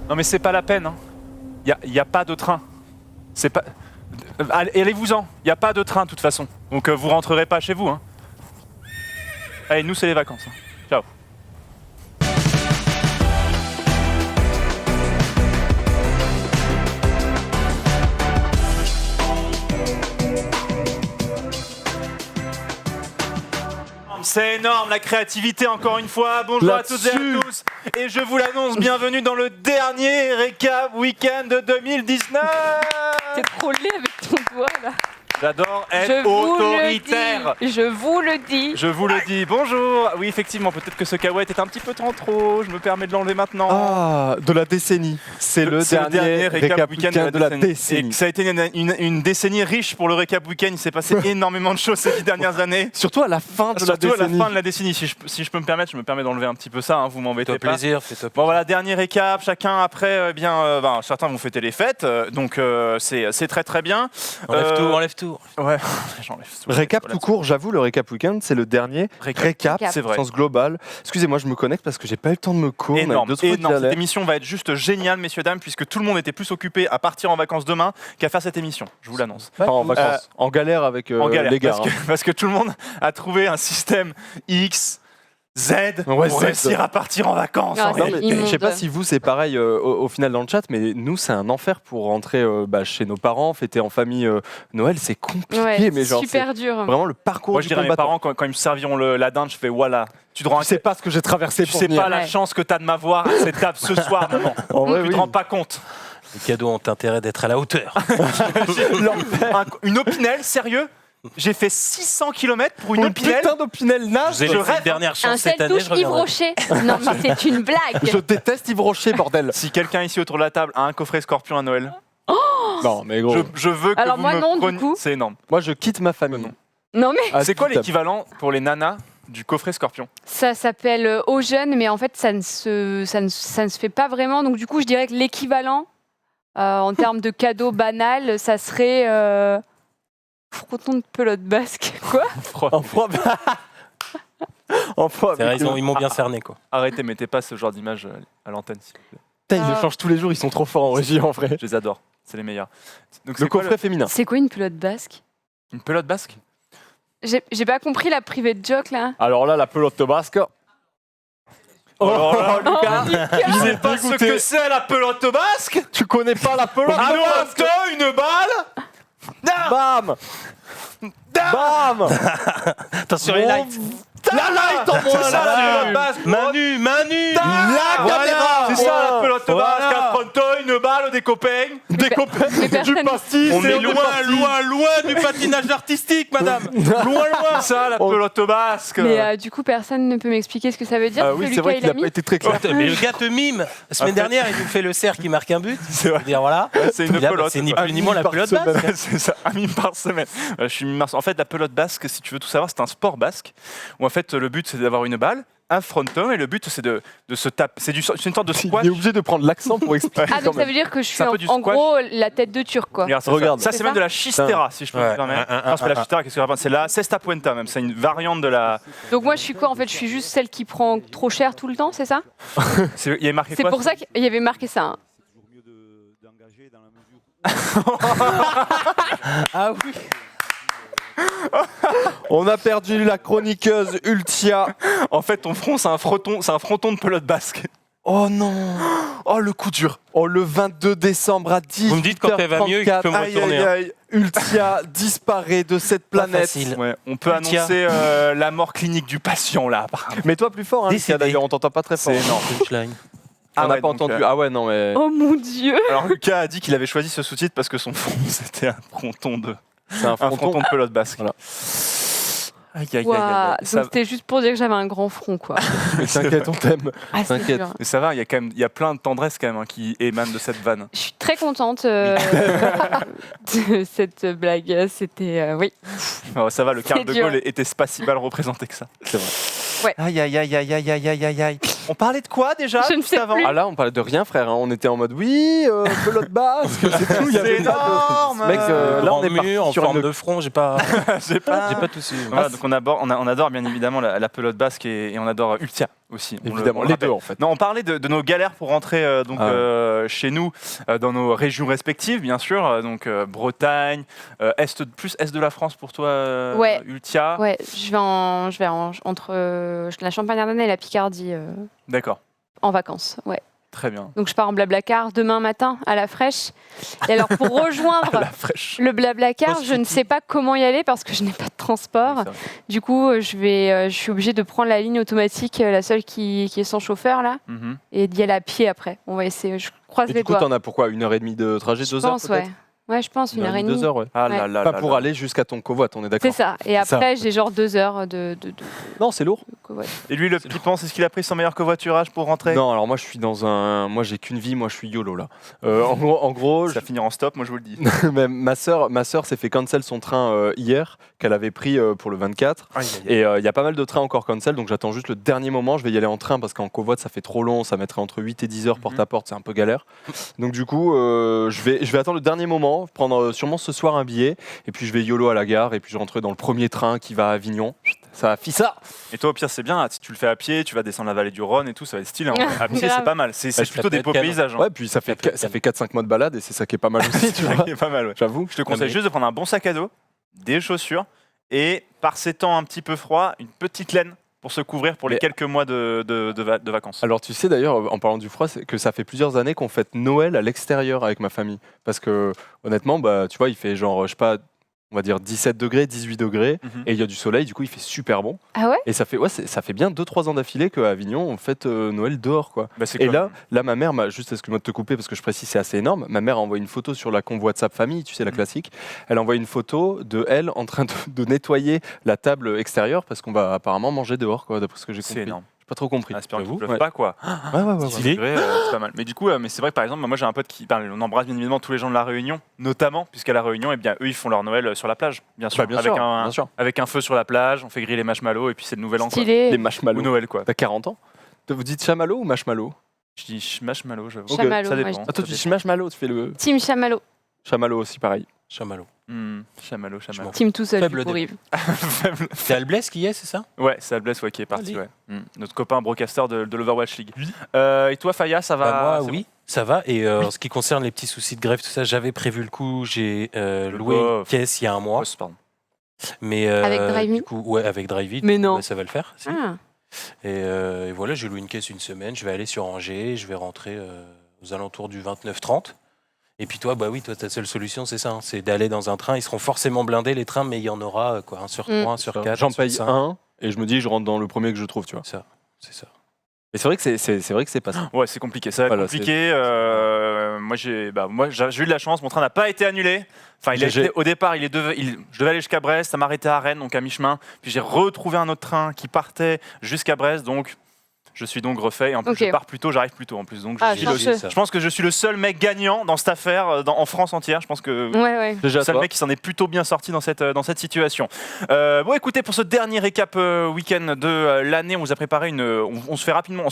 Non mais c'est pas la peine, hein. Y a pas de train. C'est pas... Allez-vous-en, y a pas de train de toute façon. Donc vous rentrerez pas chez vous, hein. Allez, nous c'est les vacances, hein. Ciao. C'est énorme la créativité encore une fois. Bonjour à toutes et à tous. Et je vous l'annonce, bienvenue dans le dernier récap week-end de 2019. T'es trop laid avec ton doigt là. J'adore être autoritaire. Je vous le dis. Je vous le dis. Bonjour. Oui, effectivement, peut-être que ce cahuète est un petit peu trop. Je me permets de l'enlever maintenant. Ah, de la décennie. C'est le dernier récap week-end de la décennie. Et ça a été une décennie riche pour le récap week-end. Il s'est passé énormément de choses ces 10 dernières années. Surtout à la fin de la décennie. Surtout à la fin de la décennie. Si je peux me permettre, je me permets d'enlever un petit peu ça. Hein, vous m'embêtez pas. Fais-toi plaisir. Bon voilà, dernier récap. Chacun après, certains vont fêter les fêtes. Donc c'est très très bien. Enlève tout. Ouais. J'enlève tout. Récap tout court, j'avoue, le récap week-end, c'est le dernier récap, c'est vrai. Sens global. Excusez-moi, je me connecte parce que j'ai pas eu le temps de me cours. Énorme. Cette émission va être juste géniale, messieurs, dames, puisque tout le monde était plus occupé à partir en vacances demain qu'à faire cette émission. Je vous l'annonce. En vacances. En galère avec les gars. Parce que tout le monde a trouvé un système X, Z pour réussir à partir en vacances. Ah, Non, mais je sais pas si vous c'est pareil au final dans le chat, mais nous c'est un enfer pour rentrer chez nos parents, fêter en famille Noël, c'est compliqué, mais genre super dur. Vraiment le parcours. Moi je dirais à mes parents quand ils me serviront la dinde, je fais voilà. Tu sais pas ce que j'ai traversé pour venir. Tu sais pas la chance que t'as de m'avoir à cette table ce soir, maman. Tu te rends pas compte. Les cadeaux ont intérêt d'être à la hauteur. Une opinel, sérieux? J'ai fait 600 km pour une opinel. Putain d'opinel nage. J'ai fait une dernière chance cette année. Un Yves Rocher. Non mais c'est une blague. Je déteste Yves Rocher, bordel. Si quelqu'un ici autour de la table a un coffret Scorpion à Noël, non mais gros. je veux que alors vous moi me non preniez... du coup. C'est énorme. Moi je quitte ma famille. Non mais. C'est quoi l'équivalent pour les nanas du coffret Scorpion? Ça s'appelle Au Jeune, mais en fait ça ne se fait pas vraiment. Donc du coup je dirais que l'équivalent en termes de cadeau banal, ça serait fronton de pelote basque. Quoi? En froid. C'est vrai, ils m'ont bien cerné quoi. Arrêtez, mettez pas ce genre d'image à l'antenne s'il vous plaît. Putain, ils le changent tous les jours, ils sont trop forts en régie en vrai. Je les adore, c'est les meilleurs. Donc, Le coffret féminin. C'est quoi une pelote basque? Une pelote basque? J'ai pas compris la private joke là. Alors là, la pelote basque. Alors là, Lucas, tu sais pas ce que c'est la pelote basque? tu connais pas la pelote basque? Une balle? Bam Bam Attention les lights. La light en moins, ça, la pelote basque. Manu. La caméra. C'est ça la pelote basque, Voilà. affronto, une balle, des copains. Des copains, mais du personne- pastis. On est du loin du patinage artistique, madame. Loin. C'est ça la pelote basque. Mais du coup personne ne peut m'expliquer ce que ça veut dire. Ah que oui, c'est Lucas, vrai il qu'il a a mis. pas été très clair. Mais le gars te mime. La semaine dernière, il nous fait le cerf qui marque un but. C'est vrai. Dire voilà. C'est une Et là, pelote. c'est ni quoi. plus ni moins la par pelote semaine. basque. C'est ça, un mime par semaine. Je suis mime. En fait, la pelote basque, si tu veux tout savoir, c'est un sport basque où en fait le but c'est d'avoir une balle, un fronton et le but c'est de se taper. C'est une sorte de squash. Il est obligé de prendre l'accent pour expliquer. Ah quand donc ça même. veut dire que je suis C'est un peu du en squash. gros la tête de Turc quoi. Regarde. Ça c'est C'est même ça de la chistera, si je peux me Ouais. permettre. Parce que la chistera, qu'est-ce que ça raconte? C'est la cesta puenta même. C'est une variante de la. Donc moi je suis quoi en fait? Je suis juste celle qui prend trop cher tout le temps, c'est ça? Il y a marqué C'est quoi? pour ça qu'il y avait marqué ça. Hein. Ah oui. On a perdu la chroniqueuse Ultia. En fait, ton front, c'est un fronton de pelote basque. Oh non. Oh le coup dur. Oh le 22 décembre à 10h34. Vous me dites quand elle va mieux, qu'il peut me Aïe, retourner, aïe, aïe. Ultia disparaît de cette Pas planète. facile. Ouais, on peut Ultia. annoncer la mort clinique du patient là, apparemment. Mais toi plus fort, hein, Ultia, Décédé. d'ailleurs, on t'entend pas très fort. C'est énorme. Punchline. On n'a ouais, pas donc, entendu. Ah ouais, non mais. Oh mon dieu. Alors Lucas a dit qu'il avait choisi ce sous-titre parce que son fond c'était un fronton de C'est un fronton. de pelote basque. Voilà. Aïe aïe aïe Waouh. aïe. Donc Ça, c'était juste pour dire que j'avais un grand front quoi. Mais t'inquiète, on t'aime. Ah, c'est T'inquiète. dur. mais ça va, il y a plein de tendresse quand même hein, qui émane de cette vanne. Je suis très contente de cette blague. C'était oui. Alors, ça va, le Carl de dur. Gaulle était pas si mal représenté que ça. C'est vrai. Ouais. Aïe aïe aïe aïe aïe aïe aïe aïe aïe. On parlait de quoi déjà Je ne juste sais avant plus. Ah là, on parlait de rien, frère. Hein. On était en mode oui, pelote basque, c'est tout. Il y avait C'est pas de- énorme. Mec, là, on est mur parti en sur forme une- de front, j'ai pas J'ai pas. j'ai pas tout suivi. Voilà, donc on adore bien évidemment la pelote basque et on adore Ultia aussi. On le Évidemment, les rappelle. deux en fait. Non, on parlait de nos galères pour rentrer chez nous, dans nos régions respectives, bien sûr. Bretagne, plus est de la France pour toi, Ouais. Ultia. Ouais, je vais entre la Champagne-Ardenne et la Picardie D'accord, en vacances. Ouais. très bien. Donc je pars en Blablacar demain matin à la fraîche. Et alors pour rejoindre La fraîche. le Blablacar, Grosse je ne sais pas comment y aller parce que je n'ai pas de transport. C'est vrai. Du coup, je suis obligée de prendre la ligne automatique, la seule qui est sans chauffeur là, Mhm. et d'y aller à pied après. On va essayer. Je croise Et les du coup, doigts. t'en as pour quoi 1h30 de trajet, Je 2 heures pense, peut-être ouais. Ouais, je pense 1h30. 2 heures, ouais. Ah Ouais. là là Pas là pour là. aller jusqu'à ton covoite, on est d'accord. C'est ça. Et C'est ça. après, j'ai genre 2 heures de Non, c'est lourd. covoite. Et lui, le pipant, c'est ce qu'il a pris son meilleur covoiturage pour rentrer. Non, alors moi je suis dans un. Moi j'ai qu'une vie, moi je suis YOLO là. En gros, Ça va finir en stop, moi je vous le dis. mais ma sœur s'est fait cancel son train hier qu'elle avait pris pour le 24. Et il y a pas mal de trains encore cancel, donc j'attends juste le dernier moment. Je vais y aller en train parce qu'en covoite ça fait trop long, ça mettrait entre 8 et 10 heures porte à porte, c'est un peu galère. Donc du coup, je vais attendre le dernier moment, prendre sûrement ce soir un billet, et puis je vais YOLO à la gare, et puis je rentrerai dans le premier train qui va à Avignon. Ça va ça. Et toi, au pire, c'est bien. Si tu le fais à pied, tu vas descendre la vallée du Rhône et tout, ça va être stylé. hein. À pied, Grave. c'est pas mal. C'est ça plutôt peut des être beaux canon. paysages. hein. Ouais, puis ça fait 4-5 mois de balade, et c'est ça qui est pas mal aussi, tu vois. C'est pas mal, ouais. J'avoue. Je te conseille mais- juste de prendre un bon sac à dos, des chaussures et, par ces temps un petit peu froids, une petite laine pour se couvrir pour les Mais- quelques mois de vacances. Alors tu sais d'ailleurs, en parlant du froid, c'est que ça fait plusieurs années qu'on fête Noël à l'extérieur avec ma famille. Parce que honnêtement, bah, tu vois, il fait genre, je sais pas, on va dire 17 degrés, 18 degrés, Mhm. et il y a du soleil, du coup il fait super bon. Ah ouais? Et ça fait, ça fait bien 2-3 ans d'affilée qu'à Avignon, on fête Noël dehors, quoi. Bah, c'est Et comme- là, ma mère m'a, juste excuse-moi de te couper parce que je précise, c'est assez énorme, ma mère a envoyé une photo sur la convoi WhatsApp famille, tu sais, la Mhm. classique. Elle a envoyé une photo de elle en train de nettoyer la table extérieure parce qu'on va apparemment manger dehors, quoi, d'après ce que j'ai compris. c'est énorme. J'ai pas trop compris. En espérant qu'il J'avoue, pleuve ouais. pas, quoi. Ouais. Stylé. C'est pas mal. Mais du coup, mais c'est vrai que par exemple, moi j'ai un pote qui parle, on embrasse bien évidemment tous les gens de la Réunion, notamment, puisqu'à la Réunion, eh bien, eux ils font leur Noël sur la plage, bien sûr. Bah, bien avec, sûr, un, bien sûr. avec un feu sur la plage, on fait griller les marshmallows et puis c'est le nouvel an. Quoi. Stylé. Les Ou marshmallows. Noël, quoi. T'as 40 ans? Vous dites chamallow ou marshmallow? Je dis marshmallow, j'avoue. Ok, Chamallow, Ça moi, dépend. je Ah, toi, ça tu dis marshmallow, tu fais le Team Chamallow. chamallow aussi, pareil. Chamallow. Chamallow. m'en Team tout seul, Faible du coup, de- Rive. C'est Alblès qui y est, c'est ça? Ouais, c'est Albless qui est parti. Allez. Ouais. Notre copain broadcaster de l'Overwatch League. Et toi, Faya, ça va Bah, moi, c'est oui, ça va. Et en ce qui concerne les petits soucis de grève, tout ça, j'avais prévu le coup. J'ai loué une bof. caisse il y a un mois. bon pardon. Mais Avec Drive-Me du coup, ouais, avec Drive-Me. Mais non. Ouais, ça va le faire. si. Ah. Et voilà, j'ai loué une caisse une semaine. Je vais aller sur Angers. Je vais rentrer aux alentours du 29-30. Et puis toi, bah oui, toi, ta seule solution, c'est ça. Hein, c'est d'aller dans un train. Ils seront forcément blindés, les trains, mais il y en aura quoi, un sur 3, un sur 4. J'en paye un et je me dis, je rentre dans le premier que je trouve, tu vois. C'est ça. Mais c'est vrai que c'est vrai que c'est pas ça. Ouais, c'est compliqué. Ça va être Voilà, compliqué. Moi, j'ai eu de la chance. Mon train n'a pas été annulé. Enfin, au départ, je devais aller jusqu'à Brest. Ça m'arrêtait à Rennes, donc à mi-chemin. Puis j'ai retrouvé un autre train qui partait jusqu'à Brest. Donc, je suis donc refait. Et en plus, Ok. je pars plus tôt, j'arrive plus tôt en plus. Donc, Ah, je suis chanceux. ça. je pense que je suis le seul mec gagnant dans cette affaire en France entière. Je pense que Ouais. Déjà, le seul toi. mec qui s'en est plutôt bien sorti dans cette situation. Bon, écoutez, pour ce dernier récap week-end de l'année, on vous a préparé on se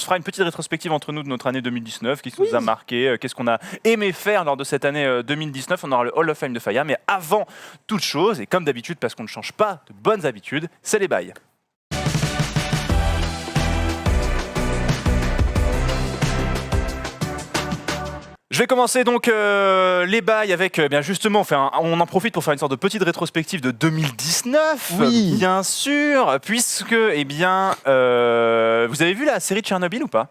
fera une petite rétrospective entre nous de notre année 2019, qu'est-ce qui nous a marqué, qu'est-ce qu'on a aimé faire lors de cette année 2019. On aura le Hall of Fame de Faya, mais avant toute chose, et comme d'habitude, parce qu'on ne change pas de bonnes habitudes, c'est les bails. Je vais commencer donc les bails avec, bien justement, on en profite pour faire une sorte de petite rétrospective de 2019, Oui. bien sûr, puisque, eh bien, vous avez vu la série de Tchernobyl ou pas?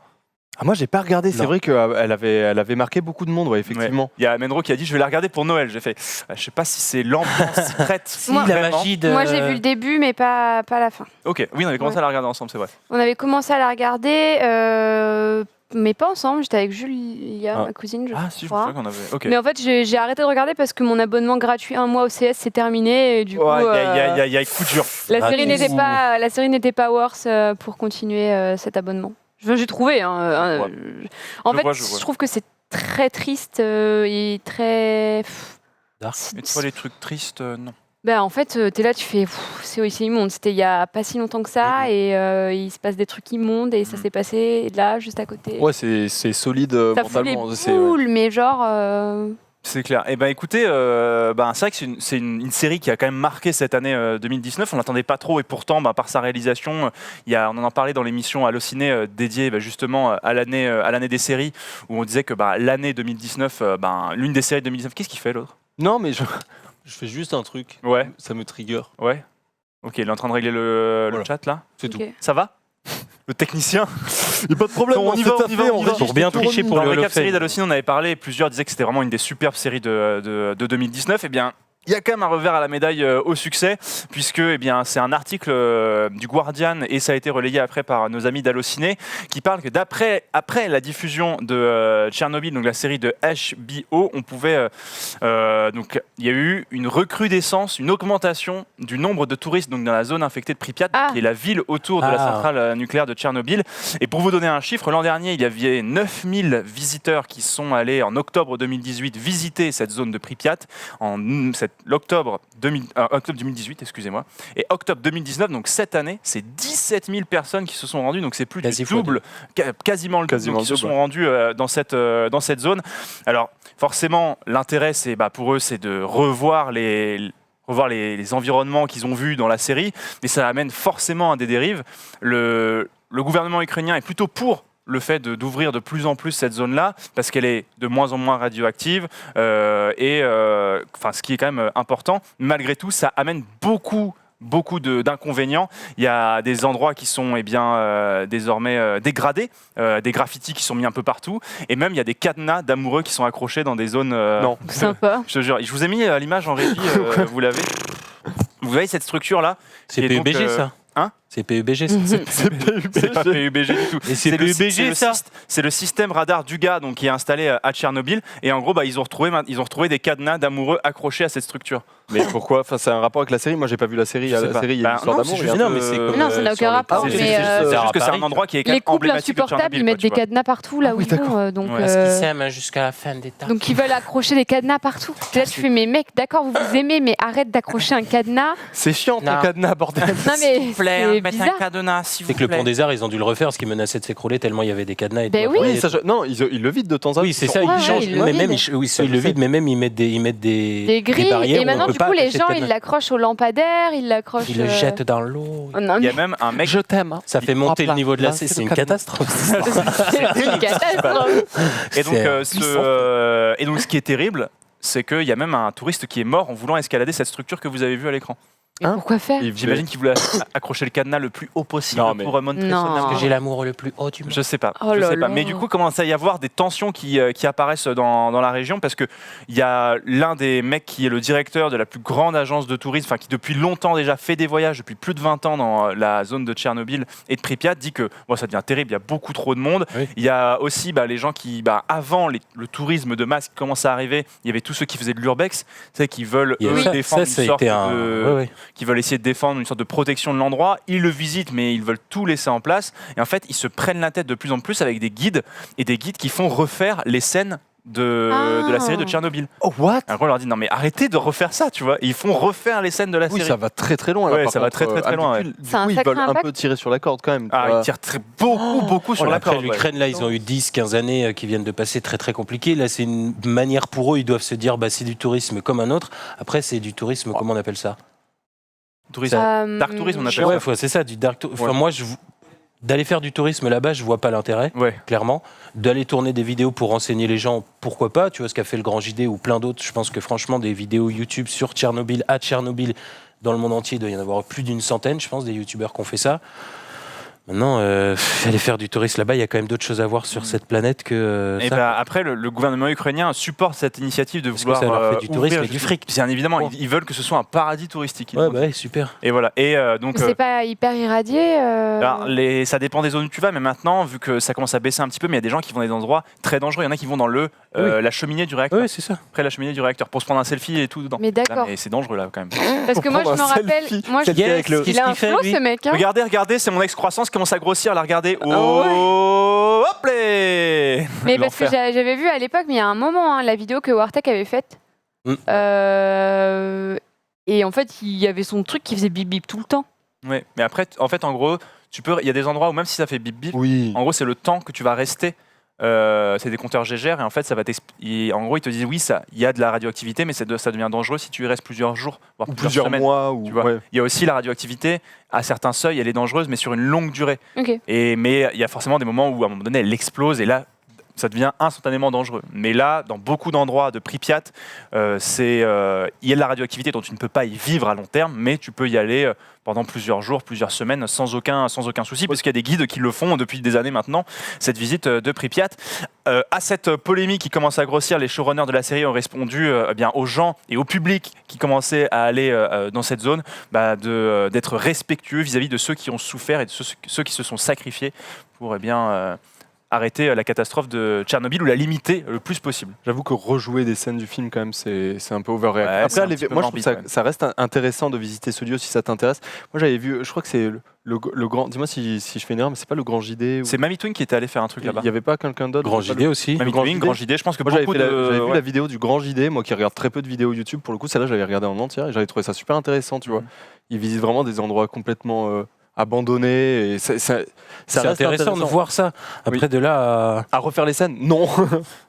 Ah, moi, j'ai pas regardé. C'est Non. vrai qu'elle avait marqué beaucoup de monde, ouais, effectivement. Ouais. Il y a Menro qui a dit je vais la regarder pour Noël. J'ai fait, je sais pas si c'est l'ambiance si prête. Moi- la vraiment. magie de. Moi, j'ai vu le début, mais pas la fin. Ok, oui, on avait commencé à la regarder ensemble, c'est vrai. On avait commencé à la regarder, mais pas ensemble. J'étais avec Julia, Ah. ma cousine, je Ah, si, je me crois. souviens qu'on avait. Ok. Mais en fait, j'ai arrêté de regarder parce que mon abonnement gratuit 1 mois au CS s'est terminé. Et du coup, Il y a coup dur. la Ah, série ouh. n'était pas worth pour continuer cet abonnement. J'ai trouvé. Hein, Ouais. En Je fait, vois, je vois. je trouve que c'est très triste et très. Dark. Mais toi, les trucs tristes, non. Ben, en fait, t'es là, tu fais, c'est immonde. C'était il y a pas si longtemps que ça, et il se passe des trucs immondes, et ça s'est passé là, juste à côté. Ouais, c'est solide Ça fout les mentalement. boules, mais genre... C'est clair. Et ben écoutez, c'est vrai que c'est une série qui a quand même marqué cette année 2019. On l'attendait pas trop et pourtant, par sa réalisation, on en parlait dans l'émission Allociné dédiée justement à l'année des séries où on disait que l'année 2019, l'une des séries de 2019. Qu'est-ce qu'il fait l'autre? Non, mais je fais juste un truc. Ouais. Ça me trigger. Ouais. Ok, il est en train de régler le Voilà. chat là. C'est tout. ok. Ça va? Le technicien. Il n'y a pas de problème. Non, on y va, on y va, on y va. Pour bien tricher pour Dans le le Hall of récap série Fame. d'Allociné, on avait parlé, plusieurs disaient que c'était vraiment une des superbes séries de 2019. Eh bien, il y a quand même un revers à la médaille au succès, puisque c'est un article du Guardian, et ça a été relayé après par nos amis d'Allociné, qui parle que après la diffusion de Tchernobyl, donc la série de HBO, on pouvait donc il y a eu une recrudescence, une augmentation du nombre de touristes donc dans la zone infectée de Pripyat, qui est la ville autour de la centrale nucléaire de Tchernobyl. Et pour vous donner un chiffre, l'an dernier, il y avait 9000 visiteurs qui sont allés en octobre 2018 visiter cette zone de Pripyat octobre 2018, excusez-moi, et octobre 2019, donc cette année, c'est 17 000 personnes qui se sont rendues, donc c'est plus du double, quasiment le double, qui se sont rendus dans cette zone. Alors forcément, l'intérêt, c'est pour eux, c'est de revoir les environnements qu'ils ont vus dans la série, mais ça amène forcément à des dérives. Le gouvernement ukrainien est plutôt pour le fait d'ouvrir de plus en plus cette zone-là, parce qu'elle est de moins en moins radioactive, ce qui est quand même important. Malgré tout, ça amène beaucoup d'inconvénients. Il y a des endroits qui sont désormais dégradés, des graffitis qui sont mis un peu partout, et même il y a des cadenas d'amoureux qui sont accrochés dans des zones... Non. Sympa. Je te jure, je vous ai mis l'image en régie, vous l'avez. Vous voyez cette structure-là? C'est PUBG, ça. Hein? C'est PUBG, ça. C'est pas PUBG du tout. Et c'est PUBG, ça. C'est le système radar du gars qui est installé à Tchernobyl. Et en gros, ils ont retrouvé des cadenas d'amoureux accrochés à cette structure. Mais pourquoi? Enfin, c'est un rapport avec la série. Moi, j'ai pas vu la série. Je sais La pas. série, il y a une histoire non, d'amour. c'est juste- Non, mais c'est comme, Non, ça n'a aucun rapport, C'est mais, juste que c'est un endroit qui est quand Les même couples emblématique de insupportables, Tchernobyl. ils mettent des cadenas partout là où oui, ils vont. d'accord. Donc, Ouais. Parce qu'ils s'aiment jusqu'à la fin des temps. donc ils veulent accrocher des cadenas partout. Là, tu fais, mais mec, d'accord, vous vous aimez, mais arrête d'accrocher un cadenas. C'est chiant ton Non. cadenas, bordel. Non, mais c'est bizarre. cadenas, s'il C'est que le pont des Arts, ils ont dû le refaire parce qu'ils menaçaient de s'écroler tellement il y avait des cadenas. Et Ben tout. oui. Oui, ça, non, ils le vident de temps en temps. Oui, c'est ça, Ouais, ils changent. ils le Mais même, vident. ils le vident, mais même ils mettent des Des grilles. barrières Et où maintenant, on peut du pas coup, les attacher de gens, cadenas. ils l'accrochent au lampadaire, ils l'accrochent. Ils le jettent dans l'eau. Oh, non, Il y mais a même un mec. Je t'aime. Hein. Ça fait monter le niveau de la Là, c'est le une cadenas. catastrophe. c'est une catastrophe. Et donc, C'est ce qui est terrible, c'est qu'il y a même un touriste qui est mort en voulant escalader cette structure que vous avez vue à l'écran. Hein? Pourquoi faire? J'imagine qu'il voulait accrocher le cadenas le plus haut possible Non, mais- pour montrer Non. son Parce amour. que J'ai l'amour le plus haut du monde. Je sais pas. Oh je là sais pas. là. Mais du coup, commence à y avoir des tensions qui apparaissent dans la région parce que il y a l'un des mecs qui est le directeur de la plus grande agence de tourisme, enfin qui depuis longtemps déjà fait des voyages depuis plus de 20 ans dans la zone de Tchernobyl et de Pripyat, dit que ça devient terrible. Il y a beaucoup trop de monde. Oui. Il y a aussi les gens qui, avant le tourisme de masse qui commence à arriver, il y avait tous ceux qui faisaient de l'urbex, qui veulent défendre ça a une sorte été un. de Ouais, ouais. qui veulent essayer de défendre une sorte de protection de l'endroit. Ils le visitent, mais ils veulent tout laisser en place. Et en fait, ils se prennent la tête de plus en plus avec des guides, et des guides qui font refaire les scènes de la série de Tchernobyl. Oh, what? Alors on leur dit non mais arrêtez de refaire ça, tu vois. Et ils font refaire les scènes de la Oui, série. ça va très très loin. Là, Ouais, par ça va contre. très, très, très loin, Du C'est un coup, ils sacré veulent un impact. peu tirer sur la corde quand même. tu Ah, vois. ils tirent beaucoup sur la Après, corde. l'Ukraine, là, ils ont eu 10-15 années qui viennent de passer très très compliquées. Là, c'est une manière pour eux, ils doivent se dire c'est du tourisme comme un autre. Après, c'est du tourisme, comment on appelle ça? Tourisme. Dark tourisme, on appelle Ouais, ça. c'est ça, du dark tourisme. Ouais. Moi, d'aller faire du tourisme là-bas, je vois pas l'intérêt, Ouais. clairement. D'aller tourner des vidéos pour renseigner les gens, pourquoi pas? Tu vois ce qu'a fait le Grand JD ou plein d'autres. Je pense que franchement, des vidéos YouTube sur Tchernobyl, à Tchernobyl, dans le monde entier, il doit y en avoir plus d'une centaine, je pense, des youtubeurs qui ont fait ça. Maintenant, aller faire du tourisme là-bas, il y a quand même d'autres choses à voir sur cette planète que Et ça. après, le gouvernement ukrainien supporte cette initiative de Parce que vouloir ça leur fait du tourisme ouvrir et du fric. Bien évidemment, ils veulent que ce soit un paradis touristique. Ouais, bah ouais, super. Et voilà. Et donc. C'est pas hyper irradié. Alors, ça dépend des zones où tu vas, mais maintenant, vu que ça commence à baisser un petit peu, mais il y a des gens qui vont dans des endroits très dangereux. Il y en a qui vont dans la cheminée du réacteur, Ouais, c'est ça. près de la cheminée du réacteur, pour se prendre un selfie et tout dedans. Mais d'accord. Là, mais c'est dangereux là quand même. Parce que moi, je prendre me un rappelle. selfie. Moi, je... Selfie avec le- Il a Qu'est-ce un qu'il fait, flow, lui ce mec. Hein. Regardez, c'est mon ex-croissance qui commence à grossir. Là, regardez. ouais. Hop là. Mais parce que j'avais vu à l'époque, mais il y a un moment, la vidéo que Wartech avait faite. Mm. Et en fait, il y avait son truc qui faisait bip bip tout le temps. Ouais. Mais après, en fait, en gros, il y a des endroits où même si ça fait bip bip, Oui. en gros, c'est le temps que tu vas rester. C'est des compteurs Gégère et en fait, ça va en gros, ils te disent oui, il y a de la radioactivité, mais ça devient dangereux si tu y restes plusieurs jours, voire Ou plusieurs semaines. mois. Ou... Tu vois. ouais. Il y a aussi la radioactivité, à certains seuils, elle est dangereuse, mais sur une longue durée. Ok. Mais il y a forcément des moments où, à un moment donné, elle explose et là, ça devient instantanément dangereux. Mais là, dans beaucoup d'endroits de Pripyat, il y a de la radioactivité dont tu ne peux pas y vivre à long terme, mais tu peux y aller pendant plusieurs jours, plusieurs semaines, sans aucun souci, parce qu'il y a des guides qui le font depuis des années maintenant, cette visite de Pripyat. À cette polémique qui commence à grossir, les showrunners de la série ont répondu bien, aux gens et au public qui commençaient à aller dans cette zone, d'être respectueux vis-à-vis de ceux qui ont souffert et de ceux qui se sont sacrifiés pour arrêter la catastrophe de Tchernobyl ou la limiter le plus possible. J'avoue que rejouer des scènes du film, quand même, c'est un peu overreact. Ouais, c'est Après, un petit peu moi, je morbide, trouve quand même. ça reste intéressant de visiter ce lieu si ça t'intéresse. Moi, j'avais vu, je crois que c'est le grand. Dis-moi si je fais une erreur, mais c'est pas le Grand JD. C'est Mamie Twin qui était allé faire un truc là-bas. Il n'y avait pas quelqu'un d'autre. Grand C'était pas JD aussi. Mamie Grand Twin, JD. Grand JD, je pense que Moi, j'avais beaucoup vu ouais. la vidéo du Grand JD, moi qui regarde très peu de vidéos YouTube. Pour le coup, celle-là, j'avais regardé en entière et j'avais trouvé ça super intéressant, tu vois. Ils visitent vraiment des endroits complètement abandonnés. Et ça C'est reste intéressant de voir ça. Après, de là À refaire les scènes, non.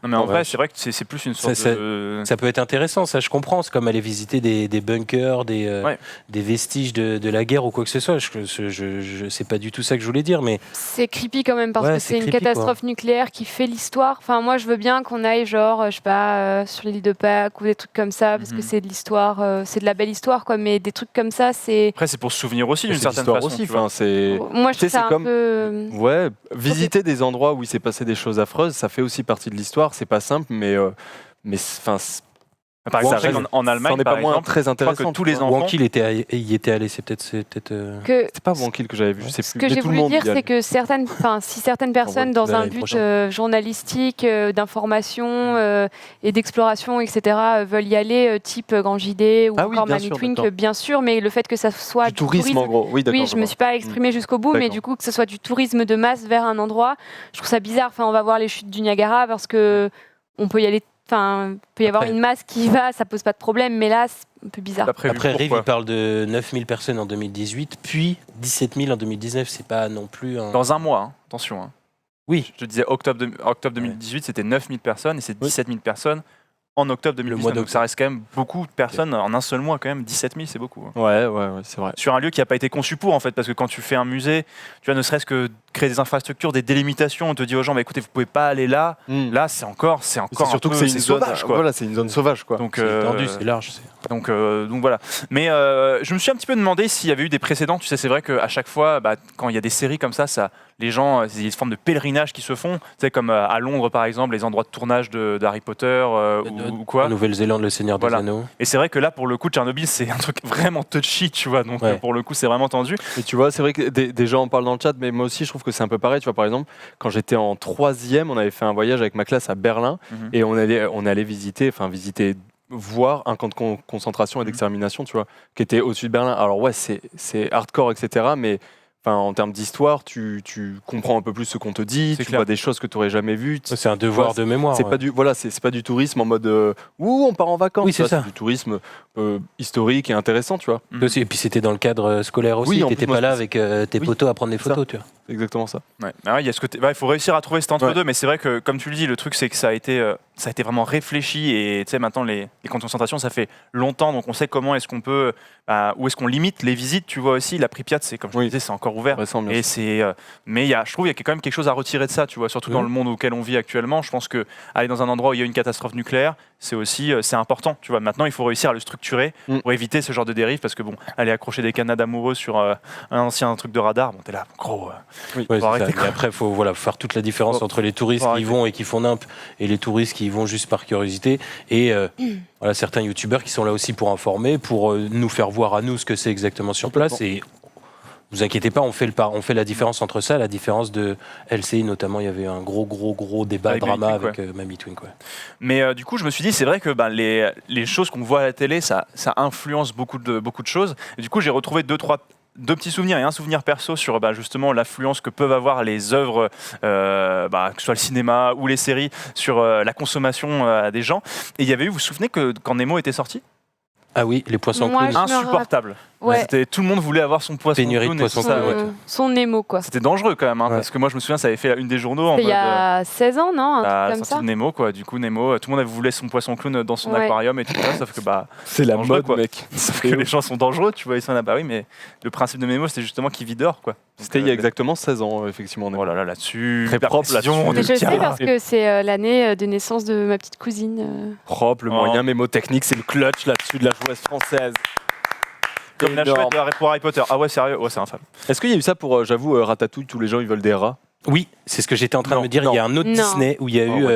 Non mais en Ouais. vrai, c'est vrai que c'est plus une sorte de... ça peut être intéressant, ça je comprends. C'est comme aller visiter des bunkers, des vestiges de la guerre ou quoi que ce soit. C'est pas du tout ça que je voulais dire, mais C'est creepy quand même parce Ouais, que c'est c'est une creepy, catastrophe nucléaire qui fait l'histoire. Enfin, moi, je veux bien qu'on aille, genre, je sais pas, sur l'île de Pâques ou des trucs comme ça, parce que c'est de l'histoire, c'est de la belle histoire, quoi. Mais des trucs comme ça, c'est. Après, c'est pour se souvenir aussi d'une C'est certaine l'histoire façon. aussi. tu vois. Enfin, c'est. Moi, je Tu sais, trouve ça c'est un comme- peu. Ouais, visiter des endroits où il s'est passé des choses affreuses, ça fait aussi partie de l'histoire. C'est pas simple, mais enfin, Par exemple, je sais qu'en Allemagne, ça n'est par pas moins exemple, très je crois intéressant. que tous les tu vois. enfants... Wanky y était allé. C'est peut-être. Que C'est pas Wankill que j'avais vu, je sais ce plus. que mais j'ai tout le voulu monde dire, y allait. c'est que si certaines personnes, dans un l'année but prochaine. journalistique, d'information et d'exploration, etc., veulent y aller, type Grand JD ou Ah oui, encore bien Mamie sûr, Twink, d'accord. bien sûr, mais le fait que ça soit Du tourisme, en gros. Oui, d'accord. Oui, je me suis pas exprimée jusqu'au bout, mais D'accord. du coup, que ce soit du tourisme de masse vers un endroit, je trouve ça bizarre. Enfin, on va voir les chutes du Niagara parce que on peut y aller. Enfin, peut y avoir Après- une masse qui va, ça pose pas de problème, mais là, c'est un peu bizarre. Après, Après, Rive, il parle de 9000 personnes en 2018, puis 17 000 en 2019. C'est pas non plus un. Dans un mois, hein. Attention. Hein. Oui, Je te disais, octobre 2018, c'était 9000 personnes et c'est 17 000 personnes en octobre 2019. mois Donc d'octobre. ça reste quand même beaucoup de personnes en un seul mois, quand même. 17 000, c'est beaucoup. hein. Ouais, c'est vrai. Sur un lieu qui n'a pas été conçu pour, en fait, parce que quand tu fais un musée, tu vois, ne serait-ce que créer des infrastructures, des délimitations, on te dit aux gens, bah, écoutez, vous pouvez pas aller là. Là, c'est encore C'est un surtout peu- que c'est une zone sauvage, quoi. Voilà, c'est une zone sauvage, quoi. Donc, c'est tendu, c'est large. donc voilà. Mais je me suis un petit peu demandé s'il y avait eu des précédents. Tu sais, c'est vrai qu'à chaque fois, quand il y a des séries comme ça, les gens, il y a une forme de pèlerinage qui se font. Tu sais, comme à Londres, par exemple, les endroits de tournage d'Harry Potter ou quoi. En Nouvelle-Zélande, le Seigneur Voilà. des Anneaux. Et c'est vrai que là, pour le coup, Tchernobyl, c'est un truc vraiment touchy, tu vois. Donc Ouais. pour le coup, c'est vraiment tendu. Et tu vois, c'est vrai que des gens en parlent dans le chat, mais moi aussi, je trouve que c'est un peu pareil. Tu vois, par exemple, quand j'étais en 3e, on avait fait un voyage avec ma classe à Berlin Mhm. et on allait visiter, voir un camp de concentration et d'extermination, tu vois, qui était au-dessus de Berlin. Alors ouais, c'est hardcore, etc. Mais en termes d'histoire, tu comprends un peu plus ce qu'on te dit, C'est tu clair. vois des choses que tu n'aurais jamais vues. C'est un devoir Ouais, de mémoire. C'est ouais. pas du tourisme en mode ouh, on part en vacances. Oui, tu vois, c'est ça. du tourisme historique et intéressant, tu vois. Mhm. Aussi, et puis c'était dans le cadre scolaire aussi. Oui, en T'étais plus, moi, pas là c'est- avec tes Oui, potos à prendre des c'est ça. photos, tu vois. C'est exactement ça. Ouais. Ah ouais, il y a ce côté. Il faut réussir à trouver cet entre-deux, mais c'est vrai que, comme tu le dis, le truc, c'est que ça a été vraiment réfléchi. Et tu sais, maintenant, les camps de concentration, ça fait longtemps, donc on sait comment est-ce qu'on peut. Où est-ce qu'on limite les visites, tu vois aussi. La Pripyat, c'est comme je te Oui. disais, c'est encore ouvert. Intéressant, bien Et sûr. mais je trouve qu'il y a quand même quelque chose à retirer de ça, tu vois, surtout dans le monde auquel on vit actuellement. Je pense que aller dans un endroit où il y a une catastrophe nucléaire, c'est important, tu vois. Maintenant, il faut réussir à le structurer pour éviter ce genre de dérive, parce que bon, aller accrocher des canades amoureux sur un ancien truc de radar, bon, t'es là, gros. Ouais, Faut c'est ça. arrêter, Et quoi. après, il faut faire toute la différence Faut- entre les touristes faut qui y arrêter. vont et qui font nimp et les touristes qui y vont juste par curiosité. Et voilà, certains youtubeurs qui sont là aussi pour informer, pour nous faire voir à nous ce que c'est exactement sur place. Et vous inquiétez pas, on fait la différence entre ça, la différence de LCI notamment. Il y avait un gros débat Avec drama Mamie Twink, avec Mamie Twink. Ouais. Mais du coup, je me suis dit, c'est vrai que les choses qu'on voit à la télé, ça influence beaucoup de choses. Et du coup, j'ai retrouvé deux petits souvenirs et un souvenir perso sur justement l'affluence que peuvent avoir les œuvres, que ce soit le cinéma ou les séries, sur la consommation des gens. Et il y avait eu, vous vous souvenez quand Nemo était sorti ? Ah oui, les poissons Moi, clowns. je me Insupportable. Ouais. Tout le monde voulait avoir son poisson Pénurie de clown et poissons tout ça, clowns, ouais. ouais. Son Nemo, quoi. C'était dangereux quand même, hein, Ouais. parce que moi je me souviens, ça avait fait la une des journaux en C'était mode il y a 16 ans, non? Un la truc comme sortie ça. de Nemo, quoi. Du coup, Nemo, tout le monde voulait son poisson clown dans son Ouais. aquarium et tout ça, sauf que C'est la dangereux, mode, quoi. mec. sauf que les gens sont dangereux, tu vois, ils sont là, bah oui, mais le principe de Nemo, c'était justement qu'il vit dehors, quoi. C'était il y a exactement 16 ans, effectivement. Oh là là, là-dessus, Très la propre précision là-dessus. de Mais je sais Chiara. parce que c'est l'année de naissance de ma petite cousine. Propre, le Oh. moyen mémotechnique, c'est le clutch là-dessus de la joueuse française. Comme la Énorme. chouette de pour Harry Potter. Ah ouais, sérieux, ouais, c'est infâme. Est-ce qu'il y a eu ça pour, j'avoue, Ratatouille, tous les gens ils veulent des rats? Oui, c'est ce que j'étais en train Non, de me dire. non. Il y a un autre Non. Disney où il y a eu.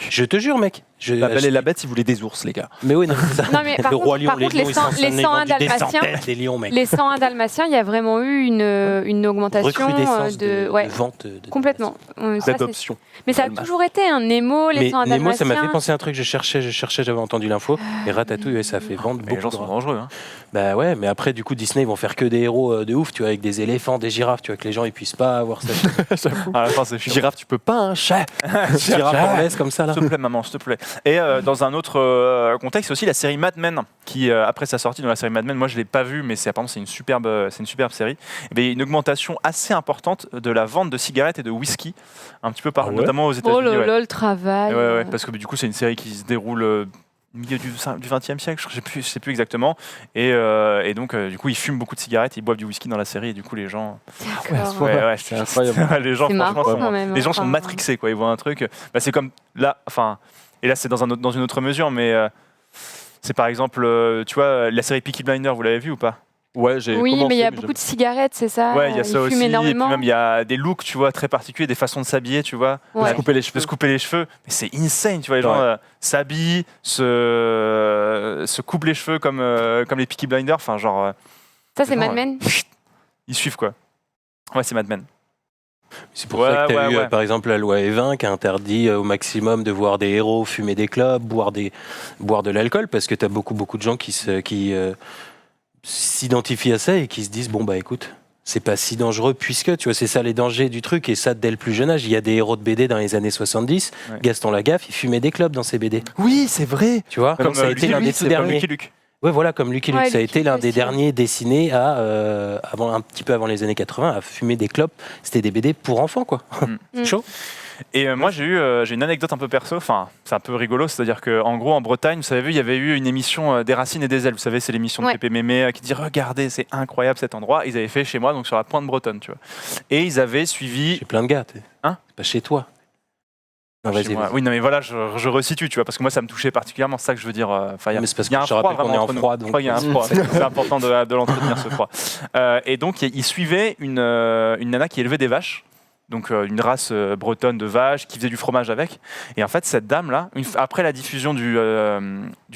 Je te jure, mec. La Belle et la Bête, ils voulaient des ours, les gars. Mais oui, non, c'est ça. Non, mais par le contre, roi lion, par contre, les lions, ils 100 s'en les sont 101 vendus des dalmatiens, centaines, des lions, mec. les 101 dalmatiens, il y a vraiment eu une augmentation Recrudescence de de vente de complètement. Ça, c'est- D'adoption. Mais ça a toujours été un Nemo, les Mais 101 Nemo, ça dalmatiens. m'a fait penser à un truc. Je cherchais, j'avais entendu l'info. Et Ratatouille, ouais, ça fait vendre Mais les gens beaucoup. sont de rats. dangereux, hein. Bah ouais, mais après, du coup, Disney, ils vont faire que des héros de ouf, tu vois, avec des éléphants, des girafes, tu vois, que les gens ils puissent pas avoir ça. À la fin, c'est chiant. Girafe, tu peux pas, un chat. Girafes en laisse comme ça, là. S'il te plaît, maman, s'il te plaît. Et dans un autre contexte aussi, la série Mad Men, qui après sa sortie dans la série Mad Men, moi je l'ai pas vue, mais apparemment c'est une superbe série. Et bien, il y a une augmentation assez importante de la vente de cigarettes et de whisky, un petit peu Ah ouais notamment aux États-Unis. Oh là ouais. là, le travail. Ouais, parce que du coup c'est une série qui se déroule au milieu du XXe siècle, je sais plus exactement. Et donc du coup ils fument beaucoup de cigarettes, ils boivent du whisky dans la série, et du coup les gens, D'accord. ouais, C'est incroyable. les gens C'est franchement marrant sont, quand même. les gens sont Enfin, matrixés, quoi. Ils voient un truc. Bah, c'est comme là, enfin, et là c'est dans une autre mesure, mais c'est par exemple, tu vois, la série Peaky Blinders, vous l'avez vu ou pas? Ouais, j'ai Oui, commencé, mais il y a mais beaucoup de cigarettes, c'est ça? Ouais, il y a ça Ils aussi. fument Et puis énormément. même il y a des looks, tu vois, très particuliers, des façons de s'habiller, tu vois. Ouais. se couper les De cheveux. se couper les cheveux, mais c'est insane, tu vois, les gens Ouais. s'habillent, se coupent les cheveux comme les Peaky Blinders, enfin genre Ça, c'est les gens, Mad Men. ils suivent quoi. Ouais, c'est Mad Men. C'est pour ça que tu as eu, par exemple, la loi Evin qui interdit au maximum de voir des héros fumer des clopes, boire de l'alcool, parce que tu as beaucoup de gens qui s'identifient à ça et qui se disent bon bah écoute, c'est pas si dangereux puisque tu vois c'est ça les dangers du truc, et ça dès le plus jeune âge. Il y a des héros de BD dans les années 70, Ouais. Gaston Lagaffe, il fumait des clopes dans ses BD, Oui, c'est vrai. tu vois, comme ça a été l'un des tout comme derniers. Lucky Luke. Ouais, voilà, comme Lucky Luke, Ouais, ça a Lucky été l'un Luke des aussi, derniers dessinés à un petit peu avant les années 80 à fumer des clopes. C'était des BD pour enfants, quoi. C'est Mm. chaud. Et moi j'ai une anecdote un peu perso, enfin c'est un peu rigolo, c'est-à-dire qu'en gros en Bretagne, vous avez vu, il y avait eu une émission des Racines et des Ailes, vous savez, c'est l'émission de Ouais. Pépé Mémé qui dit regardez, c'est incroyable cet endroit. Ils avaient fait chez moi, donc sur la pointe bretonne, tu vois. Et ils avaient suivi. J'ai plein de gars. Hein C'est pas chez toi. Non, Chez vas-y, moi. vas-y. Oui, non mais voilà, je resitue, tu vois, parce que moi ça me touchait particulièrement, c'est ça que je veux dire. Enfin, Mais c'est parce il y a que un je te froid rappelle qu'on vraiment est en entre nous. froid, Je donc crois qu'il y a un froid. C'est important de l'entretenir ce froid. Et donc il suivait une nana qui élevait des vaches. Donc une race bretonne de vaches qui faisait du fromage avec. Et en fait, cette dame-là, après la diffusion du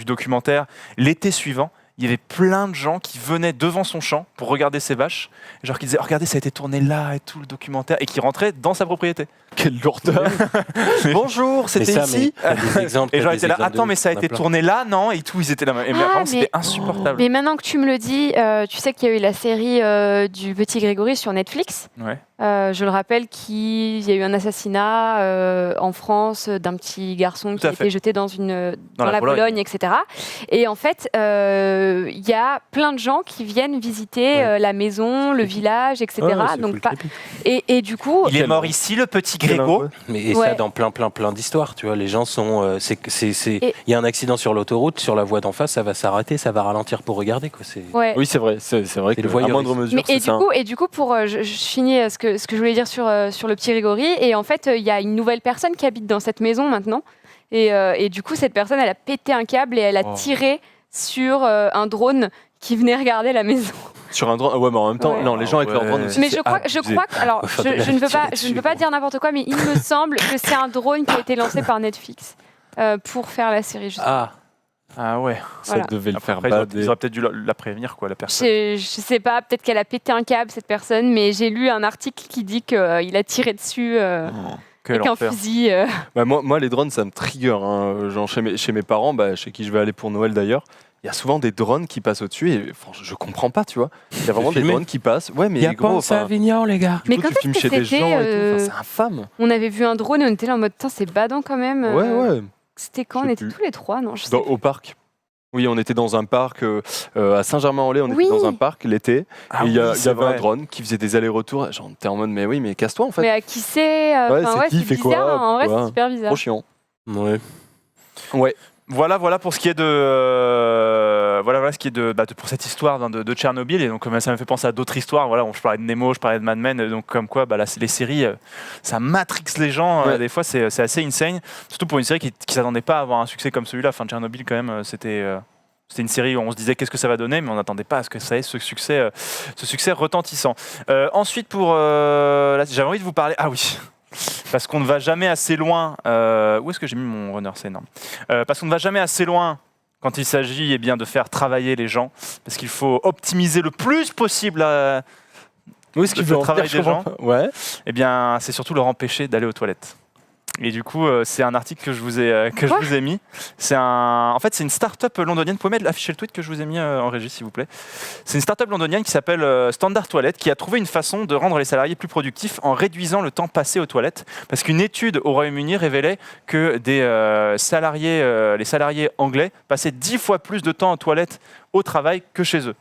documentaire, l'été suivant, il y avait plein de gens qui venaient devant son champ pour regarder ses vaches. Genre qui disaient oh, regardez, ça a été tourné là et tout le documentaire, et qui rentraient dans sa propriété. Quelle lourdeur. Bonjour, Mais c'était ça, ici. mais t'as des exemples, Et t'as genre des ils étaient là exemples de attends, mais ouf, ça a on été plein. tourné là, non? Et tout, ils étaient là. Et mais Ah, vraiment, c'était mais- insupportable. Mais maintenant que tu me le dis, tu sais qu'il y a eu la série du Petit Grégory sur Netflix. Ouais. Je le rappelle qu'il y a eu un assassinat en France d'un petit garçon qui à a fait. été jeté dans la Pologne, etc. Et en fait, il y a plein de gens qui viennent visiter Ouais. la maison, le village, etc. Ouais, c'est Donc full pas... creepy. et du coup, Il est mort ici, le petit Grégo. Mais et Ouais. ça dans plein d'histoires, tu vois, les gens sont il Et- y a un accident sur l'autoroute, sur la voie d'en face, ça va s'arrêter, ça va ralentir pour regarder, quoi, c'est ouais. Oui, c'est vrai. C'est vrai C'est que le à voyeurisme. moindre mesure, Mais, c'est ça. et du coup, pour je finis ce que je voulais dire sur le petit Grégory. Et en fait, il y a une nouvelle personne qui habite dans cette maison maintenant. Et du coup, cette personne, elle a pété un câble et elle a Oh. tiré sur un drone qui venait regarder la maison. Sur un drone. Ouais, mais en même temps, Ouais. non, les gens avec leur Ouais. drone aussi. Mais c'est je crois que alors, Enfin, je ne veux pas, tirer je ne veux pas dessus, dire n'importe quoi, mais il me semble que c'est un drone qui a été lancé par Netflix pour faire la série. justement. Ah ouais. Ça Voilà. devait le faire Après, ils bader. auraient peut-être dû la prévenir, quoi, la personne. Je sais pas, peut-être qu'elle a pété un câble cette personne, mais j'ai lu un article qui dit qu'il a tiré dessus Quel avec un enfer. fusil. Bah, moi, les drones, ça me trigger. Hein. Genre, chez mes parents, chez qui je vais aller pour Noël d'ailleurs, il y a souvent des drones qui passent au-dessus et franchement, je comprends pas, tu vois. Il y a vraiment des filmer. drones qui passent. Ouais, mais Il y a gros, pas ça à enfin, Avignon, les gars. du Mais coup, quand tu est-ce filmes que chez des c'était, gens et tout. Enfin, c'est infâme. On avait vu un drone et on était là en mode, c'est badant quand même. Ouais, ouais. C'était quand Je on sais était plus. tous les trois, non je sais Au parc. Oui, on était dans un parc à Saint-Germain-en-Laye, on était dans un parc l'été, et il y avait un drone qui faisait des allers-retours. Genre, t'es en mode, mais oui, mais casse-toi en fait. Mais à qui c'est c'est qui, fait quoi, bizarre, en vrai, pourquoi c'est super bizarre. Trop chiant. Ouais. Voilà pour ce qui est de ce qui est pour cette histoire de Tchernobyl, et donc ça me fait penser à d'autres histoires. Voilà, je parlais de Nemo, je parlais de Mad Men, donc comme quoi les séries ça matrixe les gens. Des fois c'est assez insane, surtout pour une série qui s'attendait pas à avoir un succès comme celui-là. Enfin, Tchernobyl quand même c'était une série où on se disait qu'est-ce que ça va donner, mais on n'attendait pas à ce que ça ait ce succès retentissant. Ensuite là, j'avais envie de vous parler. Ah oui. Parce qu'on ne va jamais assez loin. Où est-ce que j'ai mis mon runner? C'est énorme. Parce qu'on ne va jamais assez loin quand il s'agit de faire travailler les gens. Parce qu'il faut optimiser le plus possible Où est-ce qu'il le travail des gens. Ouais. C'est surtout leur empêcher d'aller aux toilettes. Et du coup, c'est un article que je vous ai mis. En fait, c'est une start-up londonienne. Vous pouvez afficher le tweet que je vous ai mis en régie, s'il vous plaît. C'est une start-up londonienne qui s'appelle Standard Toilet, qui a trouvé une façon de rendre les salariés plus productifs en réduisant le temps passé aux toilettes. Parce qu'une étude au Royaume-Uni révélait que les salariés anglais passaient 10 fois plus de temps aux toilettes au travail que chez eux.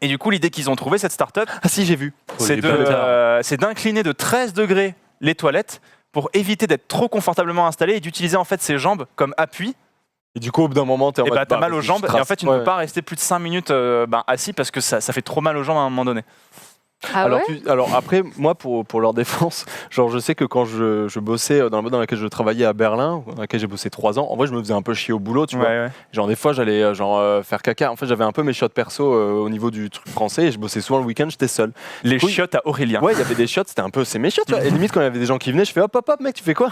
Et du coup, l'idée qu'ils ont trouvée, cette start-up, Ah si, j'ai vu. c'est d'incliner de 13 degrés les toilettes pour éviter d'être trop confortablement installé et d'utiliser en fait ses jambes comme appui. Et du coup, au bout d'un moment, t'es en mode, t'as mal aux jambes, et en fait, tu ne peux pas rester plus de 5 minutes assis parce que ça fait trop mal aux jambes à un moment donné. Ah alors, ouais alors après, moi, pour leur défense, genre je sais que quand je bossais dans la boîte dans laquelle je travaillais à Berlin, dans laquelle j'ai bossé 3 ans, en vrai, je me faisais un peu chier au boulot, tu vois. Ouais. Genre des fois, j'allais faire caca. En fait, j'avais un peu mes chiottes perso au niveau du truc français, et je bossais souvent le week-end, j'étais seul. Les chiottes à Aurélien. Ouais, il y avait des chiottes, c'était un peu c'est mes chiottes, tu vois. Et limite quand il y avait des gens qui venaient, je fais hop hop hop mec, tu fais quoi?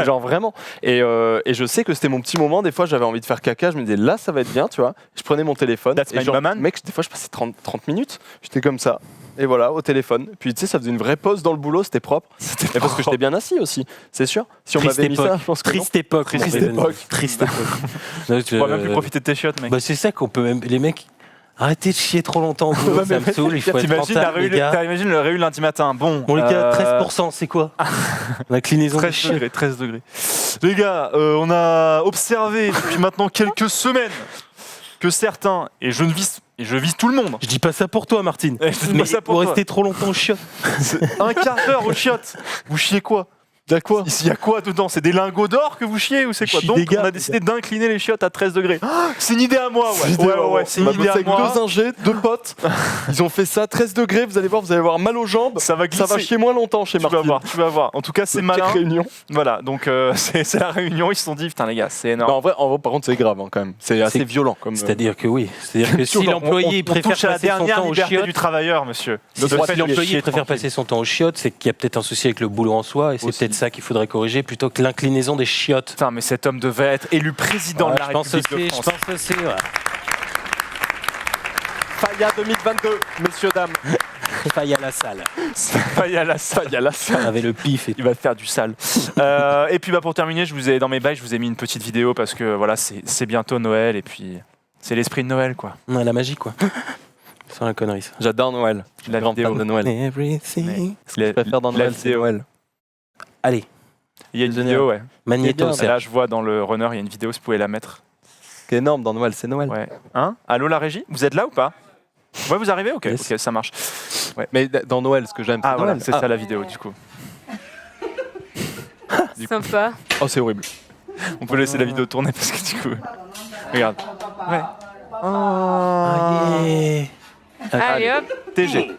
Genre vraiment. Et je sais que c'était mon petit moment, des fois j'avais envie de faire caca, je me disais là ça va être bien, tu vois. Je prenais mon téléphone That's et my genre, moment. mec, des fois je passais 30 minutes, j'étais comme ça. Et voilà, au téléphone. Puis tu sais, ça faisait une vraie pause dans le boulot, c'était propre. Et parce que j'étais bien assis aussi, c'est sûr. Si on m'avait mis ça, je pense que Triste époque. Triste époque. Triste époque. Tu pourras même plus profiter de tes chiottes, mec. Bah, c'est ça qu'on peut même. Les mecs, arrêtez de chier trop longtemps au boulot, ça me saoule. Il faut être T'imagines rentable, les gars. t'imagines le réu lundi matin. Bon, Bon, les gars, 13%, c'est quoi? L'inclinaison de 13 degrés. Les gars, on a observé depuis maintenant quelques semaines que certains, et je vise tout le monde. Je dis pas ça pour toi, Martine. Je dis pas Mais ça pour vous toi. restez trop longtemps au chiottes. Un quart d'heure aux chiottes. Vous chiez quoi? Y'a quoi? Il y a quoi dedans? C'est des lingots d'or que vous chiez ou c'est quoi? Chie Donc des gars. on a décidé d'incliner les chiottes à 13 degrés. C'est une idée à moi, ouais. C'est On une a idée bossé à avec moi. 2 ingés, 2 potes. Ils ont fait ça 13 degrés, vous allez avoir mal aux jambes. Ça va glisser. Ça va chier moins longtemps chez Tu vas Martine. voir, tu vas voir. En tout cas, c'est malin. Réunion. Voilà, donc c'est la réunion. Ils se sont dit, putain les gars, c'est énorme. Non, en vrai, par contre, c'est grave hein, quand même. C'est assez violent. Comme, C'est-à-dire que oui. C'est-à-dire que si l'employé on préfère touche à la passer son dernière temps au liberté chiottes, du travailleur, monsieur. si Le fait de l'employé chier préfère tranquille. passer son temps aux chiottes, c'est qu'il y a peut-être un souci avec le boulot en soi, et c'est peut-être ça qu'il faudrait corriger plutôt que l'inclinaison des chiottes. Putain, mais cet homme devait être élu président de la Je pense République de aussi, France. je pense aussi. Ouais. Faya 2022, messieurs, dames. Faille à la salle. Faille à la salle. Il y a la salle. Avec le pif et Il va faire du sale. Et puis pour terminer, dans mes bails, je vous ai mis une petite vidéo parce que voilà, c'est bientôt Noël et puis c'est l'esprit de Noël, quoi. On a la magie, quoi. Sans la connerie, ça. J'adore Noël. La Grand vidéo. fan de Noël. Everything. Ce que je préfère dans Noël, c'est Noël. Allez, Il y a une Génial. vidéo, ouais. Magnéto, Et Serge. là, je vois dans le runner, il y a une vidéo, si vous pouvez la mettre. Ce qui est énorme dans Noël, c'est Noël. Ouais. Hein? Allô, la régie? Vous êtes là ou pas? Ouais, vous arrivez? Ok, Yes. ok, ça marche. Mais dans Noël, ce que j'aime, c'est Ah voilà, Noël. c'est ça la vidéo, du coup. Sympa. Oh, c'est horrible. On peut laisser la vidéo tourner parce que du coup... Regarde. Ouais. Ah, yeah. Allez hop. TG.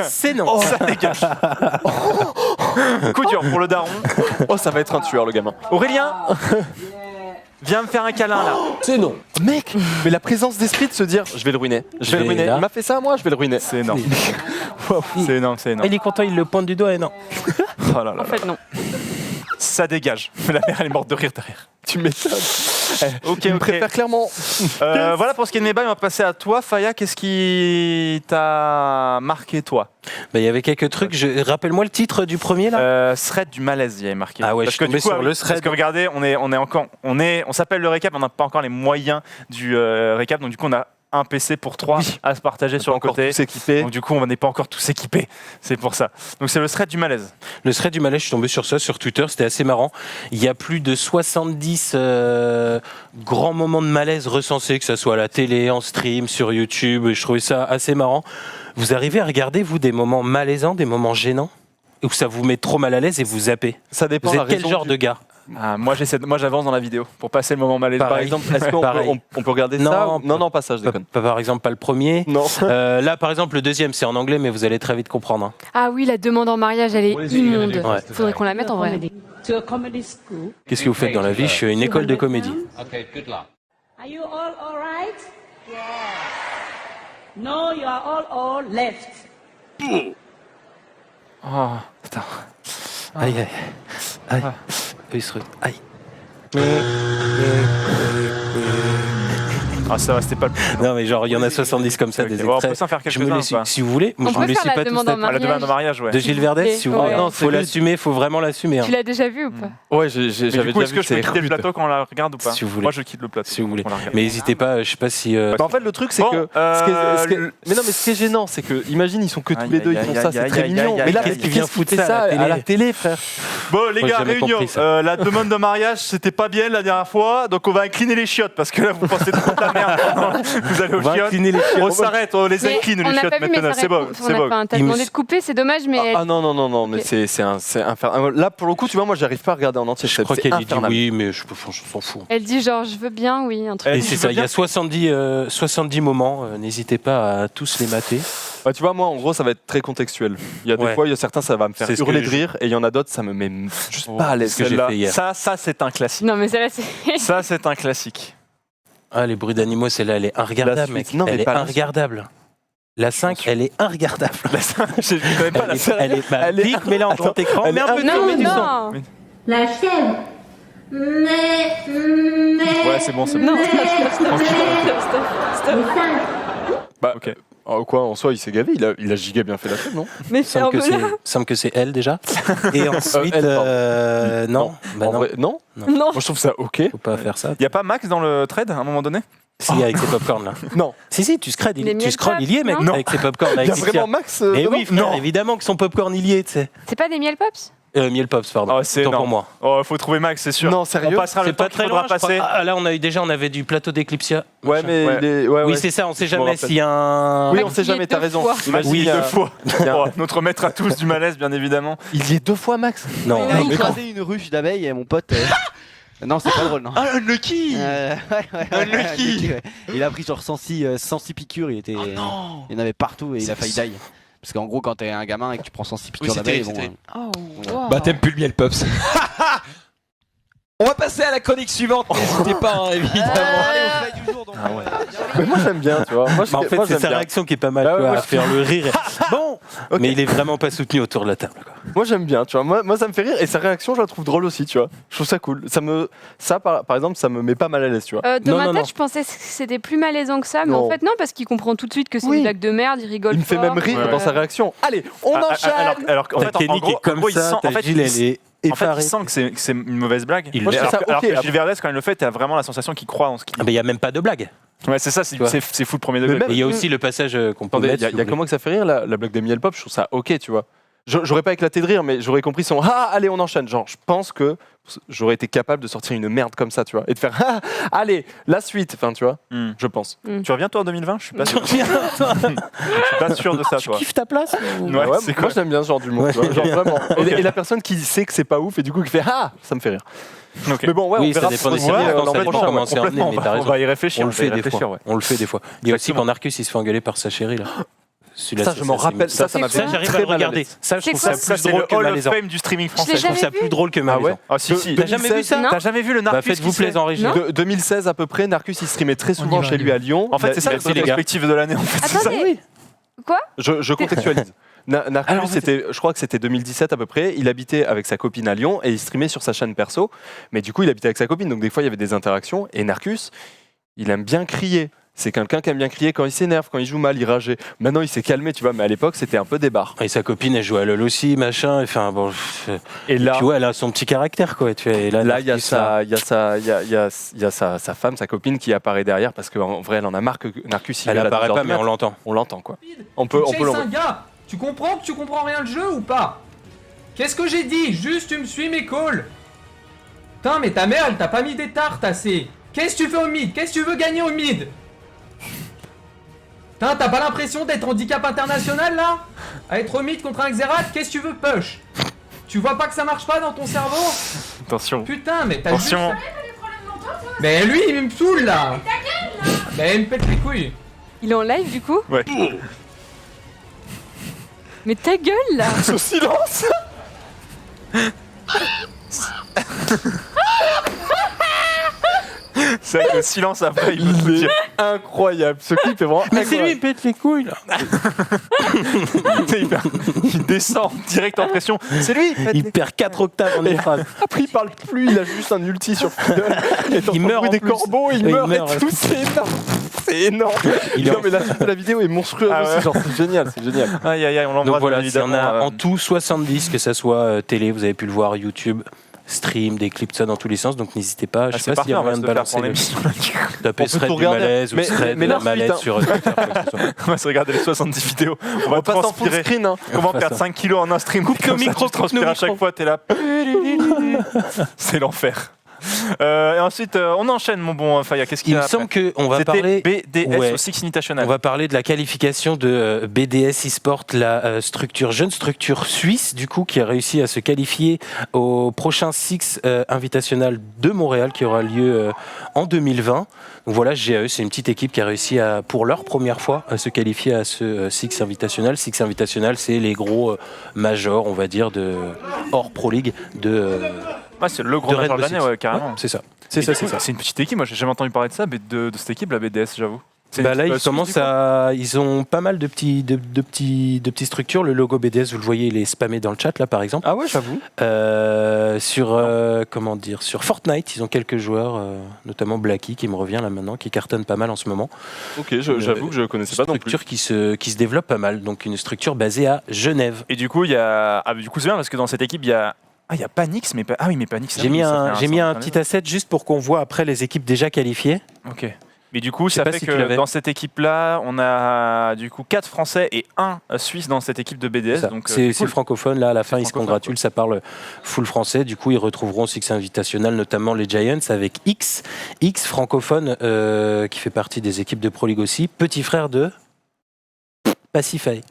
C'est non. Ça dégage. Coup dur pour le daron. Oh, ça va être un tueur, le gamin. Aurélien, viens me faire un câlin là. C'est non. Mec, mais la présence d'esprit de se dire, je vais le ruiner. Je vais le ruiner. là. Il m'a fait ça, moi, je vais le ruiner. C'est énorme. C'est énorme, c'est Ah, énorme. il est content, il le pointe du doigt et non. Oh là là En là. fait, non. Ça dégage. La mère, elle est morte de rire derrière. Tu m'étonnes. Ok, Je me ok. préfère clairement. Voilà pour ce qui est de mes bails, on va passer à toi. Faya, qu'est-ce qui t'a marqué, toi? Bah, il y avait quelques trucs. Rappelle-moi le titre du premier là. Thread du malaise, il y avait marqué. Ah ouais, parce je que suis tombé du coup, sur ah oui, le parce thread. que regardez, on s'appelle le récap, on n'a pas encore les moyens du récap, donc du coup on a un PC pour 3 à se partager sur le encore côté. tous équipés. Donc du coup, on n'est pas encore tous équipés. C'est pour ça. Donc c'est le thread du malaise. Le thread du malaise, je suis tombé sur ça sur Twitter, c'était assez marrant. Il y a plus de 70 grands moments de malaise recensés, que ce soit à la télé, en stream, sur YouTube. Je trouvais ça assez marrant. Vous arrivez à regarder, vous, des moments malaisants, des moments gênants, où ça vous met trop mal à l'aise et vous zappez? Ça dépend. Vous la êtes quel raison genre du- de gars? Moi, j'avance dans la vidéo pour passer le moment malaisant. Par Pareil. exemple, est-ce qu'on Pareil. on peut regarder Non, ça on Non, non, pas ça, je déconne. Par exemple, pas le premier. Non. Là, par exemple, le deuxième, c'est en anglais, mais vous allez très vite comprendre. Hein. Ah oui, la demande en mariage, elle est immonde. Ouais. Faudrait qu'on la mette en vrai. To a comedy school. Qu'est-ce que vous faites dans la vie? Je suis à une école de comédie. Okay, good luck. Are you all right? Yes. No, you are all left. Oh, putain. Aïe, aïe. Aïe. Il se aïe. Ah, ça va, c'était pas le plus. Non, mais genre, il y en a 70 comme ça, Ok, des bon, on extraits. peut s'en faire Je me quelques-uns. les suis- ou pas si vous voulez, moi, On je peut me les faire suis la pas tous demande en tapés. Ah, la demande en mariage, ouais. De Gilles Verdez, si vous voulez. Ouais. Non, Faut c'est l'assumer, faut vraiment l'assumer. hein. Tu l'as déjà vu ou pas? Ouais, Mais j'avais du coup, est-ce déjà que vu je peux quitter le rude. plateau quand on la regarde ou pas? Si vous voulez. Moi, je quitte le plateau. Si vous voulez. On la regarde. Mais n'hésitez pas, je sais pas si. Bah, en fait, le truc, c'est Bon, que. Mais non, mais ce qui est gênant, c'est que, imagine, ils sont que tous Aïe, les deux, aïe, ils font aïe, ça, c'est aïe, très aïe, mignon. aïe, Mais là, aïe, qu'est-ce aïe, qu'ils aïe, foutent aïe, ça aïe, à la télé, frère? Bon, les Moi, j'ai gars, jamais réunion. compris ça. La demande de mariage, c'était pas bien la dernière fois, donc on va incliner les chiottes parce que là, vous pensez trop de la merde. Vous allez On aux va chiottes. incliner les On chiottes. s'arrête, on les Mais incline on les n'a chiottes pas vu, mais maintenant. ça C'est bon, répond. c'est bon. T'as Il me demandé s- de couper, c'est dommage, mais Ah non, non, non, non, mais Ok. c'est infernal. Là, pour le coup, tu vois, moi, j'arrive pas à regarder en entier. Je crois c'est qu'elle dit infernal. oui, mais je s'en fout. elle dit genre je veux bien, oui, un truc. Elle Et dit, c'est je ça, veux il y a bien. 70 moments, n'hésitez pas à tous les mater. Bah, tu vois, moi, en gros, ça va être très contextuel. Il y a des Ouais. fois, il y a certains, ça va me faire C'est ce hurler que de rire, et il y en a d'autres, ça me met juste pas à l'aise. ce que j'ai Celle-là, fait hier. Ça, c'est un classique. Non, mais celle-là, c'est. Ça, c'est un classique. Ah, les bruits d'animaux, celle-là, elle est La inregardable, suite. mec. Non, mais Elle est pas la suite. inregardable. La 5, elle est inregardable. Je connais pas la Elle est bah, elle est- vite, mets-la en Attends, grand écran, elle mets est un peu de son, mets Non, du son. non. La chèvre. Mais. Ouais, c'est bon, c'est bon. Non, stop. Les singes. Bah, Ok. quoi, en soi, il s'est gavé, il a giga bien fait la scène, non? Mais Semble que c'est elle déjà. Et ensuite, elle, pardon. non, bah En non, vrai, non? Non. Moi, je trouve ça ok. faut pas faire ça. Y a pas Max dans le trade à un moment donné? Si, avec ses popcorn là. Non. Si, tu scrolles, Les miel scrolles, il y est, mec, pops, avec ses popcorn. Il y Avec a ses vraiment fiers. Max Eh dedans oui, frère, évidemment que son popcorn, il y est, tu sais. C'est pas des miel pops? Miel Pops, pardon. Oh, c'est Autant énorme. pour moi. Oh, faut trouver Max, c'est sûr. Non, sérieux? On passera le C'est temps pas qu'il très faudra loin, je crois. passer. Ah, là, on avait du plateau d'Eclipsia. Ouais, mais Ouais. il est. Ouais, Oui, ouais. c'est ça, on sait Je me jamais rappelle. s'il y a un. Oui, on sait Il y est jamais, t'as deux raison. fois. Imagine, Oui, il y a- deux fois. il y a- Oh, notre maître à tous du malaise, bien évidemment. Il y est 2 fois, Max? Non, Il a mais quand- écrasé une ruche d'abeilles et mon pote. Non, c'est pas drôle, non. Ah, Unlucky Unlucky. ouais. Il a pris genre 106 piqûres, il Oh non y en avait partout et il a failli die. Parce qu'en gros, quand t'es un gamin et que tu prends 106 piqûres c'était- d'abeilles, c'était- Oh, Bah t'aimes plus le miel pops. On va passer à la chronique suivante, n'hésitez pas hein, évidemment. Allez, au fait du jour, donc. Mais moi, j'aime bien, tu vois. Moi, Bah, en fait, moi, c'est j'aime sa bien. réaction qui est pas mal, Bah ouais, tu vois, moi, à faire le rire. Bon, Ok. mais il est vraiment pas soutenu autour de la table. quoi. Moi, j'aime bien, tu vois. Moi, ça me fait rire et sa réaction, je la trouve drôle aussi, tu vois. Je trouve ça cool. Par exemple, ça me met pas mal à l'aise, tu vois. De Non, ma non, tête, non. je pensais que c'était plus malaisant que ça, mais Non. en fait, non, parce qu'il comprend tout de suite que c'est Oui. une blague de merde, il rigole Il me fait fort. même rire Ouais. dans sa réaction. Allez, on Ah, enchaîne. alors qu'en Ta fait, en Kenny qui gros, est comme il ça, sent, ta en fait, Gilles, elle est en fait, il effarée. sent que c'est une mauvaise blague. Il Moi, je l'est. trouve ça Alors ok. que Gilles Verdez, quand il le fait, t'as vraiment la sensation qu'il croit en ce qu'il Ah, dit. mais il y a même pas de blague. Ouais, c'est ça, c'est Tu vois. c'est fou le premier Mais degré. même- Et il y a aussi le passage qu'on peut Attendez, mettre. il y a si vous voulez. comment que ça fait rire la blague de Miel Pop, je trouve ça ok, tu vois. J'aurais pas éclaté de rire, mais j'aurais compris son ah, allez, on enchaîne. Genre, je pense que j'aurais été capable de sortir une merde comme ça, tu vois, et de faire ah, allez, la suite, enfin, tu vois, Hmm. je pense. Tu reviens toi en 2020? Je suis pas sûr. Je suis pas sûr de ça, Tu toi. kiffes ta place ou- Ouais, c'est quoi? moi j'aime bien ce genre d'humour, Ouais. tu vois, genre vraiment. Et la personne qui sait que c'est pas ouf et du coup qui fait ah, ça me fait rire. Ok. Mais bon, ouais, Oui, on ça verra dépend des pour séries, l'an ça dépend prochain, comment ouais. c'est emmené, Complètement, mais t'as on raison. va y réfléchir. On le va y fait des réfléchir, fois. ouais. On le fait des fois. Il y a aussi Exactement. quand Narcus il se fait engueuler par sa chérie là. Celui-là, Ça, je m'en c'est rappelle. limite. Ça C'est m'a quoi fait j'arrive à très le mal à regarder. l'aise. Ça, je C'est trouve quoi ça Ça, plus c'est drôle le que Hall of malaisant. Fame du streaming Je français. l'ai Je trouve ça jamais vu. plus drôle que Ah malaisant. ouais Ah si, si. T'as jamais vu ça Non. T'as jamais vu le Bah Narcus faites-vous qui se fait- plaisir en régie. Non. 2016 à peu près, Narcus il streamait très souvent chez lui à Lyon. En fait, c'est ça la Merci, les gars. perspective de l'année. En fait, c'est ça. Attendez, quoi? Je contextualise. Narcus, Alors, vas-y. je crois que c'était 2017 à peu près. Il habitait avec sa copine à Lyon et il streamait sur sa chaîne perso. Mais du coup, il habitait avec sa copine, donc des fois il y avait des interactions. Et Narcus, il aime bien crier. c'est quelqu'un qui aime bien crier quand il s'énerve, quand il joue mal, il rageait. Maintenant, il s'est calmé, tu vois, mais à l'époque, c'était un peu des barres. Et sa copine, elle joue à LoL aussi, machin. Enfin, bon. Et là, puis ouais, elle a son petit caractère, quoi. Tu vois, et là, il y a Narcisse, sa femme, sa copine qui apparaît derrière parce qu'en vrai, elle en a marre que Narcus. elle apparaît pas, mais on l'entend. On l'entend, quoi. On peut un l'envoyer. gars. Tu comprends que tu comprends rien le jeu ou pas? Qu'est-ce que j'ai dit? Juste tu me suis mes calls. Putain, mais ta mère, elle t'a pas mis des tartes assez. Qu'est-ce que tu fais au mid? Qu'est-ce que tu veux gagner au mid? Putain, t'as pas l'impression d'être handicap international là? À être au mid contre un Xerath, qu'est-ce que tu veux push? Tu vois pas que ça marche pas dans ton cerveau? Attention. Putain, mais t'as juste... Attention. Mais lui, il me saoule là. Mais il me pète les couilles. Il est en live du coup? Ouais. Mais ta gueule là! Ce silence. C'est vrai que le silence après, il veut tout dire. Incroyable. Ce clip est vraiment Mais c'est lui, il incroyable. pète les couilles, là. Il descend direct en pression. C'est lui. Il perd 4 octaves en une phrase. Après, il parle plus, il a juste un ulti sur Fiddle. Il meurt en des plus. corbeaux, il Oui, meurt il et meurt, tout, c'est énorme. C'est énorme. Il est Non, en- mais la suite de la vidéo est monstrueuse Ah ouais. aussi, genre, c'est génial, c'est génial. Aïe aïe aïe, on Donc l'embrasse voilà, bien il y en évidemment. a en tout 70, que ça soit télé, vous avez pu le voir, YouTube, stream, des clips, ça dans tous les sens, donc n'hésitez pas. Je Ah, sais c'est pas s'il y parfait, a on va moyen se de le faire pour balancer l'émission. taper On peut thread tout du regarder. malaise ou Mais- thread mais de la la malaise suite, sur Twitter, quoi que ce soit. On va se regarder les 70 vidéos. On On va passe en full transpirer. screen, hein. Comment On fera perdre ça. 5 kilos en un stream? Coupe nos Comme ça, micros, tu transpires coupe nos à chaque micros. fois, t'es là. C'est l'enfer. Et ensuite, on enchaîne, mon bon Faya. Qu'est-ce qu'il Il y a me après? semble qu'on va C'était parler... BDS Ouais. au Six Invitational. On va parler de la qualification de BDS eSport, la jeune structure suisse, du coup, qui a réussi à se qualifier au prochain Six Invitational de Montréal, qui aura lieu en 2020. Donc voilà, GAE, c'est une petite équipe qui a réussi à, pour leur première fois, à se qualifier à ce Six Invitational. Six Invitational, c'est les gros majors, on va dire, de hors Pro League de Ouais, c'est le gros de major de Rainbow l'année, Six. ouais, carrément. Ouais, c'est ça. Et du coup, c'est une petite équipe. Moi, j'ai jamais entendu parler de ça, mais de cette équipe, la BDS, j'avoue. C'est Bah une là, équipe, ils suisse, commencent du coup. à, ils ont pas mal de petites structures. Le logo BDS, vous le voyez, il est spammé dans le chat là, par exemple. Ah ouais, j'avoue. Comment dire, sur Fortnite, ils ont quelques joueurs, notamment Blacky, qui me revient là maintenant, qui cartonne pas mal en ce moment. Ok, j'avoue que je connaissais pas non plus. Structure qui se développe pas mal. Donc une structure basée à Genève. Et du coup, il y a. Ah, du coup, c'est bien parce que dans cette équipe, il y a. Ah, il y a Panix, mais ah oui, mais Panix. J'ai mis un petit asset juste pour qu'on voit après les équipes déjà qualifiées. Ok. Mais du coup, Je sais ça pas fait si tu que l'avais. dans cette équipe-là, on a du coup 4 Français et 1 Suisse dans cette équipe de BDS. Ça. Donc C'est cool. francophone, là à la fin ils se francophone, congratulent, ça parle full français, du coup ils retrouveront Six Invitational, notamment les Giants avec X francophone qui fait partie des équipes de Pro League aussi, petit frère de Pacify,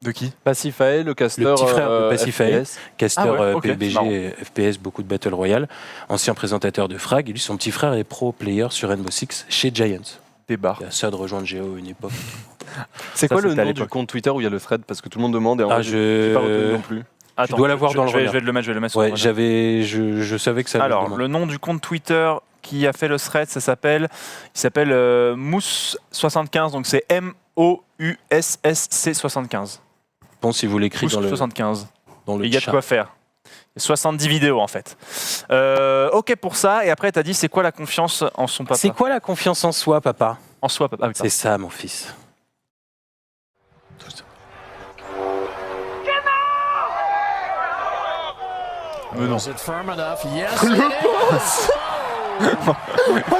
De qui? Pacifae, le caster. Le petit frère de Pacifae. FPS. caster Ah ouais, ok, c'est PUBG marrant. et FPS, beaucoup de Battle Royale, ancien présentateur de Frag, et lui son petit frère est pro player sur Rainbow Six chez Giants. Des barres. Il a ça de rejoindre Géo à une époque. C'est quoi le c'était à nom du l'époque. compte Twitter où il y a le thread? Parce que tout le monde demande et en Ah, vrai, j'ai pas retenu non plus. Attends, dois l'avoir dans le je vais runner. le mettre, je vais le mettre sur Ouais, le runner. je savais que ça allait Alors, le le nom du compte Twitter qui a fait le thread, il s'appelle Mousse75, donc c'est MOUSSC75. Bon, si vous l'écrivez dans le, 75. dans le Il y a de chat. quoi faire. Il y a 70 vidéos en fait. Ok pour ça, et après tu as dit c'est quoi la confiance en son papa? C'est quoi la confiance en soi, papa? En soi, papa. Ah, oui, C'est ça, mon fils. mais non.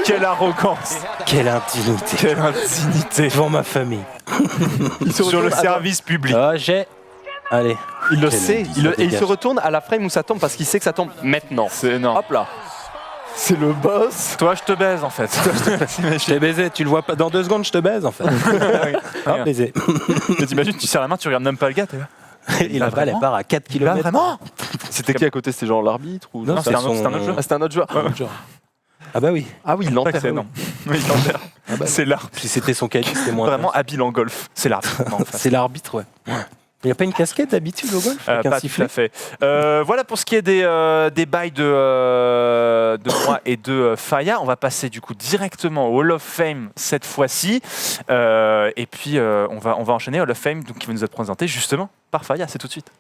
Quelle arrogance. Quelle indignité. Quelle indignité. Devant ma famille. Sur le service public. Ah, j'ai. Allez. Il le Quel sait, indice, et ça il dégage. se retourne à la frame où ça tombe parce qu'il sait que ça tombe maintenant. C'est énorme. Hop là. C'est le boss. Toi, je te baise en fait. Je t'ai baisé, tu le vois pas. Dans 2 secondes, je te baise en fait. Hop, baisé. Mais t'imagines, tu serres la main, tu regardes même pas le gars, t'es là. Il a balle, elle part à 4 Il va km. vraiment? C'était qui à côté? C'était genre l'arbitre ou Non, c'était un son- autre- c'était un autre jeu. Ah, c'était un autre joueur. Ah bah oui. Ah oui, il C'est l'enterre. c'est énorme. Oui, il l'enterre. C'est l'arbitre. Si c'était son caddie, c'était moins. Vraiment habile en golf. C'est l'arbitre. Non, en face. C'est l'arbitre, ouais. Il n'y a pas une casquette d'habitude au golf avec un Pas tout sifflet à fait. Voilà pour ce qui est des bails de moi et de Faya. On va passer du coup directement au Hall of Fame cette fois-ci. Et puis on va enchaîner Hall of Fame donc, qui va nous être présenté justement par Faya. C'est tout de suite.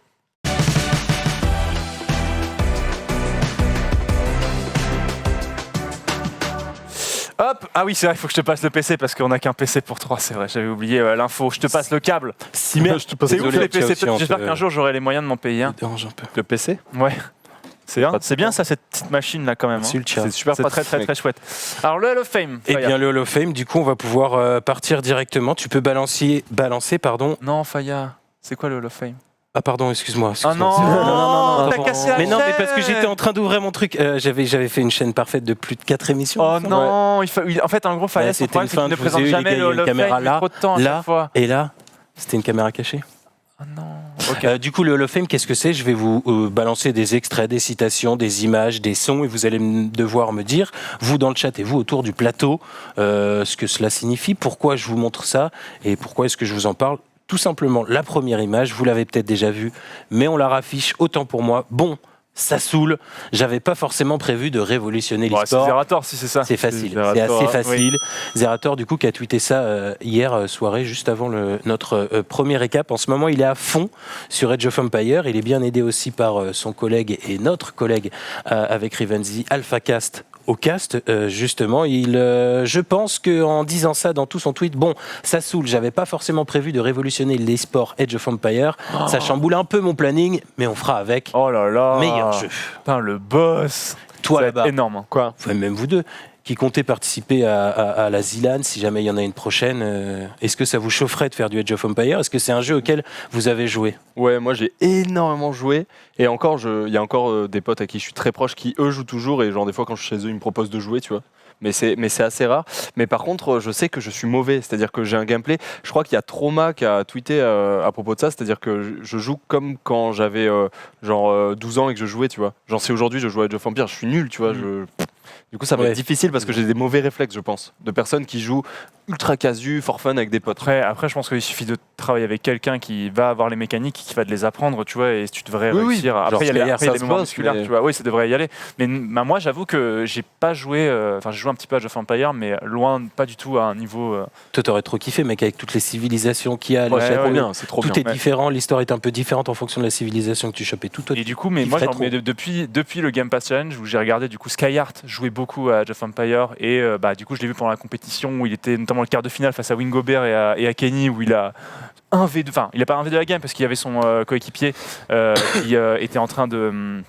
Hop, Ah oui, c'est vrai, il faut que je te passe le PC parce qu'on n'a qu'un PC pour 3, c'est vrai, j'avais oublié l'info. Je te passe le câble. Si merde, C'est ouf désolé, les PC, Chelsea, j'espère qu'un jour j'aurai les moyens de m'en payer un. dérange un peu. Le PC. Ouais. C'est bien ça, cette petite machine là quand même. Merci le chat. C'est super C'est pratique, très mec. très chouette. Alors le Hall of Fame. Eh Faya. bien, le Hall of Fame, du coup, on va pouvoir partir directement. Tu peux balancer, pardon. Non, Faya, c'est quoi le Hall of Fame? Ah, pardon, excuse-moi. Ah non, t'as pardon. cassé la Mais non, mais parce que chaîne. j'étais en train d'ouvrir mon truc. J'avais fait une chaîne parfaite de plus de 4 émissions. Oh non, en fait, en gros, Faya, Ouais, son c'était problème, une c'est qu'il feinte, ne vous présente avez eu, jamais les gars, le il y a Hall une of Fame, caméra il met trop de temps à là, chaque fois. Et là, c'était une caméra cachée. Oh non. Ok. Du coup, le Hall of Fame, qu'est-ce que c'est? Je vais vous balancer des extraits, des citations, des images, des sons, et vous allez devoir me dire, vous dans le chat et vous autour du plateau, ce que cela signifie, pourquoi je vous montre ça, et pourquoi est-ce que je vous en parle. Tout simplement, la première image, vous l'avez peut-être déjà vue, mais on la raffiche autant pour moi. Bon, ça saoule. J'avais pas forcément prévu de révolutionner Bon, c'est l'e-sport. Zerator si c'est ça. C'est facile, c'est Zerator, assez hein. facile. Zerator, du coup, qui a tweeté ça hier soirée, juste avant notre premier récap. En ce moment, il est à fond sur Age of Empires. Il est bien aidé aussi par son collègue et notre collègue avec Rivenzi, AlphaCast au cast, justement. Je pense qu'en disant ça dans tout son tweet, bon, ça saoule, j'avais pas forcément prévu de révolutionner l'e-sport Age of Empires. Ça chamboule un peu mon planning, mais on fera avec. Oh là là. Meilleur jeu. Putain, le boss. Toi Ça va être là-bas. énorme. Hein. Quoi? Enfin, même vous deux, qui comptez participer à la Zilan, si jamais il y en a une prochaine, est-ce que ça vous chaufferait de faire du Age of Empires? Est-ce que c'est un jeu auquel vous avez joué? Ouais, moi j'ai énormément joué. Et encore, il y a encore des potes à qui je suis très proche qui eux jouent toujours. Et genre des fois quand je suis chez eux, ils me proposent de jouer, tu vois. Mais c'est assez rare. Mais par contre, je sais que je suis mauvais. C'est-à-dire que j'ai un gameplay. Je crois qu'il y a Trauma qui a tweeté à propos de ça. C'est-à-dire que je joue comme quand j'avais 12 ans et que je jouais, tu vois. Genre si aujourd'hui je joue à Age of Empires, je suis nul, tu vois. Du coup, ça va Ouais. être difficile parce que j'ai des mauvais réflexes, je pense. De personnes qui jouent ultra casu, for fun avec des potes. Après, je pense qu'il suffit de travailler avec quelqu'un qui va avoir les mécaniques, qui va te les apprendre, tu vois, et tu devrais Oui, oui. réussir. Après, Genre il y a Slayer, après, ça les se mémoires bosse, musculaires, mais- tu vois. Oui, ça devrait y aller. Mais moi, j'avoue que j'ai pas joué. Enfin, j'ai joué un petit peu à Age of Empires, mais loin, pas du tout à un niveau. Toi, t'aurais trop kiffé, mec, avec toutes les civilisations qu'il y a. Ouais, c'est trop ouais, bien, c'est trop Tout bien. est différent, l'histoire est un peu différente en fonction de la civilisation que tu chopes. Et tout, toi, Et du coup, mais il moi, ferait genre, trop. mais depuis le Game Pass Challenge où j'ai regardé du coup Skyheart jouer beaucoup à Age of Empires et du coup je l'ai vu pendant la compétition où il était notamment le quart de finale face à Wingobert et à Kenny où il a 1v2, enfin il a pas 1v2 la game parce qu'il y avait son coéquipier qui était en train de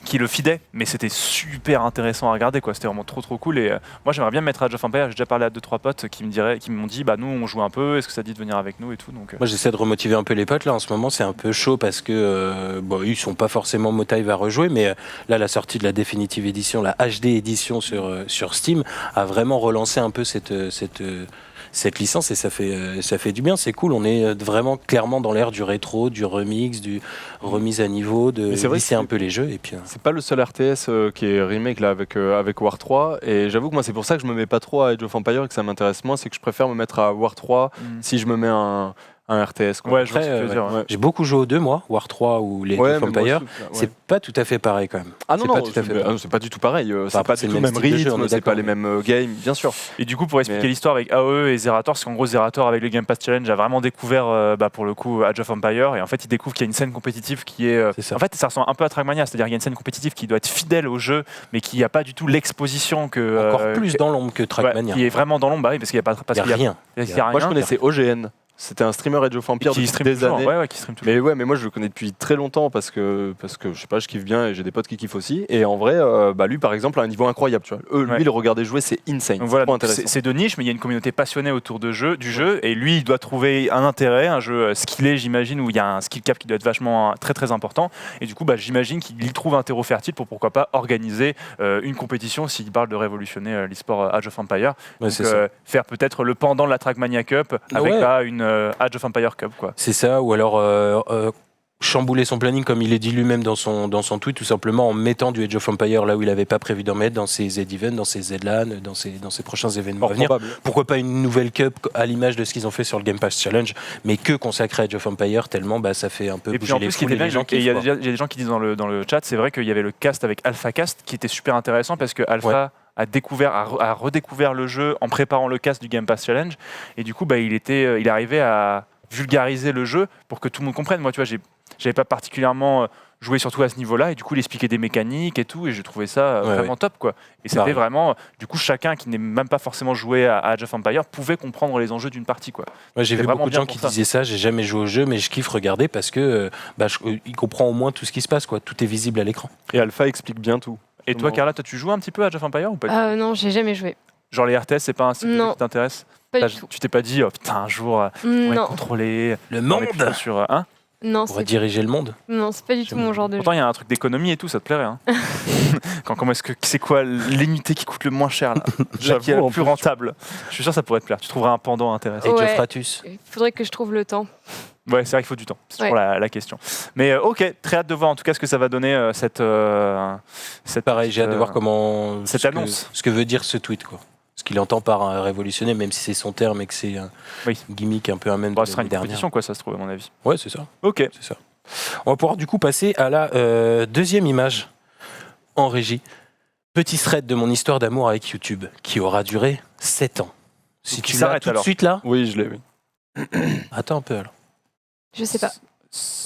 qui le fidait, mais c'était super intéressant à regarder quoi, c'était vraiment trop cool et moi j'aimerais bien me mettre à Age of Empires, j'ai déjà parlé à 2-3 potes qui m'ont dit bah nous on joue un peu, est-ce que ça dit de venir avec nous et tout donc Moi, j'essaie de remotiver un peu les potes. Là, en ce moment, c'est un peu chaud parce que ils sont pas forcément motivés à rejouer. Mais là, la sortie de la Definitive Edition, la HD Edition sur Steam, a vraiment relancé un peu cette licence et ça fait du bien. C'est cool. On est vraiment clairement dans l'ère du rétro, du remix, du remise à niveau, de Mais c'est vrai lisser que un peu les jeux. Et puis, C'est pas le seul RTS qui est remake là avec War 3 et j'avoue que moi c'est pour ça que je me mets pas trop à Age of Empires et que ça m'intéresse moins, c'est que je préfère me mettre à War 3 si je me mets un RTS quoi. ouais je vois ce que Après, tu veux dire, ouais. j'ai beaucoup joué aux deux, moi, War 3 ou les Ouais, Age of mais moi Empires. aussi, ouais. C'est pas tout à fait pareil quand même. Ah non, c'est non, pas tout à fait pareil. c'est pas du tout pareil. C'est après, pas c'est du le tout même même style de jeu, on rythme, est c'est pas d'accord, les mêmes games, bien sûr. Et du coup, pour expliquer Mais- l'histoire avec AOE et Zerator, parce qu'en gros, Zerator, avec le Game Pass Challenge, a vraiment découvert, pour le coup, Age of Empires. Et en fait, il découvre qu'il y a une scène compétitive qui est. C'est ça. En fait, ça ressemble un peu à Trackmania, c'est-à-dire qu'il y a une scène compétitive qui doit être fidèle au jeu, mais qui n'a pas du tout l'exposition que. Encore plus dans l'ombre que Trackmania. Qui est vraiment dans l'ombre, bah oui, parce qu'il n'y a pas. Parce Il n'y a qu'il y a- rien. parce qu'il y a Moi je rien. connaissais OGN. C'était un streamer Age of Empires Qui depuis stream des toujours. années. Ouais, qui stream toujours. Mais ouais, mais moi je le connais depuis très longtemps parce que je sais pas, je kiffe bien et j'ai des potes qui kiffent aussi. Et en vrai, lui par exemple a un niveau incroyable, tu vois. Ouais. Lui le regarder jouer, c'est insane. Donc C'est voilà, trop donc intéressant. c'est de niche, mais il y a une communauté passionnée autour du jeu, et lui, il doit trouver un intérêt, un jeu skillé, j'imagine, où il y a un skill cap qui doit être vachement très important. Et du coup, j'imagine qu'il y trouve un terreau fertile pour pourquoi pas organiser une compétition s'il parle de révolutionner l'e-sport Age of Empires. Ouais, Donc, c'est ça. faire peut-être le pendant de la Trackmania Cup avec Ouais. une Age of Empires Cup, quoi. C'est ça, ou alors chambouler son planning comme il est dit lui-même dans son tweet, tout simplement en mettant du Age of Empires là où il n'avait pas prévu d'en mettre, dans ses Z-Events, dans ses Z-LAN, dans ses prochains événements à venir. Probable. Pourquoi pas une nouvelle cup à l'image de ce qu'ils ont fait sur le Game Pass Challenge, mais que consacré à Age of Empires tellement ça fait un peu Et puis bouger en les plus, ce qui foules était et les bien, gens qui il y a des gens qui disent dans le chat, c'est vrai qu'il y avait le cast avec AlphaCast qui était super intéressant parce que Alpha a redécouvert le jeu en préparant le cast du Game Pass Challenge et du coup il arrivait à vulgariser le jeu pour que tout le monde comprenne. Moi, tu vois, j'avais pas particulièrement jouait surtout à ce niveau-là, et du coup, il expliquait des mécaniques et tout, et je trouvais ça Ouais, vraiment top, quoi. Et c'était Pareil. vraiment, du coup, chacun qui n'est même pas forcément joué à Age of Empires pouvait comprendre les enjeux d'une partie, quoi. Moi, j'ai C'est vu vraiment beaucoup de bien gens pour qui ça. disaient ça. J'ai jamais joué au jeu, mais je kiffe regarder parce que il comprend au moins tout ce qui se passe, quoi. Tout est visible à l'écran. Et Alpha explique bien tout. Et toi, Carla, toi, tu joues un petit peu à Age of Empires ou pas du tout Non, j'ai jamais joué. Genre les RTS, c'est pas un style de jeu Non. qui t'intéresse? Pas du tout. Tu t'es pas dit, oh putain, un jour, on va Non, Le contrôler on est monde plutôt sur hein. non, pourrait c'est diriger le monde. non, c'est pas du tout mon genre de jeu. Pourtant, il y a un truc d'économie et tout, ça te plairait. Hein. Comment est-ce que c'est quoi l'unité qui coûte le moins cher là, J'avoue, qui est la en plus plus. rentable? Je suis sûr que ça pourrait te plaire. Tu trouveras un pendant intéressant. Et Ouais. Geoffratus. Il faudrait que je trouve le temps. Ouais, c'est vrai qu'il faut du temps. C'est toujours Ouais. la question. Mais ok, très hâte de voir en tout cas ce que ça va donner cette Pareil, j'ai hâte de petite, voir comment cette ce que- annonce. ce que veut dire ce tweet, quoi. Ce qu'il entend par révolutionner, même si c'est son terme et que c'est un Oui. gimmick un peu un même Bon, de ce sera l'année une dernière. compétition quoi, ça se trouve à mon avis. Ouais, c'est ça. Ok. C'est ça. On va pouvoir du coup passer à la deuxième image en régie. Petit thread de mon histoire d'amour avec YouTube qui aura duré 7 ans. Si Donc, il tu l'as s'arrête, tout de alors. suite là, Oui, je l'ai, oui. attends un peu alors. Je sais pas.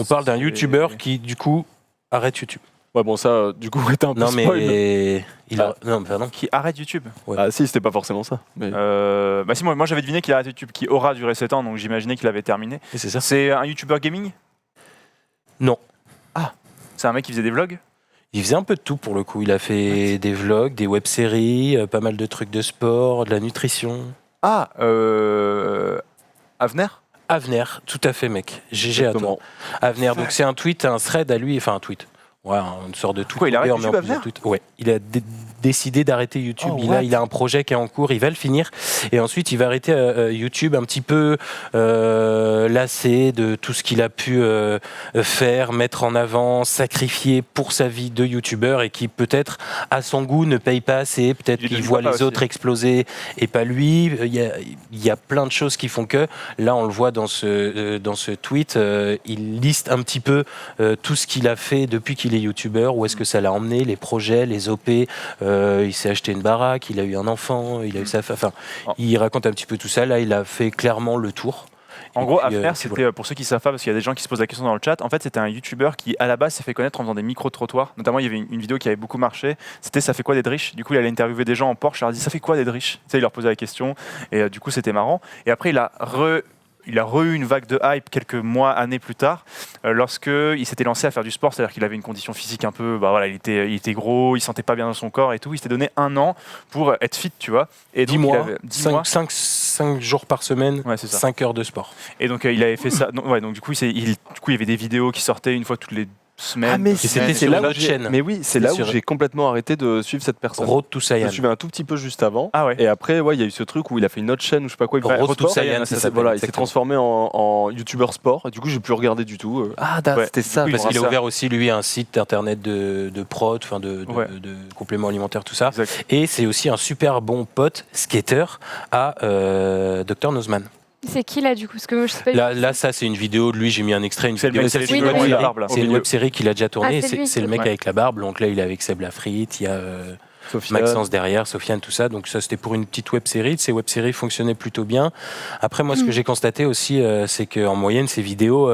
On parle d'un C'est- YouTuber qui du coup arrête YouTube. Ouais, bon, ça, du coup, était un peu Non spoil. mais non, pardon. Qui arrête YouTube. Ah, si, c'était pas forcément ça. Mais... Bah si, moi j'avais deviné qu'il arrête YouTube, qui aura duré 7 ans, donc j'imaginais qu'il avait terminé. Et c'est ça. C'est un YouTuber gaming? Non. C'est un mec qui faisait des vlogs? Il faisait un peu de tout pour le coup. Il a fait des vlogs, des web-séries, pas mal de trucs de sport, de la nutrition. Ah, Avner? Avner, tout à fait mec. GG à toi. Exactement. Avner, donc c'est un tweet, un thread à lui, enfin un tweet. Ouais, une sorte de tweet. Quoi, il arrête longueur, mais en YouTube, plusieurs tweets. Ouais, il a décidé d'arrêter YouTube. Oh, il a un projet qui est en cours, il va le finir. Et ensuite, il va arrêter YouTube un petit peu lassé de tout ce qu'il a pu faire, mettre en avant, sacrifier pour sa vie de YouTuber et qui peut-être, à son goût, ne paye pas assez. Peut-être Il qu'il ne voit voit pas les aussi. autres exploser et pas lui. Il y a plein de choses qui font que, là, on le voit dans ce tweet, il liste un petit peu tout ce qu'il a fait depuis qu'il est YouTuber, où est-ce que ça l'a emmené, les projets, les OP. Il s'est acheté une baraque, il a eu un enfant, il a eu sa femme. Enfin, il raconte un petit peu tout ça. Là, il a fait clairement le tour. En Et gros, puis, Avner, puis c'était, voilà. pour ceux qui savent pas, parce qu'il y a des gens qui se posent la question dans le chat, en fait, c'était un YouTuber qui, à la base, s'est fait connaître en faisant des micro-trottoirs. Notamment, il y avait une vidéo qui avait beaucoup marché. C'était ça fait quoi des driches? Du coup, il allait interviewer des gens en Porsche, il leur a dit ça fait quoi des driches? Tu sais, il leur posait la question, et du coup, c'était marrant. Et après, il a eu une vague de hype quelques mois, années plus tard, lorsque il s'était lancé à faire du sport, c'est-à-dire qu'il avait une condition physique un peu, bah voilà, il était gros, il sentait pas bien dans son corps et tout. Il s'était donné 1 an pour être fit, tu vois. Et 10 donc, mois, il avait 10 mois. 5 jours par semaine, Ouais, c'est ça. 5 heures de sport. Et donc il avait fait ça. Donc du coup, il y avait des vidéos qui sortaient une fois toutes les semaines. Ah, mais c'était c'est sur là une où autre j'ai- chaîne. Mais oui, c'est C'est là où sur- j'ai complètement arrêté de suivre cette personne. Road to Je Saiyan. le suivais un tout petit peu juste avant. Ah ouais. Et après, ouais, il y a eu ce truc où il a fait une autre chaîne ou je sais pas quoi. Road to Saiyan, ça C'est- s'appelle, voilà, il s'est exactement. transformé en YouTuber sport. Et du coup, j'ai plus regardé du tout. Ah, Ouais. c'était ça. Oui, Parce je qu'il a vois ça. ouvert aussi, lui, un site internet de prod, enfin de Ouais. compléments alimentaires, tout ça. Exact. Et c'est aussi un super bon pote skater à Dr Nozman. C'est qui là du coup? Parce que moi je sais pas. Là, ça, c'est une vidéo de lui. J'ai mis un extrait, une C'est le vidéo. mec, Ça, c'est c'est les une cheveux web longs et la série. barbe, là. C'est Au une milieu. web série qu'il a déjà tournée. Ah, c'est lui. C'est le mec Ouais. avec la barbe. Donc là, il est avec Seb Lafrite, il y a Sofiane. Maxence derrière, Sofiane, tout ça. Donc ça, c'était pour une petite web série. Ces web séries fonctionnaient plutôt bien. Après, moi, ce que j'ai constaté aussi, c'est qu'en moyenne, ces vidéos,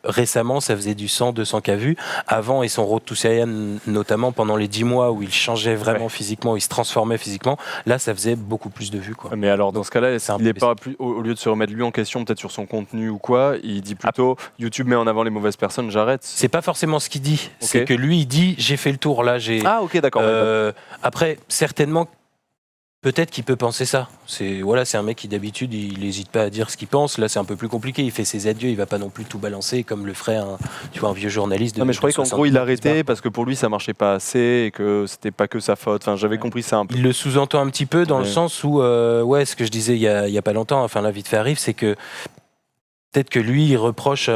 récemment, ça faisait du 100, 200 k vues. Avant, et son Road to Saiyan, notamment pendant les 10 mois où il changeait vraiment physiquement, où il se transformait physiquement, là, ça faisait beaucoup plus de vues, quoi. Mais alors, dans ce cas-là, C'est un il peu est pas plus, au lieu de se remettre lui en question, peut-être sur son contenu ou quoi, il dit plutôt YouTube met en avant les mauvaises personnes, j'arrête. C'est pas forcément ce qu'il dit. Ok. C'est que lui, il dit, j'ai fait le tour, là, j'ai... Ah, ok, d'accord. Après, certainement, peut-être qu'il peut penser ça. C'est un mec qui d'habitude il n'hésite pas à dire ce qu'il pense. Là, c'est un peu plus compliqué. Il fait ses adieux, il va pas non plus tout balancer comme le ferait un vieux journaliste. Non, mais je croyais qu'en gros, il 60 arrêtait parce que pour lui, ça marchait pas assez et que c'était pas que sa faute. Enfin, j'avais compris ça un peu. Il le sous-entend un petit peu dans le Ouais. sens où, ce que je disais il y a pas longtemps, enfin là vite fait arrive, c'est que peut-être que lui, il reproche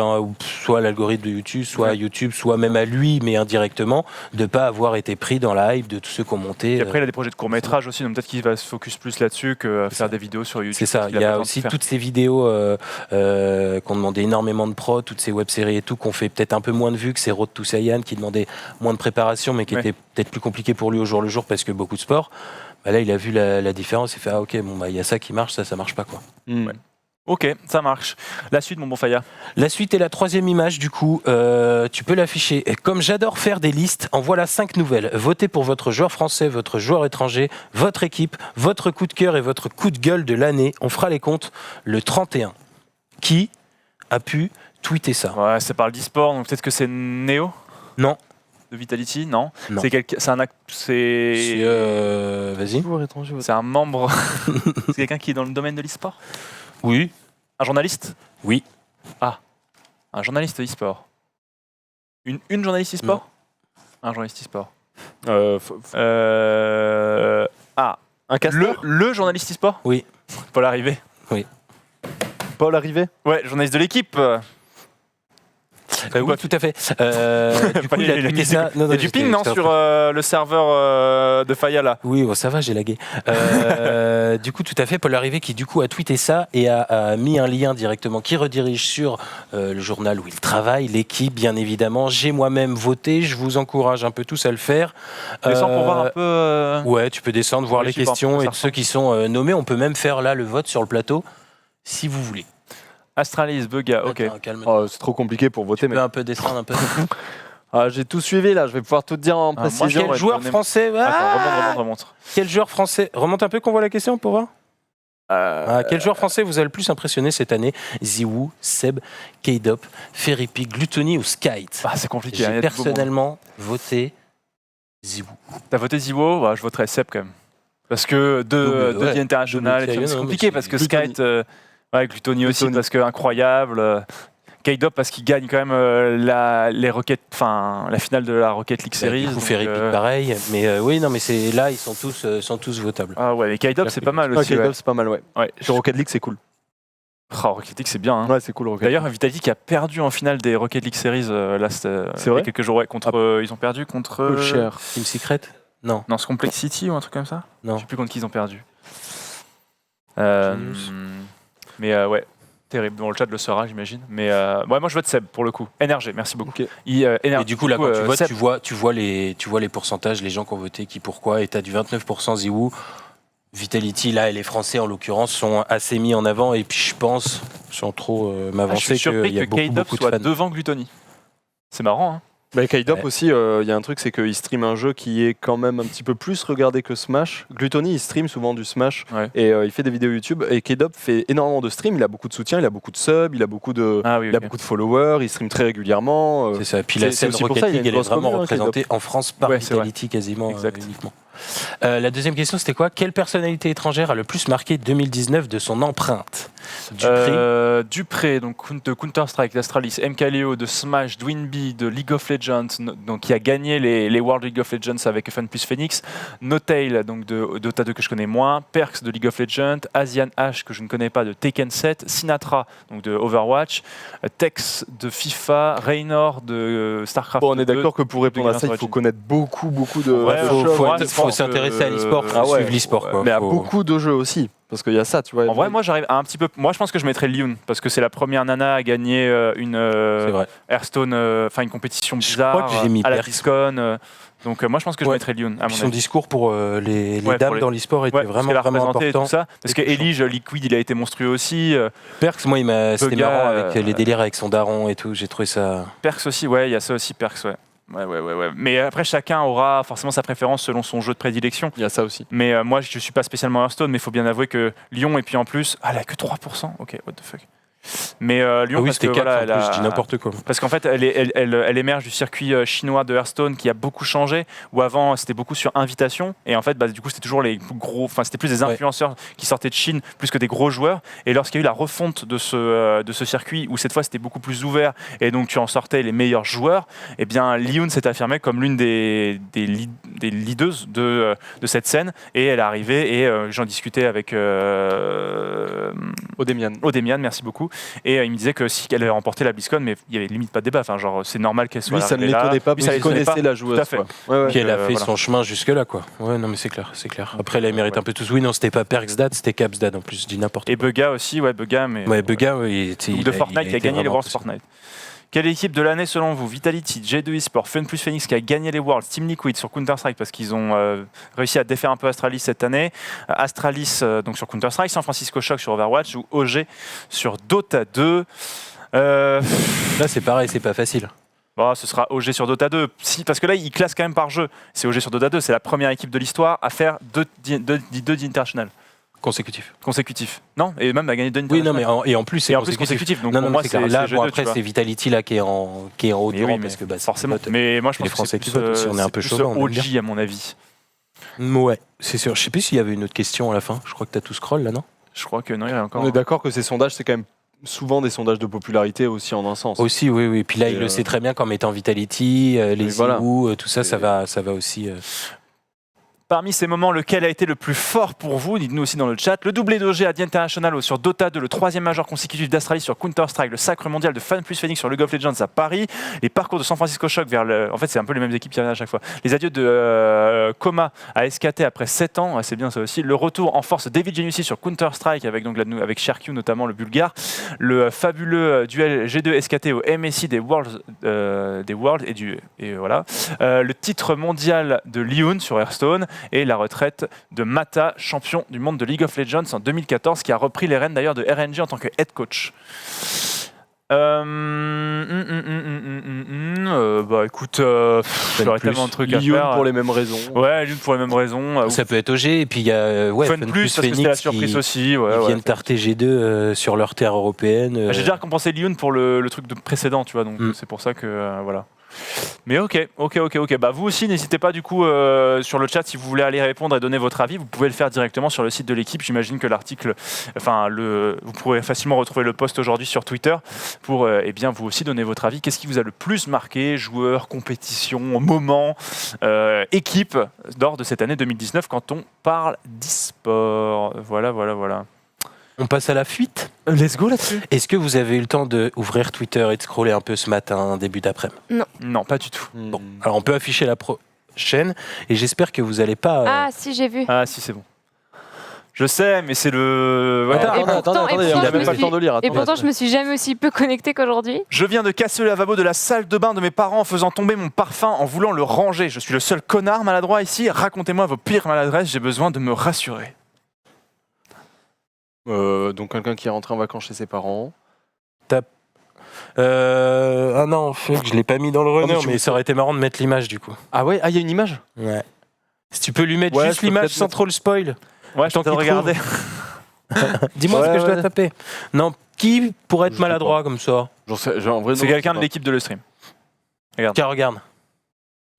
soit à l'algorithme de YouTube, soit à YouTube, soit même à lui, mais indirectement, de pas avoir été pris dans la hype de tous ceux qui ont monté. Et après, il a des projets de court-métrage aussi, donc peut-être qu'il va se focus plus là-dessus que à faire des vidéos sur YouTube. C'est ça, parce il qu'il y a pas aussi besoin de toutes ces vidéos qui ont demandé énormément de prod, toutes ces web-séries et tout, qu'on fait peut-être un peu moins de vues que ces Road to Saiyan qui demandaient moins de préparation, mais qui Ouais. étaient peut-être plus compliquées pour lui au jour le jour parce que beaucoup de sport. Bah là, il a vu la différence et fait ah ok, bon bah il y a ça qui marche, ça marche pas quoi. Hmm. Ok, ça marche. La suite, mon bon Faya. La suite est la 3e image, du coup, tu peux l'afficher. Et comme j'adore faire des listes, en voilà 5 nouvelles. Votez pour votre joueur français, votre joueur étranger, votre équipe, votre coup de cœur et votre coup de gueule de l'année. On fera les comptes le 31. Qui a pu tweeter ça? Ouais, ça parle d'e-sport, donc peut-être que c'est Neo Non. de Vitality, non, Non. C'est un Vas-y. c'est un membre. C'est quelqu'un qui est dans le domaine de l'e-sport. Oui. Un journaliste. Oui. Un journaliste e-sport. Une journaliste e-sport. Un journaliste e-sport. Un casteur. Le journaliste e-sport. Oui. Paul Arrivé. Paul Arrivé. Ouais, journaliste de l'équipe. Oui, tout à fait. Du coup, il a tweeté ça. Il y a du ping, non, sur le serveur de Faya, là. Oui, bon, ça va, j'ai lagué. Du coup, tout à fait, Paul Arrivé qui du coup a tweeté ça et a mis un lien directement qui redirige sur le journal où il travaille, l'équipe, bien évidemment. J'ai moi-même voté, je vous encourage un peu tous à le faire. Descends pour voir un peu. Ouais, tu peux descendre, voir les support, questions ça et ressemble. ceux qui sont nommés. On peut même faire là le vote sur le plateau, si vous voulez. Astralis, Bugga, ok. Attends, calme-toi. Oh, c'est trop compliqué pour voter, Tu mais peux un peu descendre un peu. j'ai tout suivi là. Je vais pouvoir tout te dire en moi, précision. Quel joueur français Attends, remonte. Quel joueur français remonte un peu qu'on voit la question pour voir. Quel joueur français vous a le plus impressionné cette année? Ziwoo, Seb, K-Dop, Ferripi, Gluttony ou Skyte? Ah, c'est compliqué. hein, il y J'ai a du beau monde. personnellement voté Ziwoo. T'as voté Ziwo, bah, je voterais Seb quand même. Parce que deux ouais. vie internationale, Double c'est Tiger, non, compliqué mais parce que c'est Skyte, ouais, Gluttony aussi Gluttony. parce que incroyable. K-Dop parce qu'il gagne quand même la finale de la Rocket League Series. Du coup, donc, Ferripi pareil. Mais oui, non, mais c'est là, ils sont tous votables. Ah ouais, mais K-Dop c'est pas mal aussi. K-Dop, Ouais. c'est pas mal, ouais. Ouais. Sur Rocket League, c'est cool. Oh, Rocket League c'est bien. Hein. Ouais, c'est cool, Rocket D'ailleurs, Vitality qui a perdu en finale des Rocket League Series là, c'était, C'est il y vrai a quelques jours. Ouais, contre, ils ont perdu contre. League. Cher. Team Secret? Non. Non, c'est Complexity ou un truc comme ça. Non. Je sais plus contre qui ils ont perdu. Genius. Mais ouais, terrible. Bon, le chat le saura, j'imagine. Mais ouais, moi je vote Seb pour le coup. NRG, merci beaucoup. Ok. Et du coup, là, quand tu votes, Seb, tu vois les pourcentages, les gens qui ont voté, qui pourquoi, et tu as du 29% Ziwoo. Vitality, là, et les Français, en l'occurrence, sont assez mis en avant. Et puis, je pense, sans trop je m'avancer, suis surpris qu'il y a que beaucoup, K-Dop beaucoup de soit fans. devant Gluttony. C'est marrant, hein. Bah, K-Dop Ouais. aussi, il y a un truc, c'est qu'il stream un jeu qui est quand même un petit peu plus regardé que Smash. Gluttony, il stream souvent du Smash Ouais. et il fait des vidéos YouTube. Et K-Dop fait énormément de streams, il a beaucoup de soutien, il a beaucoup de subs, il a beaucoup de, Ah oui, il a ok. beaucoup de followers, il stream très régulièrement. C'est ça. Puis c'est- la c'est scène aussi pour Rocket ça, il y a League, une elle est grosse vraiment commu, hein, représentée en France par Ouais, c'est vrai. Vitality quasiment Exact. uniquement. La deuxième question, c'était quoi? Quelle personnalité étrangère a le plus marqué 2019 de son empreinte? Dupré, donc de Counter-Strike, d'Astralis, MKLeo, de Smash, Dwinby, de League of Legends, donc qui a gagné les World League of Legends avec Fun plus Phoenix, Notail, donc de Dota 2 que je connais moins, Perks de League of Legends, Asian Ash que je ne connais pas de Tekken 7, Sinatra donc de Overwatch, Tex de FIFA, Raynor de Starcraft. Bon, on est 2, d'accord que pour répondre à ça, il faut Origin. connaître beaucoup de Ouais, de Faut, jeux. faut- ouais, je faut pense s'intéresser à que- l'e-sport, faut Ah ouais. suivre l'e-sport. quoi. Mais à Faut- beaucoup de jeux aussi, parce qu'il y a ça, tu vois. En vrai, moi j'arrive à un petit peu. Moi je pense que je mettrais Lyon parce que c'est la première nana à gagner une C'est vrai. Hearthstone, enfin une compétition Je bizarre crois que j'ai mis à la Perks. BlizzCon. Donc moi je pense que je Ouais. mettrais Lyon à mon Son avis. discours pour les Ouais, dames pour les- dans l'e-sport était Ouais, parce vraiment, qu'elle a vraiment représenté important. tout ça. Parce que Et touchant. Elige Liquid, il a été monstrueux aussi. Perks, moi, c'était Bugga, marrant avec les délires avec son daron et tout. J'ai trouvé ça. Perks aussi, ouais, il y a ça aussi, Perks, ouais. Ouais. Mais après, chacun aura forcément sa préférence selon son jeu de prédilection. Il y a ça aussi. Mais moi, je suis pas spécialement Hearthstone, mais il faut bien avouer que Lyon, et puis en plus, elle a que 3%. Ok, what the fuck. Mais Lyon, Ah oui, parce que c'était 4 voilà, en elle plus, a- je dis n'importe quoi. Parce qu'en fait, elle émerge du circuit chinois de Hearthstone qui a beaucoup changé, où avant c'était beaucoup sur invitation, et en fait, du coup, c'était toujours les gros, enfin, c'était plus des influenceurs qui sortaient de Chine plus que des gros joueurs. Et lorsqu'il y a eu la refonte de ce circuit, où cette fois c'était beaucoup plus ouvert, et donc tu en sortais les meilleurs joueurs, et bien Lyon s'est affirmée comme l'une des leaders de cette scène, et elle est arrivée, et j'en discutais avec Odemian, merci beaucoup. Et il me disait que si elle avait remporté la BlizzCon, mais il y avait limite pas de débat. Enfin, genre, c'est normal qu'elle soit. Lui, ça ne arrivée là. l'étonnait pas, Lui, parce ça qu'il l'étonnait connaissait pas. la joueuse. Tout à fait. quoi. Ouais, ouais. Puis elle a fait voilà. son chemin jusque-là, quoi. Ouais, non, mais c'est clair, c'est clair. Après, elle mérite un peu tous. Oui, non, c'était pas Perksdad, c'était Capsdad en plus, je dis n'importe Et quoi. Bugga aussi, ouais, Bugga, mais. Ouais, Bugga, oui, Ou de Fortnite, qui a gagné les Worlds Fortnite. Quelle équipe de l'année selon vous? Vitality, G2 Esports, Fun Plus Phoenix qui a gagné les Worlds, Team Liquid sur Counter-Strike parce qu'ils ont réussi à défaire un peu Astralis cette année, Astralis donc sur Counter-Strike, San Francisco Shock sur Overwatch ou OG sur Dota 2. Là, c'est pareil, c'est pas facile. Bon, ce sera OG sur Dota 2. Si, parce que là, ils classent quand même par jeu. C'est OG sur Dota 2, c'est la première équipe de l'histoire à faire deux d'international. Consécutif. Non, et même à gagner 2 Oui, international. non, mais en plus, c'est consécutif. Donc non, pour non, moi, c'est c'est clair. Là, G2, bon, tu après, vois. c'est Vitality là qui est en haut Mais du oui, rang mais parce que bah, forcément. c'est Mais moi, je les pense Français que c'est qui votent aussi, on est un peu plus chaud, on aime OG à mon avis. Ouais, c'est sûr. Je sais plus s'il y avait une autre question à la fin. Je crois que t'as tout scroll là, non? Je crois que non, il y a encore. On est d'accord que ces sondages, c'est quand même souvent des sondages de popularité aussi en un sens. Aussi, oui. Puis là, Et il le sait très bien qu'en mettant Vitality, les voilà. Zigou, tout ça, ça va aussi. Parmi ces moments, lequel a été le plus fort pour vous? Dites-nous aussi dans le chat. Le doublé d'OG à The International sur Dota 2, le 3e major consécutif d'Astralis sur Counter-Strike, le sacre mondial de Fan Plus Phoenix sur League of Legends à Paris, les parcours de San Francisco Shock vers le... En fait, c'est un peu les mêmes équipes qui reviennent à chaque fois. Les adieux de Coma à SKT après 7 ans, c'est bien ça aussi. Le retour en force de David Geniussi sur Counter-Strike avec, donc, avec Cherq notamment, le bulgare. Le fabuleux duel G2 SKT au MSI des Worlds, et voilà. Le titre mondial de Lyon sur Hearthstone et la retraite de Mata, champion du monde de League of Legends en 2014, qui a repris les rênes d'ailleurs de RNG en tant que head coach. Bah écoute, j'aurais tellement de trucs à Lyon faire. pour les mêmes raisons. Ouais, Lyon pour les mêmes raisons. Ça peut être OG, et puis il y a Fun Plus, parce que c'était la surprise aussi. Ouais, ils viennent tarter G2 sur leur terre européenne. J'ai déjà récompensé Lyon pour le truc précédent, tu vois, donc c'est pour ça que voilà. Mais ok. Bah vous aussi, n'hésitez pas du coup sur le chat si vous voulez aller répondre et donner votre avis, vous pouvez le faire directement sur le site de l'équipe. J'imagine que l'article, vous pourrez facilement retrouver le post aujourd'hui sur Twitter pour bien vous aussi donner votre avis. Qu'est-ce qui vous a le plus marqué, joueur, compétition, moment, équipe lors de cette année 2019 quand on parle d'e-sport. Voilà. On passe à la fuite. Let's go là-dessus. Est-ce que vous avez eu le temps d'ouvrir Twitter et de scroller un peu ce matin, début d'après-midi? Non, pas du tout. Bon, alors on peut afficher la prochaine et j'espère que vous n'allez pas. Ah, si, j'ai vu. Ah, si, c'est bon. Je sais, mais c'est le. Attendez, on n'a même pas le temps de lire. Et pourtant, je me suis jamais aussi peu connectée qu'aujourd'hui. Je viens de casser le lavabo de la salle de bain de mes parents en faisant tomber mon parfum en voulant le ranger. Je suis le seul connard maladroit ici. Racontez-moi vos pires maladresses, j'ai besoin de me rassurer. Donc quelqu'un qui est rentré en vacances chez ses parents. Ah non, je l'ai pas mis dans le runner, mais mais ça aurait été marrant de mettre l'image du coup. Ah ouais, il y a une image. Ouais. Si tu peux lui mettre juste je peux l'image peut-être sans trop le spoil. Ouais, je Tant t'en qu'il regarder. Dis-moi ce que je dois taper. Non, qui pourrait être Je sais maladroit comme ça? En vrai, C'est quelqu'un de l'équipe de le stream. Tiens, regarde.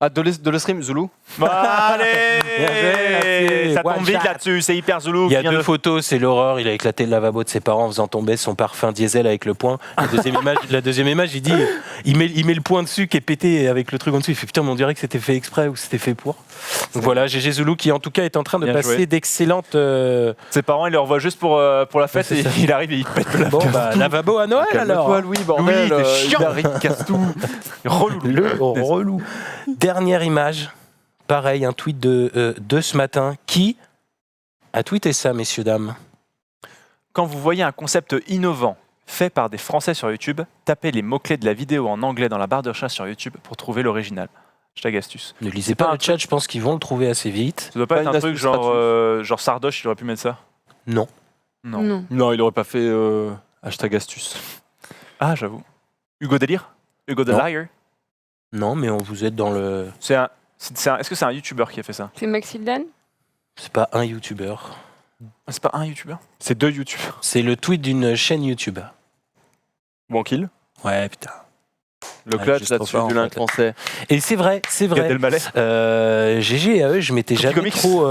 Ah, de le stream, Zulu. Allez, Bien joué, ça tombe One vite shot. là-dessus, c'est hyper Zulu. Il y a deux photos, c'est l'horreur. Il a éclaté le lavabo de ses parents en faisant tomber son parfum diesel avec le poing. La deuxième image, il dit, il met le poing dessus qui est pété avec le truc en dessous. Il fait putain, mais on dirait que c'était fait exprès ou c'était fait pour. Donc voilà, GG Zulu qui en tout cas est en train de Bien passer joué. d'excellentes. Ses parents, ils le revoient juste pour la fête c'est et ça. il arrive et il pète le Bon bah lavabo à Noël alors. Calme-toi, Louis, bordel. Louis, t'es chiant. Il casse tout. relou. Relou. Dernière image. Pareil, un tweet de ce matin. Qui a tweeté ça, messieurs, dames? Quand vous voyez un concept innovant fait par des Français sur YouTube, tapez les mots-clés de la vidéo en anglais dans la barre de recherche sur YouTube pour trouver l'original. Hashtag astuce. Ne lisez pas le chat, je pense qu'ils vont le trouver assez vite. Ça doit pas Pas être une un truc astuce genre Sardoche, il aurait pu mettre ça. Non. Non. Non, il aurait pas fait hashtag astuce. Ah, j'avoue. Hugo Délire Hugo the Non. Liar Non, mais vous êtes dans le... Est-ce que c'est un YouTuber qui a fait ça? C'est Maxildan. C'est pas un YouTuber. C'est pas un YouTuber? C'est 2 youtubeurs. C'est le tweet d'une chaîne YouTube. Banquille. Ouais, putain. Le Ouais, clutch juste là-dessus trop fort, du en lingue fait. français. Et c'est vrai. Gad Elmaleh. GG et AE, je m'étais Cookie jamais Comics. trop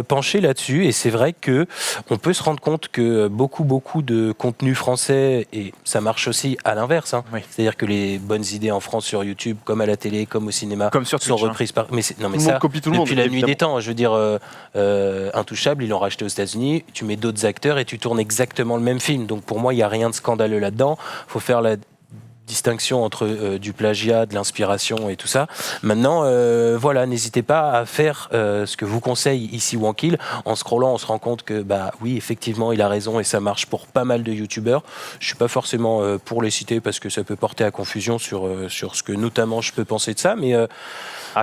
penché là-dessus, et c'est vrai que on peut se rendre compte que beaucoup de contenu français, et ça marche aussi à l'inverse, hein. Oui. C'est-à-dire que les bonnes idées en France sur YouTube, comme à la télé, comme au cinéma, Comme sur sont Twitch. reprises par. Mais non, mais Tout le monde ça copie tout le monde. depuis la nuit évidemment. des temps. Je veux dire, Intouchable, ils l'ont racheté aux États-Unis. Tu mets d'autres acteurs et tu tournes exactement le même film. Donc pour moi, il y a rien de scandaleux là-dedans. Faut faire la distinction entre du plagiat, de l'inspiration et tout ça. Maintenant, voilà, n'hésitez pas à faire ce que vous conseille ici Wankill. En scrollant, on se rend compte que, bah oui, effectivement, il a raison et ça marche pour pas mal de youtubeurs. Je suis pas forcément pour les citer parce que ça peut porter à confusion sur ce que notamment je peux penser de ça, mais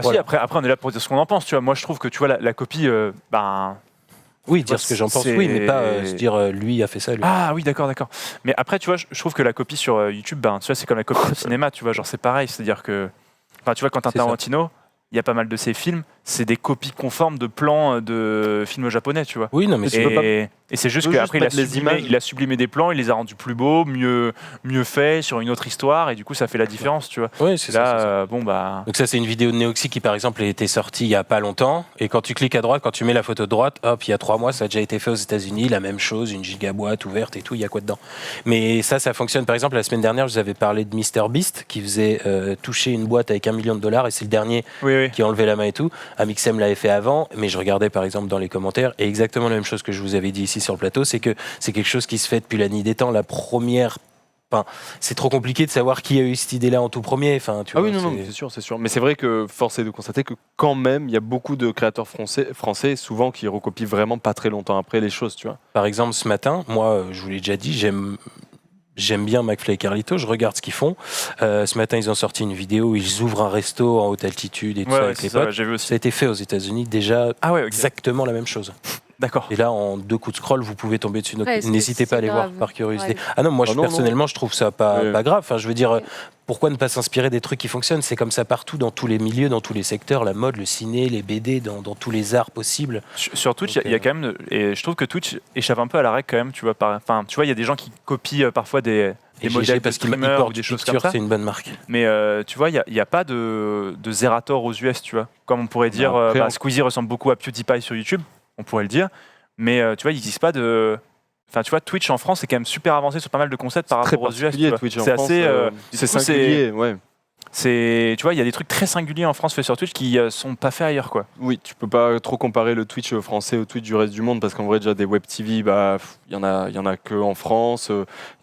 Si, après on est là pour dire ce qu'on en pense, tu vois. Moi je trouve que tu vois la copie, oui, dire ce que j'en pense, oui, mais pas se dire lui a fait ça. Lui. Ah oui, d'accord. Mais après, tu vois, je trouve que la copie sur YouTube, tu vois, c'est comme la copie au cinéma, tu vois, genre c'est pareil, c'est-à-dire que, tu vois, Quentin Tarantino, il y a pas mal de ses films, c'est des copies conformes de plans de films japonais, tu vois. Oui, non, mais et c'est juste qu'après il a sublimé des plans, il les a rendus plus beaux, mieux faits sur une autre histoire, et du coup ça fait la différence, tu vois. Oui, c'est ça. Donc ça, c'est une vidéo de Neoxy qui, par exemple, était sortie il y a pas longtemps, et quand tu cliques à droite, quand tu mets la photo de droite, hop, il y a 3 mois, ça a déjà été fait aux États-Unis, la même chose, une gigaboîte ouverte et tout, il y a quoi dedans. Mais ça fonctionne. Par exemple, la semaine dernière, je vous avais parlé de MrBeast qui faisait toucher une boîte avec $1 million, et c'est le dernier qui a enlevé la main et tout. Amixem l'avait fait avant, mais je regardais par exemple dans les commentaires, et exactement la même chose que je vous avais dit ici sur le plateau, c'est que c'est quelque chose qui se fait depuis la nuit des temps. La première, c'est trop compliqué de savoir qui a eu cette idée-là en tout premier. Tu vois, oui, non, c'est sûr. Mais c'est vrai que force est de constater que quand même, il y a beaucoup de créateurs français souvent qui recopient vraiment pas très longtemps après les choses, tu vois. Par exemple, ce matin, moi, je vous l'ai déjà dit, J'aime bien McFly et Carlito, je regarde ce qu'ils font. Ce matin, ils ont sorti une vidéo où ils ouvrent un resto en haute altitude et tout ça avec les potes. J'ai vu aussi. Ça a été fait aux États-Unis déjà exactement la même chose. D'accord. Et là, en 2 coups de scroll, vous pouvez tomber dessus. N'hésitez pas à aller voir par curiosité. Ouais. Ah non, moi, personnellement, je trouve ça pas grave. Enfin, je veux dire, pourquoi ne pas s'inspirer des trucs qui fonctionnent? C'est comme ça partout, dans tous les milieux, dans tous les secteurs, la mode, le ciné, les BD, dans tous les arts possibles. Sur Twitch, il y a quand même, et je trouve que Twitch échappe un peu à la règle quand même. Tu vois, il y a des gens qui copient parfois des modèles parce de qu'ils streamers portent ou des du choses comme picture, ça. c'est une bonne marque. Mais tu vois, il n'y a pas de Zerator aux US, tu vois. Comme on pourrait dire, Squeezie ressemble beaucoup à PewDiePie sur YouTube, on pourrait le dire. Mais tu vois, il n'existe pas de... Enfin, tu vois, Twitch en France est quand même super avancé sur pas mal de concepts par rapport aux US. C'est assez singulier, ouais. Tu vois, il y a des trucs très singuliers en France faits sur Twitch qui sont pas faits ailleurs, quoi. Oui, tu peux pas trop comparer le Twitch français au Twitch du reste du monde parce qu'en vrai, déjà des web TV, il y en a que en France.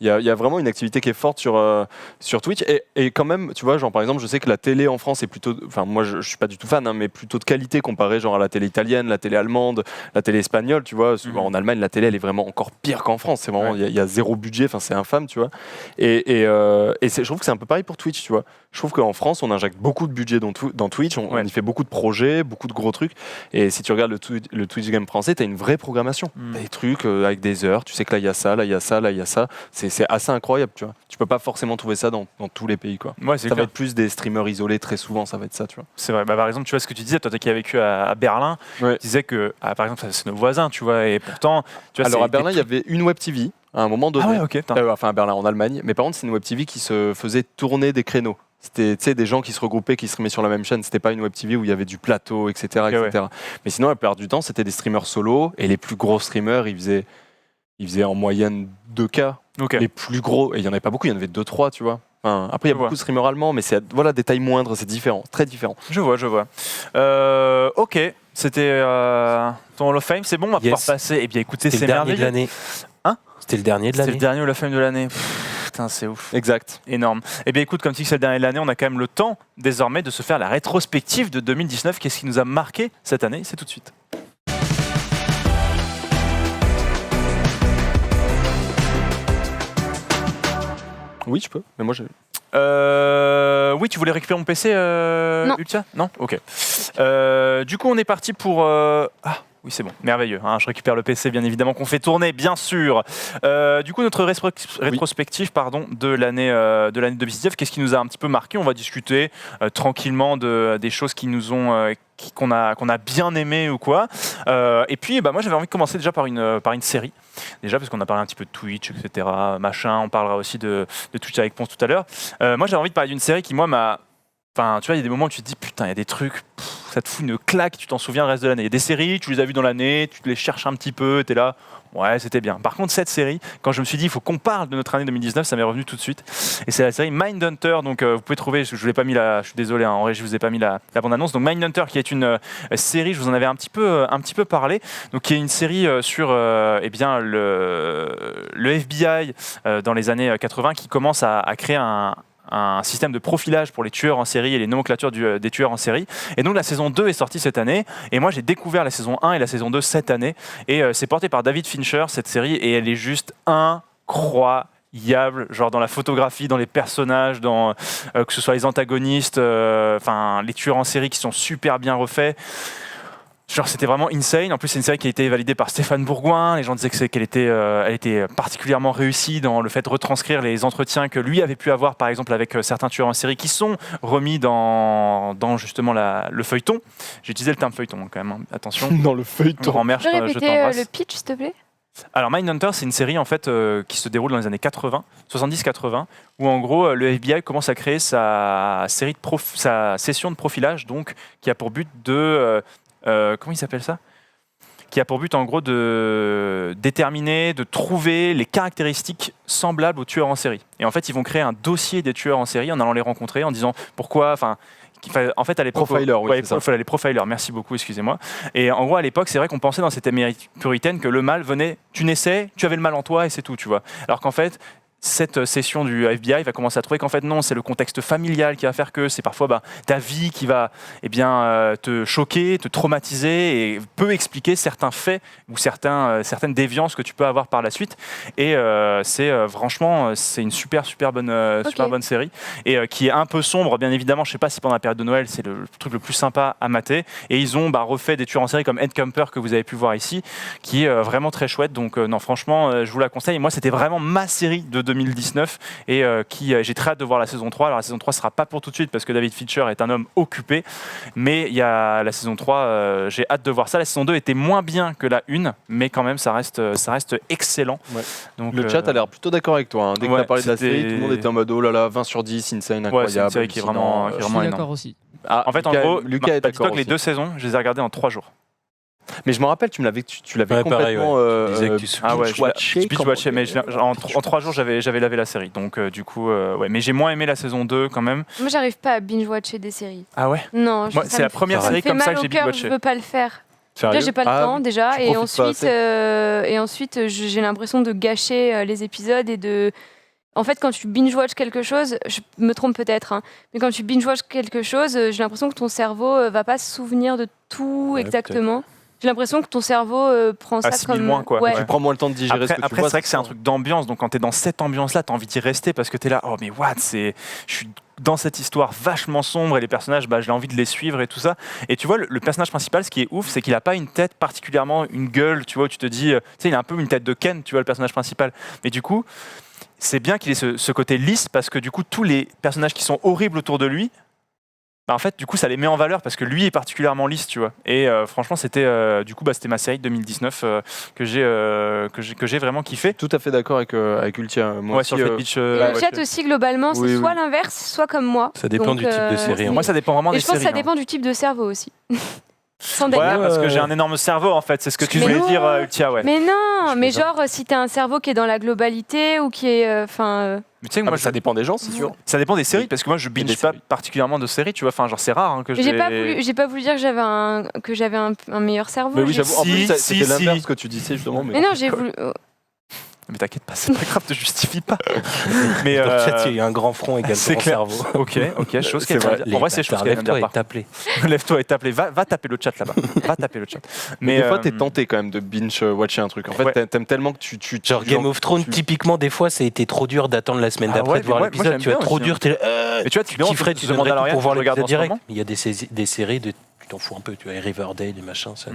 Il y a vraiment une activité qui est forte sur Twitch et quand même, tu vois, genre par exemple, je sais que la télé en France est plutôt, enfin moi je suis pas du tout fan, mais plutôt de qualité comparé genre à la télé italienne, la télé allemande, la télé espagnole, tu vois. Souvent, en Allemagne, la télé elle est vraiment encore pire qu'en France. C'est vraiment, il y a zéro budget, enfin c'est infâme, tu vois. Et je trouve que c'est un peu pareil pour Twitch, tu vois. Je trouve qu'en France, on injecte beaucoup de budget dans Twitch, on y fait beaucoup de projets, beaucoup de gros trucs. Et si tu regardes le Twitch Game français, tu as une vraie programmation. Des trucs avec des heures, tu sais que là, il y a ça, là, il y a ça, là, il y a ça. C'est assez incroyable, tu vois. Tu peux pas forcément trouver ça dans tous les pays, quoi. Ouais, ça va être plus des streamers isolés, très souvent, ça va être ça, tu vois. C'est vrai. Par exemple, tu vois ce que tu disais, toi qui as vécu à Berlin, tu disais que, par exemple, c'est nos voisins, tu vois, et pourtant... Tu vois, alors, à Berlin, il y avait une web TV à un moment donné. Ah ouais, ok. Enfin, à Berlin, en Allemagne. Mais par contre, c'est une web TV qui se faisait tourner des créneaux. C'était des gens qui se regroupaient, qui se streamaient sur la même chaîne. C'était pas une web TV où il y avait du plateau, etc. etc. Mais sinon, la plupart du temps, c'était des streamers solo. Et les plus gros streamers, ils faisaient en moyenne 2K. Les plus gros, et il y en avait pas beaucoup, il y en avait 2-3, tu vois. Enfin, après, il y a beaucoup de streamers allemands, mais c'est des tailles moindres, c'est différent, très différent. Je vois. Ok, c'était ton Hall of Fame, c'est bon, on va pouvoir passer. Eh bien, écoutez, c'est merveilleux. C'était le dernier de l'année. Hein? C'était le dernier de l'année. C'était le dernier Hall of Fame de l'année. Putain, c'est ouf. Exact. Énorme. Eh bien, écoute, comme tu dis que c'est le dernier de l'année, on a quand même le temps, désormais, de se faire la rétrospective de 2019. Qu'est-ce qui nous a marqué cette année? C'est tout de suite. Oui, je peux, mais moi j'ai... Oui, tu voulais récupérer mon PC, Non. Ultia? Non. Ok. Du coup, on est parti pour... Oui, c'est bon, merveilleux. Je récupère le PC, bien évidemment, qu'on fait tourner, bien sûr. Du coup, notre rétrospective de l'année 2019, qu'est-ce qui nous a un petit peu marqué? On va discuter tranquillement des choses qui nous ont... qu'on a bien aimé ou quoi. Et puis, moi, j'avais envie de commencer déjà par une série. Déjà, parce qu'on a parlé un petit peu de Twitch, etc. Machin. On parlera aussi de Twitch avec Ponce tout à l'heure. Moi, j'avais envie de parler d'une série qui, moi, m'a... Enfin, tu vois, il y a des moments où tu te dis, putain, il y a des trucs, ça te fout une claque, tu t'en souviens le reste de l'année. Il y a des séries, tu les as vues dans l'année, tu les cherches un petit peu, t'es là, ouais, c'était bien. Par contre, cette série, quand je me suis dit, il faut qu'on parle de notre année 2019, ça m'est revenu tout de suite. Et c'est la série Mindhunter, donc vous pouvez trouver, je l'ai pas mis je suis désolé, en vrai, je vous ai pas mis la bande-annonce. Donc Mindhunter, qui est une série, je vous en avais un petit peu parlé, donc qui est une série sur le FBI dans les années 80, qui commence à créer un système de profilage pour les tueurs en série et les nomenclatures des tueurs en série. Et donc la saison 2 est sortie cette année. Et moi, j'ai découvert la saison 1 et la saison 2 cette année. Et c'est porté par David Fincher, cette série, et elle est juste incroyable, genre dans la photographie, dans les personnages, dans que ce soit les antagonistes, les tueurs en série qui sont super bien refaits. Genre c'était vraiment insane. En plus c'est une série qui a été validée par Stéphane Bourgoin. Les gens disaient qu'elle était particulièrement réussie dans le fait de retranscrire les entretiens que lui avait pu avoir par exemple avec certains tueurs en série qui sont remis dans justement le feuilleton. J'ai utilisé le terme feuilleton quand même, hein. Attention. Dans le feuilleton. Grand-mère, Tu peux je répéter t'embrasse. le pitch, s'il te plaît? Alors Mindhunter, c'est une série en fait qui se déroule dans les années 80, 70-80, où en gros le FBI commence à créer sa session de profilage, donc qui a pour but de comment il s'appelle ça ? Qui a pour but en gros de déterminer, de trouver les caractéristiques semblables aux tueurs en série. Et en fait, ils vont créer un dossier des tueurs en série en allant les rencontrer, en disant pourquoi. En fait, à l'époque, Profiler, oui, c'est ça. les profilers, merci beaucoup, excusez-moi. Et en gros, à l'époque, c'est vrai qu'on pensait dans cette Amérique puritaine que le mal venait, tu naissais, tu avais le mal en toi et c'est tout, tu vois. Alors qu'en fait, cette session du FBI va commencer à trouver qu'en fait non, c'est le contexte familial qui va faire que c'est parfois ta vie qui va te choquer, te traumatiser et peut expliquer certains faits ou certaines déviances que tu peux avoir par la suite. Et franchement, c'est une super bonne série et qui est un peu sombre, bien évidemment. Je sais pas si pendant la période de Noël, c'est le truc le plus sympa à mater. Et ils ont refait des tueurs en série comme Ed Kemper que vous avez pu voir ici, qui est vraiment très chouette. Donc non, franchement, je vous la conseille. Moi, c'était vraiment ma série de 2019 et j'ai très hâte de voir la saison 3. Alors la saison 3 sera pas pour tout de suite parce que David Fincher est un homme occupé, mais il y a la saison 3, j'ai hâte de voir ça. La saison 2 était moins bien que la 1, mais quand même ça reste excellent. Ouais. Donc, le chat a l'air plutôt d'accord avec toi, hein. Dès que tu as parlé de la série, tout le monde était en mode oh là là, 20 sur 10, insane, incroyable. Ouais, c'est une série qui est vraiment Je suis énorme. d'accord aussi. En fait, en Lucas- gros, Lucas est dis-toi d'accord que les aussi. 2 saisons, je les ai regardées en 3 jours. Mais je me rappelle, tu l'avais Ouais, pareil, complètement ouais. Tu disais que tu binge-watché. Binge-watché, mais en 3 jours, j'avais lavé la série. Donc, du coup, ouais. Mais j'ai moins aimé la saison 2 quand même. Moi, j'arrive pas à binge-watcher des séries. Ah ouais? Non, Moi, c'est la première série comme ça que j'ai binge-watché. binge-watché. Je veux pas le faire. Sérieux Déjà, j'ai pas le temps déjà, tu et profites pas ensuite, j'ai l'impression de gâcher les épisodes et de. En fait, quand tu binge-watch quelque chose, je me trompe peut-être, hein, mais quand tu binge-watch quelque chose, j'ai l'impression que ton cerveau va pas se souvenir de tout exactement. J'ai l'impression que ton cerveau prend ça Assimile comme moins, quoi. Ouais. Tu prends moins le temps de digérer ce que tu Après, vois. c'est vrai que c'est un truc d'ambiance. Donc, quand tu es dans cette ambiance-là, tu as envie d'y rester parce que tu es là. Oh, mais what? Je suis dans cette histoire vachement sombre et les personnages, j'ai envie de les suivre et tout ça. Et tu vois, le personnage principal, ce qui est ouf, c'est qu'il a pas une tête particulièrement, une gueule, tu vois, où tu te dis, tu sais, il a un peu une tête de Ken, tu vois, le personnage principal. Mais du coup, c'est bien qu'il ait ce côté lisse parce que du coup, tous les personnages qui sont horribles autour de lui, en fait, du coup, ça les met en valeur parce que lui est particulièrement lisse, tu vois. Et franchement, c'était ma série de 2019 que j'ai vraiment kiffé. Tout à fait d'accord avec Ultia. Moi Ouais, aussi, sur le fait pitch. Et le chat aussi, globalement, c'est oui, soit oui. l'inverse, soit comme moi. Ça dépend Donc, du type de série. Moi, ça dépend vraiment Et des je pense séries. que ça dépend du type de cerveau aussi. Sans Ouais, déconner. parce que j'ai un énorme cerveau en fait, c'est ce que tu Mais voulais non. dire, Ultia, ouais. Mais non, mais plaisante. genre, si t'as un cerveau qui est dans la globalité ou qui est. Mais tu sais que Moi, moi, ça dépend des gens, c'est sûr. ça dépend des séries, parce que moi, je des binge pas séries. particulièrement de séries, tu vois. Enfin, genre, c'est rare hein, que Mais j'ai pas voulu dire que j'avais un meilleur cerveau. Mais oui, j'ai- j'avoue. En Si, plus, si, c'était si. l'inverse que tu disais justement. Mais non, j'ai voulu. Mais t'inquiète pas, c'est pas grave, te justifie pas. Mais Dans le chat, il y a un grand front égal c'est ton clair. cerveau. ok, chose C'est qu'elle vrai. vient de dire. En vrai, c'est chose qu'elle vient de Lève-toi dire. et tape-les. Lève-toi et tape-les. Va taper le chat là-bas. Va taper le chat. Mais des fois, t'es tenté quand même de binge-watcher un truc. En fait, Ouais. t'aimes tellement que tu. Genre Game of Thrones, typiquement, des fois, ça a été trop dur d'attendre la semaine Ah d'après ouais, de voir moi, l'épisode. j'aime Tu vas bien trop aussi, dur, hein. t'es là. Mais tu vois, Qui ferait tu The donnerais tout Mandalorian pour voir que je regarde l'épisode en ce direct. moment. Il y a des séries de. Tu t'en fous un peu, tu vois, Riverdale, des machins. Ça.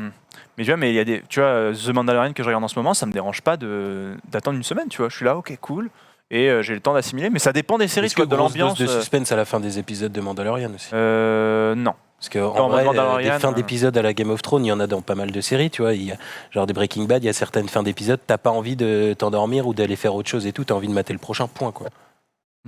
Mais tu vois, il y a des, tu vois, The Mandalorian que je regarde en ce moment, ça me dérange pas d'attendre une semaine, tu vois. Je suis là, ok, cool, et j'ai le temps d'assimiler, mais ça dépend des séries, Est-ce que de grosse l'ambiance. dose de suspense à la fin des épisodes de Mandalorian aussi? Non. Parce que Non, en vrai, Mandalorian, des fins d'épisodes à la Game of Thrones, il y en a dans pas mal de séries, tu vois. Il y a, genre des Breaking Bad, il y a certaines fins d'épisodes, t'as pas envie de t'endormir ou d'aller faire autre chose et tout, t'as envie de mater le prochain point, quoi.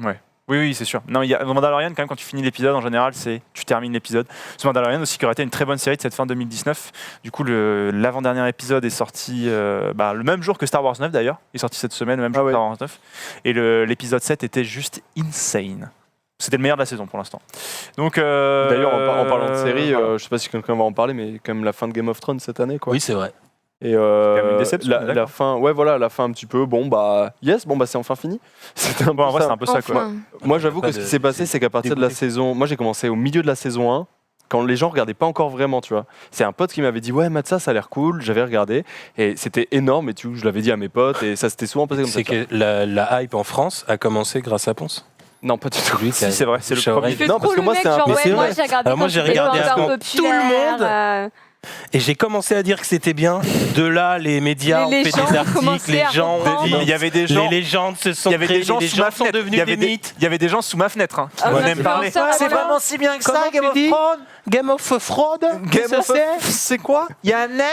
Ouais. Oui, c'est sûr. Non, il y a The Mandalorian, quand même, quand tu finis l'épisode, en général, tu termines l'épisode. The Mandalorian aussi, qui aurait été une très bonne série de cette fin 2019. Du coup, l'avant-dernier épisode est sorti le même jour que Star Wars 9, d'ailleurs. Il est sorti cette semaine, le même jour que Star Wars 9. Et l'épisode 7 était juste insane. C'était le meilleur de la saison pour l'instant. Donc, D'ailleurs, en parlant de série, voilà. je sais pas si quelqu'un va en parler, mais quand même la fin de Game of Thrones cette année, quoi. Oui, c'est vrai. Et même une déception, la d'accord. fin, ouais voilà, la fin un petit peu, c'est enfin fini. C'était un peu Bon, en vrai, ça. c'est un peu ça, quoi. Enfin. Moi j'avoue Pas que ce de- qui s'est passé, c'est qu'à partir de la dégoûté. saison, moi j'ai commencé au milieu de la saison 1, quand les gens regardaient pas encore vraiment, tu vois. C'est un pote qui m'avait dit ouais Matt, ça a l'air cool, j'avais regardé, et c'était énorme, et je l'avais dit à mes potes, et ça s'était souvent passé comme ça. C'est que la hype en France a commencé grâce à Ponce. Non, pas du tout. Lui qui a- Si, c'est vrai, c'est le bouche à premier. oreille. Il fait Non, trop parce que le moi, mec, c'est un genre, peu- ouais, c'est moi vrai. j'ai regardé Alors moi, quand j'ai c'était regardé encore avant populaire, tout le monde. euh, Et j'ai commencé à dire que c'était bien. De là, les médias ont Les fait gens des ont articles, commencé les à gens ont reprendre. dit. Il y avait des gens. Les légendes se sont Il y avait créées, des gens les sous ma gens sont fenêtre. devenus des mythes. Il y avait des gens sous ma fenêtre. Hein, qui Ah, on a venaient pu me parler. voir ça, C'est voilà. vraiment si bien que Comment ça, Game tu of dis Thrones. Game of Fraud. Game of c'est quoi? Il y a un nain,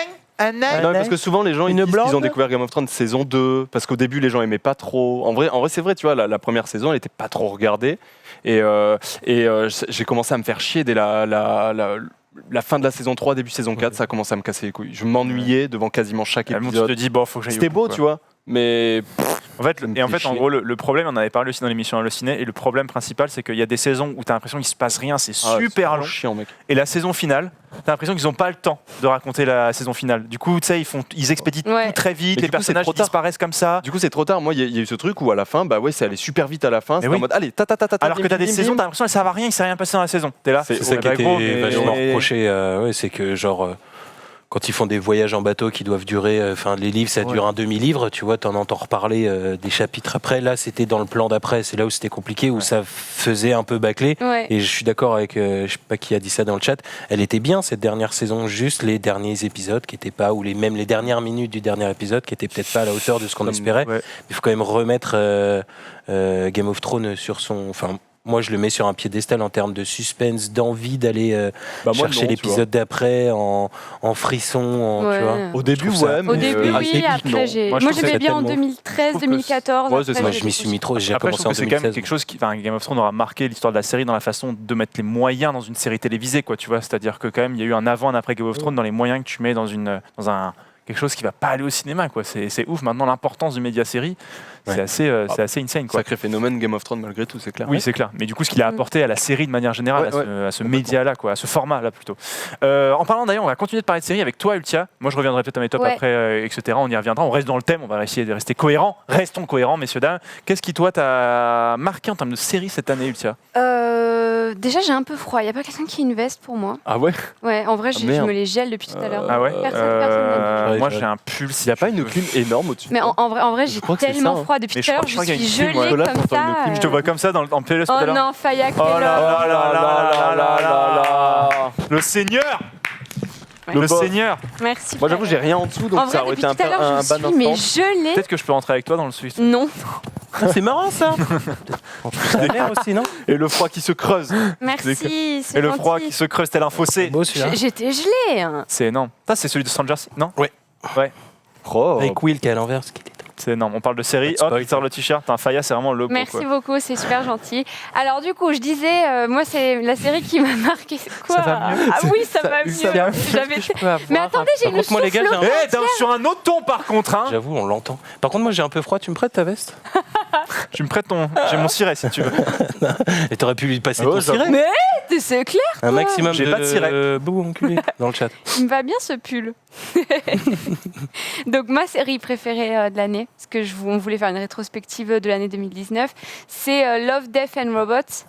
un nain. Non, parce que souvent les gens ils Une disent qu'ils ont blonde. découvert Game of Thrones saison 2 parce qu'au début les gens aimaient pas trop. En vrai c'est vrai, tu vois, la première saison elle était pas trop regardée et j'ai commencé à me faire chier dès la fin de la saison 3, début saison 4, ça a commencé à me casser les couilles. Je m'ennuyais devant quasiment chaque À un moment, tu épisode. te dis bon, faut que j'aille. C'était au bout, beau, quoi. tu vois, mais En fait, Ça me et en fait fait, en chier. gros, le problème, on en avait parlé aussi dans l'émission Allociné, et le problème principal, c'est qu'il y a des saisons où tu as l'impression qu'il se passe rien, c'est super long. chiant, mec. Et la saison finale, t'as l'impression qu'ils n'ont pas le temps de raconter la saison finale. Du coup, tu sais, ils expédient Ouais. tout très vite, Mais les du coup, c'est personnages trop tard. disparaissent comme ça. Du coup, c'est trop tard. Moi, il y a eu ce truc où à la fin, bah ouais, c'est allé super vite à la fin. C'était oui. en mode, allez, Alors que bim, t'as des bim, saisons, bim. t'as l'impression qu'elles servent à rien, il s'est rien passé dans la saison. T'es là, C'est C'est ça qui bah, gros, était mais- vachement reproché. C'est que genre. Quand ils font des voyages en bateau qui doivent durer, les livres ça dure un demi-livre, tu vois, t'en entends reparler des chapitres après. Là, c'était dans le plan d'après, c'est là où c'était compliqué, où ça faisait un peu bâclé. Ouais. Et je suis d'accord avec, je sais pas qui a dit ça dans le chat, elle était bien cette dernière saison, juste les derniers épisodes qui étaient pas, ou même les dernières minutes du dernier épisode qui étaient peut-être pas à la hauteur de ce qu'on espérait. Ouais. Il faut quand même remettre Game of Thrones sur son. Enfin, moi, je le mets sur un piédestal en termes de suspense, d'envie d'aller Bah, moi, chercher non, tu l'épisode d'après en frisson, Ouais. tu vois. Au début, Je trouve ça- ouais. Au mais, début, assez oui, vite, après, non. j'ai. Moi, Moi, je trouve j'aimais ça bien en tellement- 2013, 2014. Ouais, c'est après, ça. Je m'y suis mis trop, j'ai Après, je commencé trouve en que c'est quand même 2016. quelque chose qui. Enfin, Game of Thrones aura marqué l'histoire de la série dans la façon de mettre les moyens dans une série télévisée, quoi, tu vois. C'est-à-dire que, quand même, il y a eu un avant, un après Game of Thrones dans les moyens que tu mets dans quelque chose qui va pas aller au cinéma, quoi. C'est ouf. Maintenant, l'importance du média série, c'est assez insane, quoi. Sacré phénomène Game of Thrones malgré tout, c'est clair. Oui, c'est clair. Mais du coup, ce qu'il a apporté à la série de manière générale, Ouais, à ce média-là, quoi, à ce format-là plutôt. En parlant d'ailleurs, on va continuer de parler de série avec toi, Ultia. Moi, je reviendrai peut-être à mes tops Ouais. après, etc. On y reviendra. On reste dans le thème. On va essayer de rester cohérent. Restons cohérents, messieurs dames. Qu'est-ce qui, toi, t'a marqué en termes de série cette année, Ultia? Déjà, j'ai un peu froid. Il n'y a pas quelqu'un qui ait une veste pour moi. Ah ouais. Ouais, en vrai, je merde. me les gèle depuis tout à l'heure. Ah ouais. Personne n'a dit. Moi, j'ai un pull. Il n'y a pas une clim énorme au-dessus. Mais en vrai, j'ai crois que c'est tellement ça, hein. froid depuis Mais tout à je l'heure. crois Je qu'il y a suis une clim, gelée ouais. Là, comme t'entends une ça. clim, Je te vois comme ça en PLS tout Oh à l'heure. non, Faya Oh là Keller. là là là là là là. Le Seigneur. Ouais. Le Le boss. Seigneur. Merci. Moi, j'avoue, Faya. j'ai rien en dessous, donc En ça vrai, aurait depuis été tout à l'heure, un je ban suis mais instant. gelée. Peut-être que je peux rentrer avec toi dans le Suisse. Non. C'est marrant ça. C'est la mer aussi, non? Et le froid qui se creuse. Merci. C'est Et le froid gentil. qui se creuse tel un fossé. Beau celui-là. J'étais gelée. hein. C'est énorme. Ça, c'est celui de Stranger Things, non? Ouais. Ouais. Oh. Avec Will qui est à l'envers. ce qui était- C'est énorme. On parle de série. Pas de Hop, spoil. il sort le t-shirt. Un Faya, c'est vraiment le logo. Merci quoi. beaucoup, c'est super gentil. Alors du coup, je disais, moi c'est la série qui m'a marqué. Quoi? Ah oui, ça va mieux. J'avais- Mais attendez, j'ai Par une contre, moi, les gars, j'ai un- Eh, t'es sur un autre ton par contre, hein. J'avoue, on l'entend. Par contre, moi, j'ai un peu froid. Tu me prêtes ta veste? Tu me prêtes ton. J'ai mon ciré si tu veux. Et t'aurais pu lui passer Oh, ton j'avoue. ciré. Mais c'est clair, Un maximum J'ai pas de ciré. Beau enculé dans le chat. il me va bien ce pull. Donc ma série préférée de l'année, parce que on voulait faire une rétrospective de l'année 2019, c'est Love, Death and Robots.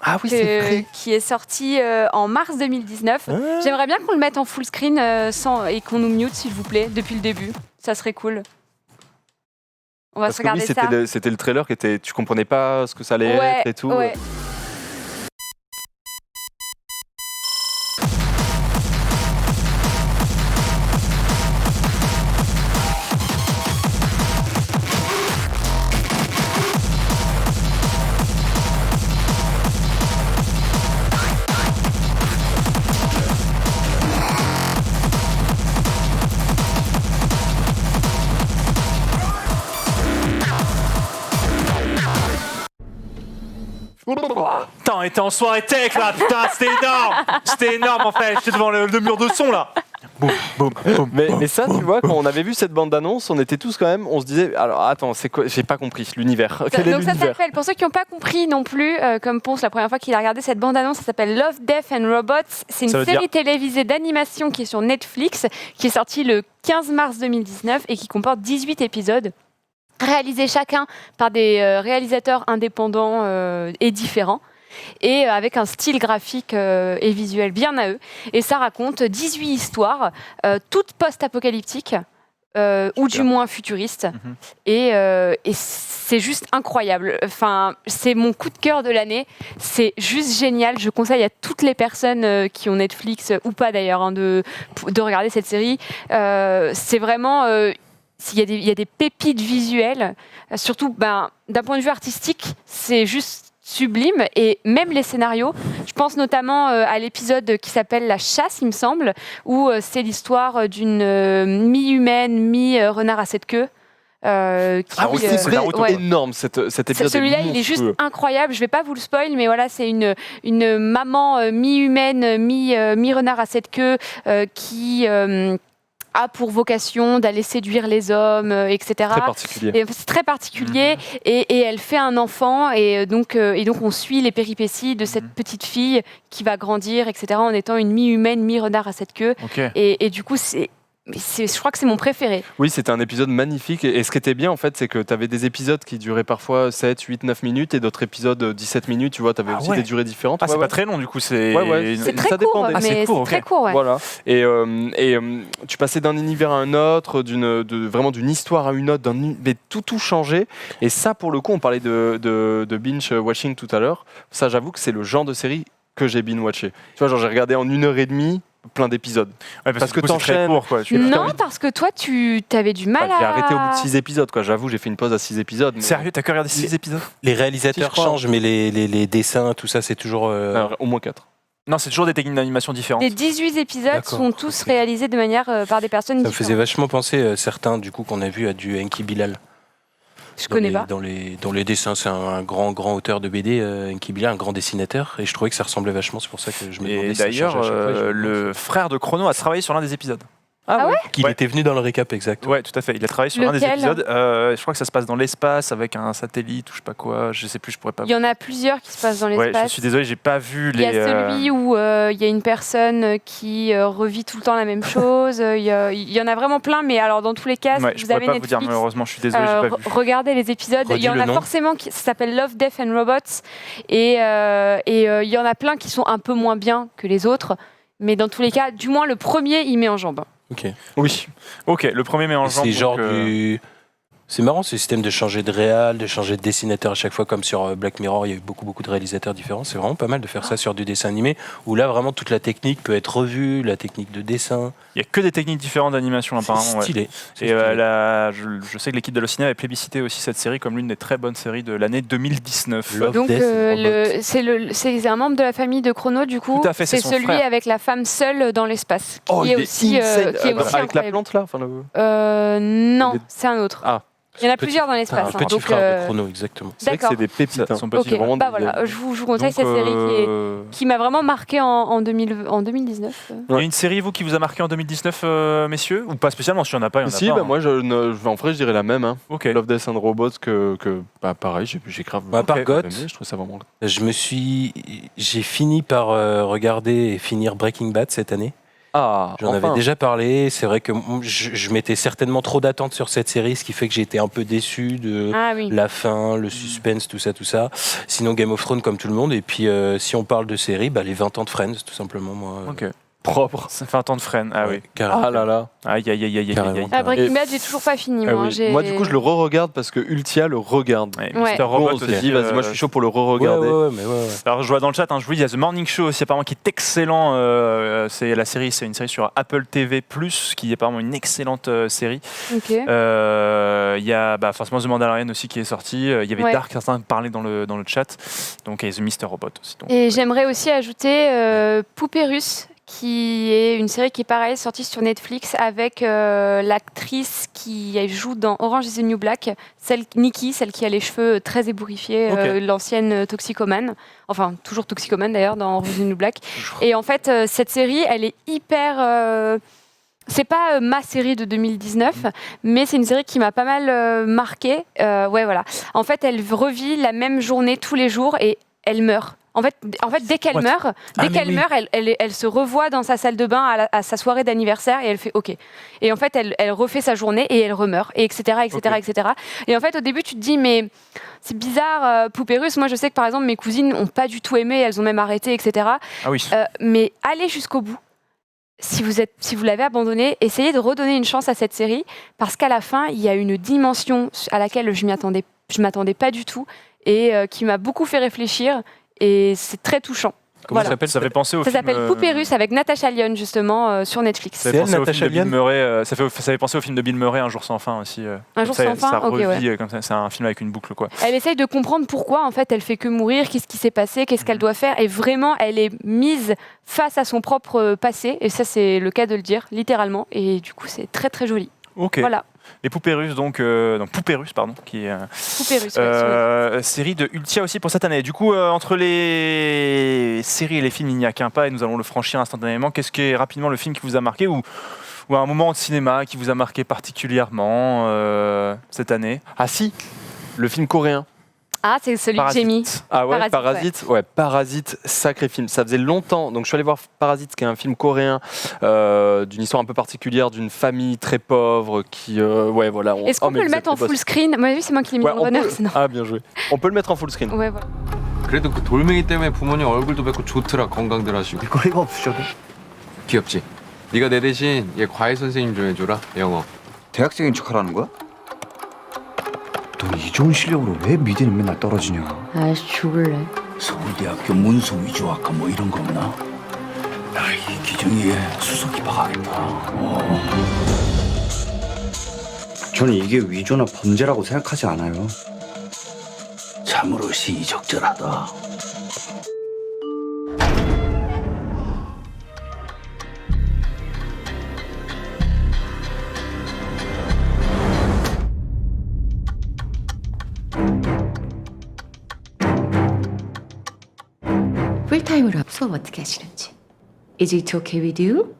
Ah oui, c'est vrai. Qui est sorti en mars 2019. J'aimerais bien qu'on le mette en full screen et qu'on nous mute, s'il vous plaît, depuis le début. Ça serait cool. On va Parce se que oui, regarder ça. c'était le trailer qui était. Tu comprenais pas ce que ça allait Ouais, être et tout. ouais. Putain, on était en soirée tech là, putain, c'était énorme. C'était énorme en fait. J'étais devant le mur de son là. Boum, boum. Mais ça, tu vois, quand on avait vu cette bande-annonce, on était tous quand même, on se disait, alors attends, c'est quoi, j'ai pas compris l'univers. Quel est Donc ça l'univers? s'appelle, pour ceux qui n'ont pas compris non plus, comme Ponce la première fois qu'il a regardé cette bande-annonce, ça s'appelle Love, Death and Robots. C'est Ça une veut série télévisée d'animation qui est sur Netflix, qui est sortie le 15 mars 2019 et qui comporte 18 épisodes, réalisés chacun par des réalisateurs indépendants et différents, et avec un style graphique et visuel bien à eux. Et ça raconte 18 histoires, toutes post-apocalyptiques, ou du moins futuristes. Et c'est juste incroyable. Enfin, c'est mon coup de cœur de l'année. C'est juste génial. Je conseille à toutes les personnes qui ont Netflix, ou pas d'ailleurs, hein, de regarder cette série. C'est vraiment... il y a des pépites visuelles, surtout d'un point de vue artistique, c'est juste sublime, et même les scénarios. Je pense notamment à l'épisode qui s'appelle La Chasse, il me semble, où c'est l'histoire d'une mi-humaine, mi-renard à 7 queues. Oui, c'est vrai, énorme cet épisode. Celui-là, il est juste incroyable. Je vais pas vous le spoil, mais voilà, c'est une maman mi-humaine, mi-renard à 7 queues qui a pour vocation d'aller séduire les hommes, etc. Très particulier. C'est très particulier, et elle fait un enfant, et donc on suit les péripéties de cette petite fille qui va grandir, etc., en étant une mi-humaine, mi-renard à 7 queues. Okay. Et du coup, je crois que c'est mon préféré. Oui, c'était un épisode magnifique. Et ce qui était bien, en fait, c'est que tu avais des épisodes qui duraient parfois 7, 8, 9 minutes et d'autres épisodes 17 minutes. Tu vois, tu avais aussi des durées différentes. C'est pas très long, du coup. C'est très court, mais c'est très court. Ouais. Voilà. Et tu passais d'un univers à un autre, vraiment d'une histoire à une autre, mais tout changeait. Et ça, pour le coup, on parlait de binge-watching tout à l'heure. Ça, j'avoue que c'est le genre de série que j'ai binge-watché. Tu vois, genre, j'ai regardé en 1h30 plein d'épisodes. Ouais, parce que t'enchaînes. Non, parce que toi, tu avais du mal J'ai arrêté au bout de 6 épisodes, quoi. J'avoue, j'ai fait une pause à 6 épisodes. Mais... Sérieux, t'as que regardé 6 épisodes? Les réalisateurs changent, mais les dessins, tout ça, c'est toujours... Alors, au moins 4. Non, c'est toujours des techniques d'animation différentes. Les 18 épisodes sont tous réalisés de manière par des personnes différentes. Ça me faisait vachement penser, certains, du coup, qu'on a vu à du Enki Bilal. Je connais pas. Dans les dessins, c'est un grand auteur de BD, Enki Bilal, un grand dessinateur, et je trouvais que ça ressemblait vachement, c'est pour ça que je me demandais. Et d'ailleurs, le frère de Chrono a travaillé sur l'un des épisodes. Ah ouais? Qu'il était venu dans le récap, exact. Ouais, tout à fait. Il a travaillé sur l'un des épisodes. Je crois que ça se passe dans l'espace avec un satellite ou je sais pas quoi. Je sais plus, je pourrais pas. Il y en a plusieurs qui se passent dans l'espace. Ouais, je suis désolé, j'ai pas vu les. Il y a celui où il y a une personne qui revit tout le temps la même chose. Il y en a vraiment plein, mais alors dans tous les cas, si vous avez pas Netflix, vous dire, malheureusement, je suis désolé, j'ai pas vu. Regardez les épisodes. Il y en a forcément qui s'appelle Love, Death and Robots, et il y en a plein qui sont un peu moins bien que les autres, mais dans tous les cas, du moins le premier, il met en jambe. Ok. Oui. Ok, le premier met en jambe. C'est genre du. C'est marrant ce système de changer de réal, de changer de dessinateur à chaque fois, comme sur Black Mirror, il y a eu beaucoup de réalisateurs différents. C'est vraiment pas mal de faire ça sur du dessin animé, où là vraiment toute la technique peut être revue, la technique de dessin. Il y a que des techniques différentes d'animation apparemment. C'est stylé. Et je sais que l'équipe de Allociné avait plébiscité aussi cette série comme l'une des très bonnes séries de l'année 2019. Donc c'est un membre de la famille de Chrono, du coup. Tout à fait, c'est celui frère. avec la femme seule dans l'espace, qui est aussi avec la plante là. Non, c'est un autre. Ah. Il y en a plusieurs dans l'espace. Un petit frère de Chrono, exactement. C'est vrai que c'est des pépites. Voilà, je vous conseille cette série qui m'a vraiment marqué en 2019. Il y a une série, vous, qui vous a marqué en 2019, messieurs? Ou pas spécialement, si il n'y en a pas, il y en a si, pas. Bah, moi, en vrai, je dirais la même. Hein. Okay. Love, Death and Robots, pareil, j'ai grave. À part God, je trouve ça vraiment. J'ai fini par regarder et finir Breaking Bad cette année. J'en avais déjà parlé. C'est vrai que je mettais certainement trop d'attentes sur cette série, ce qui fait que j'ai été un peu déçu de la fin, le suspense, tout ça. Sinon, Game of Thrones, comme tout le monde. Et puis, si on parle de série, les 20 ans de Friends, tout simplement. Moi, propre. Ça fait un temps de Friends. Ah oui. Carrément. Ah là là. Aïe. Breaking Bad, j'ai toujours pas fini. Moi, du coup, je le re-regarde parce que Ultia le regarde. Mr. Robot on se dit, vas-y, moi, je suis chaud pour le re-regarder. Alors, je vois dans le chat, je vous dis, il y a The Morning Show aussi, apparemment, qui est excellent. C'est une série sur Apple TV+, qui est apparemment une excellente série. Ok. Il y a forcément The Mandalorian aussi qui est sorti. Il y avait Dark, certains parlaient dans le chat. Donc, il y a The Mr. Robot aussi. Donc, et j'aimerais aussi ajouter Poupée Russe, qui est une série qui est pareil, sortie sur Netflix, avec l'actrice qui joue dans Orange is the New Black, Nikki, celle qui a les cheveux très ébouriffés, l'ancienne toxicomane, enfin toujours toxicomane d'ailleurs dans Orange is the New Black. Et en fait, cette série, elle est hyper C'est pas ma série de 2019, mais c'est une série qui m'a pas mal marquée. Ouais, voilà. En fait, elle revit la même journée tous les jours et elle meurt. En fait, dès qu'elle meurt, elle se revoit dans sa salle de bain à sa soirée d'anniversaire et elle fait OK. Et en fait, elle refait sa journée et elle remeurt, et etc., etc., Ok. etc. Et en fait, au début, tu te dis, mais c'est bizarre, Poupée Russe. Moi, je sais que par exemple, mes cousines n'ont pas du tout aimé, elles ont même arrêté, etc. Ah oui. Mais allez jusqu'au bout. Si vous l'avez abandonné, essayez de redonner une chance à cette série, parce qu'à la fin, il y a une dimension à laquelle je m'attendais pas du tout et qui m'a beaucoup fait réfléchir. Et c'est très touchant. Comment Voilà. ça s'appelle? Ça fait penser au Ça film. s'appelle Poupée Russe avec Natasha Lyonne, justement, sur Netflix. Ça fait penser au Natasha film de Bill Lyonne Murray. Ça fait penser au film de Bill Murray, Un jour sans fin aussi. Un jour Ça- sans fin, Ça ok, revit comme ça. C'est un film avec une boucle, quoi. Elle essaye de comprendre pourquoi, en fait, elle fait que mourir, qu'est-ce qui s'est passé, qu'est-ce qu'elle doit faire. Et vraiment, elle est mise face à son propre passé. Et ça, c'est le cas de le dire, littéralement. Et du coup, c'est très, très joli. Ok. Voilà. Les Poupées Russes, donc Poupées Russes, pardon, qui est Poupée Russe. Ouais, série de Ultia aussi pour cette année. Du coup, entre les séries et les films, il n'y a qu'un pas et nous allons le franchir instantanément. Qu'est-ce qui est rapidement le film qui vous a marqué ou un moment de cinéma qui vous a marqué particulièrement cette année? Ah si, le film coréen. Ah, c'est celui que j'ai mis. Ah ouais, Parasite, Parasite, ouais, Parasite, sacré film. Ça faisait longtemps, donc je suis allé voir Parasite, qui est un film coréen d'une histoire un peu particulière, d'une famille très pauvre qui, ouais, voilà. Est-ce qu'on peut le mettre en full screen? Moi, c'est moi qui l'ai mis Ouais, dans le runner. sinon. Ah, bien joué. On peut le mettre en full screen. Ouais, voilà. 그래도 그 돌멩이 때문에 부모님 얼굴도 뵙고 좋더라. 건강들 하시고. 거리가 없으셔도 귀엽지? 네가 내 대신 얘 과외 선생님 좀 해줘라. 영어. 대학생인 척하라는 거야? 넌 이 좋은 실력으로 왜 미대는 맨날 떨어지냐? 아이씨 죽을래. 서울대학교 문서 위조학과 뭐 이런 거 없나? 야, 이 기정이에 수석이 박하겠다. 저는 이게 위조나 범죄라고 생각하지 않아요. 참으로 시의적절하다. 풀타임으로 수업 어떻게 하시는지. Is it okay with you?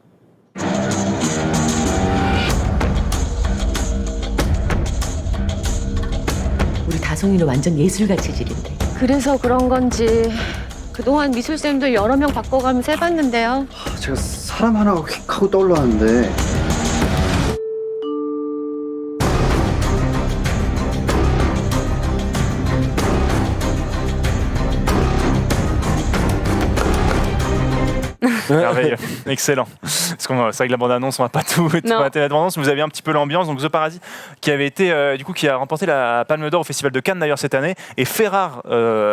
우리 다송이는 완전 예술가 체질인데. 그래서 그런 건지 그동안 미술쌤도 여러 명 바꿔가면서 해봤는데요. 제가 사람 하나가 휙 하고 떠올랐는데 Merveilleux, excellent. Parce que c'est vrai que la bande-annonce, on va pas tout Non. mater la bande-annonce, mais vous avez un petit peu l'ambiance. Donc The Parasite, qui avait été, du coup, qui a remporté la Palme d'Or au Festival de Cannes d'ailleurs cette année, et fait rare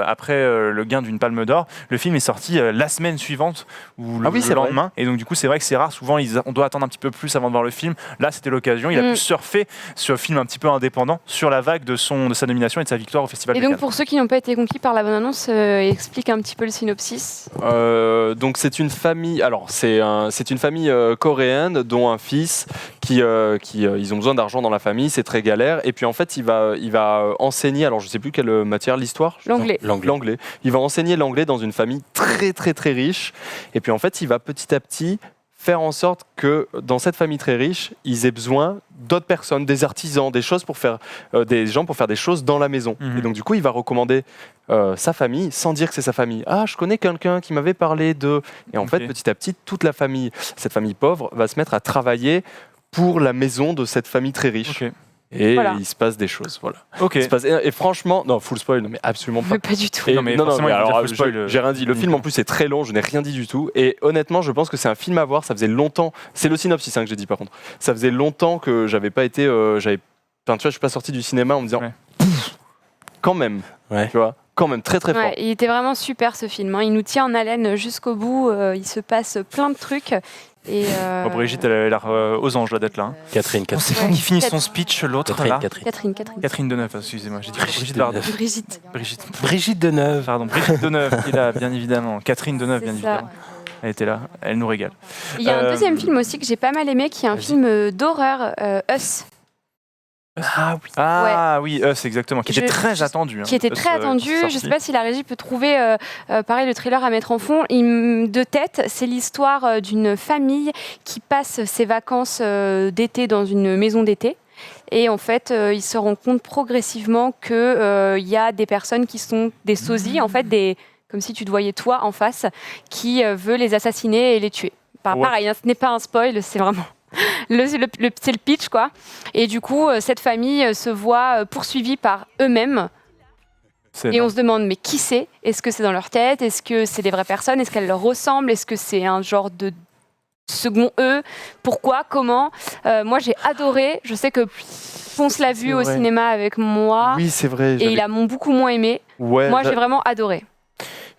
après le gain d'une Palme d'Or. Le film est sorti la semaine suivante ou le, Ah oui, le c'est vrai. lendemain. Et donc du coup, c'est vrai que c'est rare. Souvent, on doit attendre un petit peu plus avant de voir le film. Là, c'était l'occasion. Il a pu surfer sur un film un petit peu indépendant sur la vague de sa nomination et de sa victoire au Festival Et de donc, Cannes. pour ceux qui n'ont pas été conquis par la bande-annonce, explique un petit peu le synopsis. Donc c'est une famille. Alors c'est une famille coréenne dont un fils qui ils ont besoin d'argent dans la famille, c'est très galère. Et puis en fait il va enseigner. Alors je sais plus quelle matière, l'histoire. L'anglais. L'anglais. Il va enseigner l'anglais dans une famille très très très riche. Et puis en fait il va petit à petit faire en sorte que dans cette famille très riche, ils aient besoin d'autres personnes, des artisans, des choses pour faire des gens pour faire des choses dans la maison. Et donc du coup, il va recommander sa famille sans dire que c'est sa famille. Ah, je connais quelqu'un qui m'avait parlé de. Et en fait, petit à petit, toute la famille, cette famille pauvre, va se mettre à travailler pour la maison de cette famille très riche. Et Voilà. il se passe des choses, voilà. Ok. Il se passe- et franchement, non, full spoil, non, mais absolument pas. Mais pas du tout. Et Non, mais non, forcément, mais il faut dire alors, full spoil, j'ai rien dit. Le film en plus est très long, je n'ai rien dit du tout. Et honnêtement, je pense que c'est un film à voir. Ça faisait longtemps. C'est le synopsis que j'ai dit par contre. Ça faisait longtemps que j'avais pas été. Enfin, tu vois, je suis pas sorti du cinéma en me disant. Pff, quand même. Ouais. Tu vois, quand même très très fort. Ouais, il était vraiment super ce film. Hein. Il nous tient en haleine jusqu'au bout. Il se passe plein de trucs. Et Bon, Brigitte, elle a l'air aux anges là d'être là. Hein. Catherine. C'est qui finit son speech, l'autre là Catherine Deneuve, excusez-moi, j'ai dit Brigitte Bardot. Brigitte Deneuve, pardon, Brigitte Deneuve qui est là, bien évidemment. Catherine Deneuve, bien ça. évidemment. Elle était là, elle nous régale. Il y a un deuxième film aussi que j'ai pas mal aimé, qui est un film d'horreur, Us. Ah oui, c'est exactement. Qui était très attendu. Qui était très attendu. Je ne sais pas si la régie peut trouver, pareil, le trailer à mettre en fond. De tête, c'est l'histoire d'une famille qui passe ses vacances d'été dans une maison d'été. Et en fait, ils se rendent compte progressivement qu'il y a des personnes qui sont des sosies, en fait, comme si tu te voyais toi en face, qui veut les assassiner et les tuer. Pareil, ce n'est pas un spoil, c'est vraiment... c'est le pitch, quoi. Et du coup, cette famille se voit poursuivie par eux-mêmes. Et on se demande, mais qui c'est ? Est-ce que c'est dans leur tête ? Est-ce que c'est des vraies personnes ? Est-ce qu'elles leur ressemblent ? Est-ce que c'est un genre de second eux ? Pourquoi ? Comment ? Moi, j'ai adoré. Je sais que Ponce l'a vu au cinéma avec moi. Oui, c'est vrai. Et il a beaucoup moins aimé. Ouais, moi, j'ai vraiment adoré.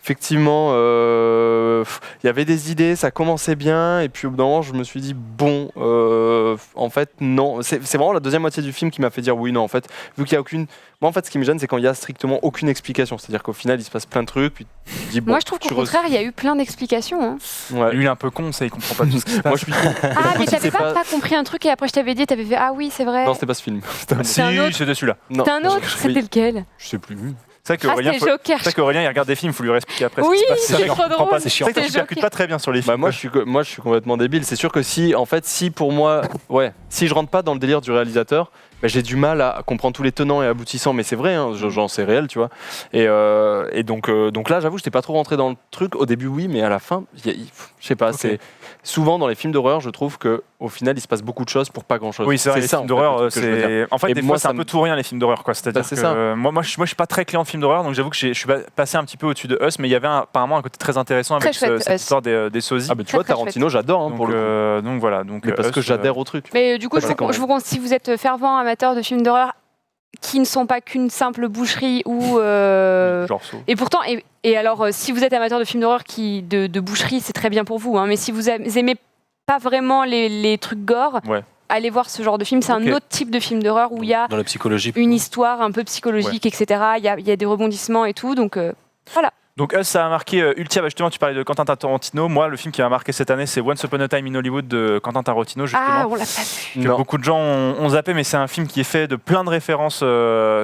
Effectivement, il y avait des idées, ça commençait bien, et puis au bout d'un moment, je me suis dit, bon, en fait, non. C'est vraiment la deuxième moitié du film qui m'a fait dire oui, non, en fait, vu qu'il n'y a aucune... Moi, en fait, ce qui me gêne, c'est quand il n'y a strictement aucune explication. C'est-à-dire qu'au final, il se passe plein de trucs, puis tu dis, bon... Moi, je trouve qu'au contraire, il y a eu plein d'explications. Hein. Ouais. Lui, il est un peu con, ça, il comprend pas tout ce qui se passe. Moi, je suis... Ah, mais t'avais pas compris un truc, et après, je t'avais dit, t'avais fait, ah oui, c'est vrai. Non, c'était pas ce film. Si, c'était celui-là. C'était un autre, c'était lequel ? Je sais plus. C'est vrai qu'Aurélien, il regarde des films, il faut lui réexpliquer après. Oui, c'est trop drôle. C'est chiant. Tu percutes pas très bien sur les films. Moi, je suis complètement débile. C'est sûr que si pour moi, si je rentre pas dans le délire du réalisateur, j'ai du mal à comprendre tous les tenants et aboutissants. Mais c'est vrai, hein, genre c'est réel, tu vois. Et donc là, j'avoue, j'étais pas trop rentré dans le truc. Au début, oui, mais à la fin, je sais pas. Okay. C'est souvent dans les films d'horreur, je trouve que au final, il se passe beaucoup de choses pour pas grand-chose. Oui, c'est vrai. Les films d'horreur, c'est en fait des fois c'est un peu tout rien les films d'horreur, quoi. C'est-à-dire que moi, je suis pas très client de films d'horreur, donc j'avoue que je suis passé un petit peu au-dessus de Us, mais il y avait apparemment un côté très intéressant avec cette histoire des sosies. Ah, mais tu vois, Tarantino, j'adore pour le coup. Donc voilà, parce que j'adhère au truc. Mais du coup, si vous êtes fervent amateur de films d'horreur qui ne sont pas qu'une simple boucherie ou et pourtant et alors si vous êtes amateur de films d'horreur de boucherie, c'est très bien pour vous, hein, mais si vous aimez pas vraiment les trucs gore, allez voir ce genre de film. C'est un autre type de film d'horreur où il y a dans la psychologie, une histoire un peu psychologique, etc. Il y a des rebondissements et tout, donc voilà. Donc Us, ça a marqué Ultia. Justement, tu parlais de Quentin Tarantino. Moi, le film qui m'a marqué cette année, c'est Once Upon a Time in Hollywood de Quentin Tarantino. Justement, on l'a pas vu. Que beaucoup de gens ont zappé, mais c'est un film qui est fait de plein de références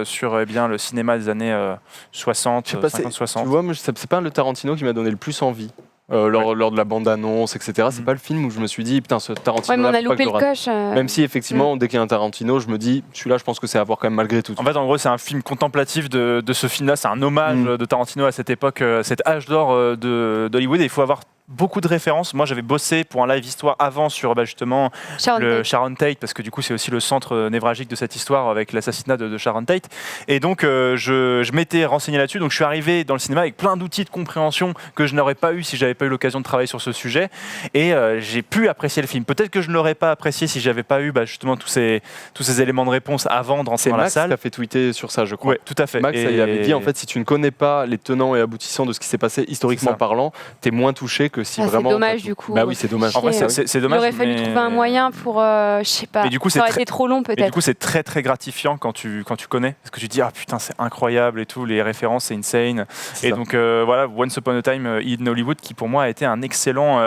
sur le cinéma des années 60, 50-60. Tu vois, c'est pas le Tarantino qui m'a donné le plus envie. Lors de la bande-annonce, etc. C'est pas le film où je me suis dit, putain, ce Tarantino. Ouais, mais on a loupé le coche. Même si, effectivement, dès qu'il y a un Tarantino, je me dis, celui-là, je pense que c'est à voir quand même malgré tout. En fait, en gros, c'est un film contemplatif de ce film-là. C'est un hommage de Tarantino à cette époque, cet âge d'or d'Hollywood. Et il faut avoir beaucoup de références. Moi, j'avais bossé pour un live histoire avant sur justement Sharon Tate, parce que du coup, c'est aussi le centre névralgique de cette histoire avec l'assassinat de Sharon Tate. Et donc, je m'étais renseigné là-dessus. Donc, je suis arrivé dans le cinéma avec plein d'outils de compréhension que je n'aurais pas eu si j'avais pas eu l'occasion de travailler sur ce sujet. Et j'ai pu apprécier le film. Peut-être que je ne l'aurais pas apprécié si j'avais pas eu justement tous ces éléments de réponse avant d'entrer dans la salle. C'est Max qui a fait tweeter sur ça, je crois. Oui, tout à fait. Max il avait dit, en fait, si tu ne connais pas les tenants et aboutissants de ce qui s'est passé historiquement parlant, t'es moins touché que si vraiment. C'est dommage du coup. Bah oui, c'est dommage. En vrai, c'est dommage. Il aurait fallu trouver un moyen pour, je sais pas. Mais du coup, ça aurait été trop long peut-être. Et du coup, c'est très très gratifiant quand tu connais, parce que tu te dis ah putain c'est incroyable et tout, les références c'est insane. Et donc voilà, Once Upon a Time in Hollywood qui pour moi a été un excellent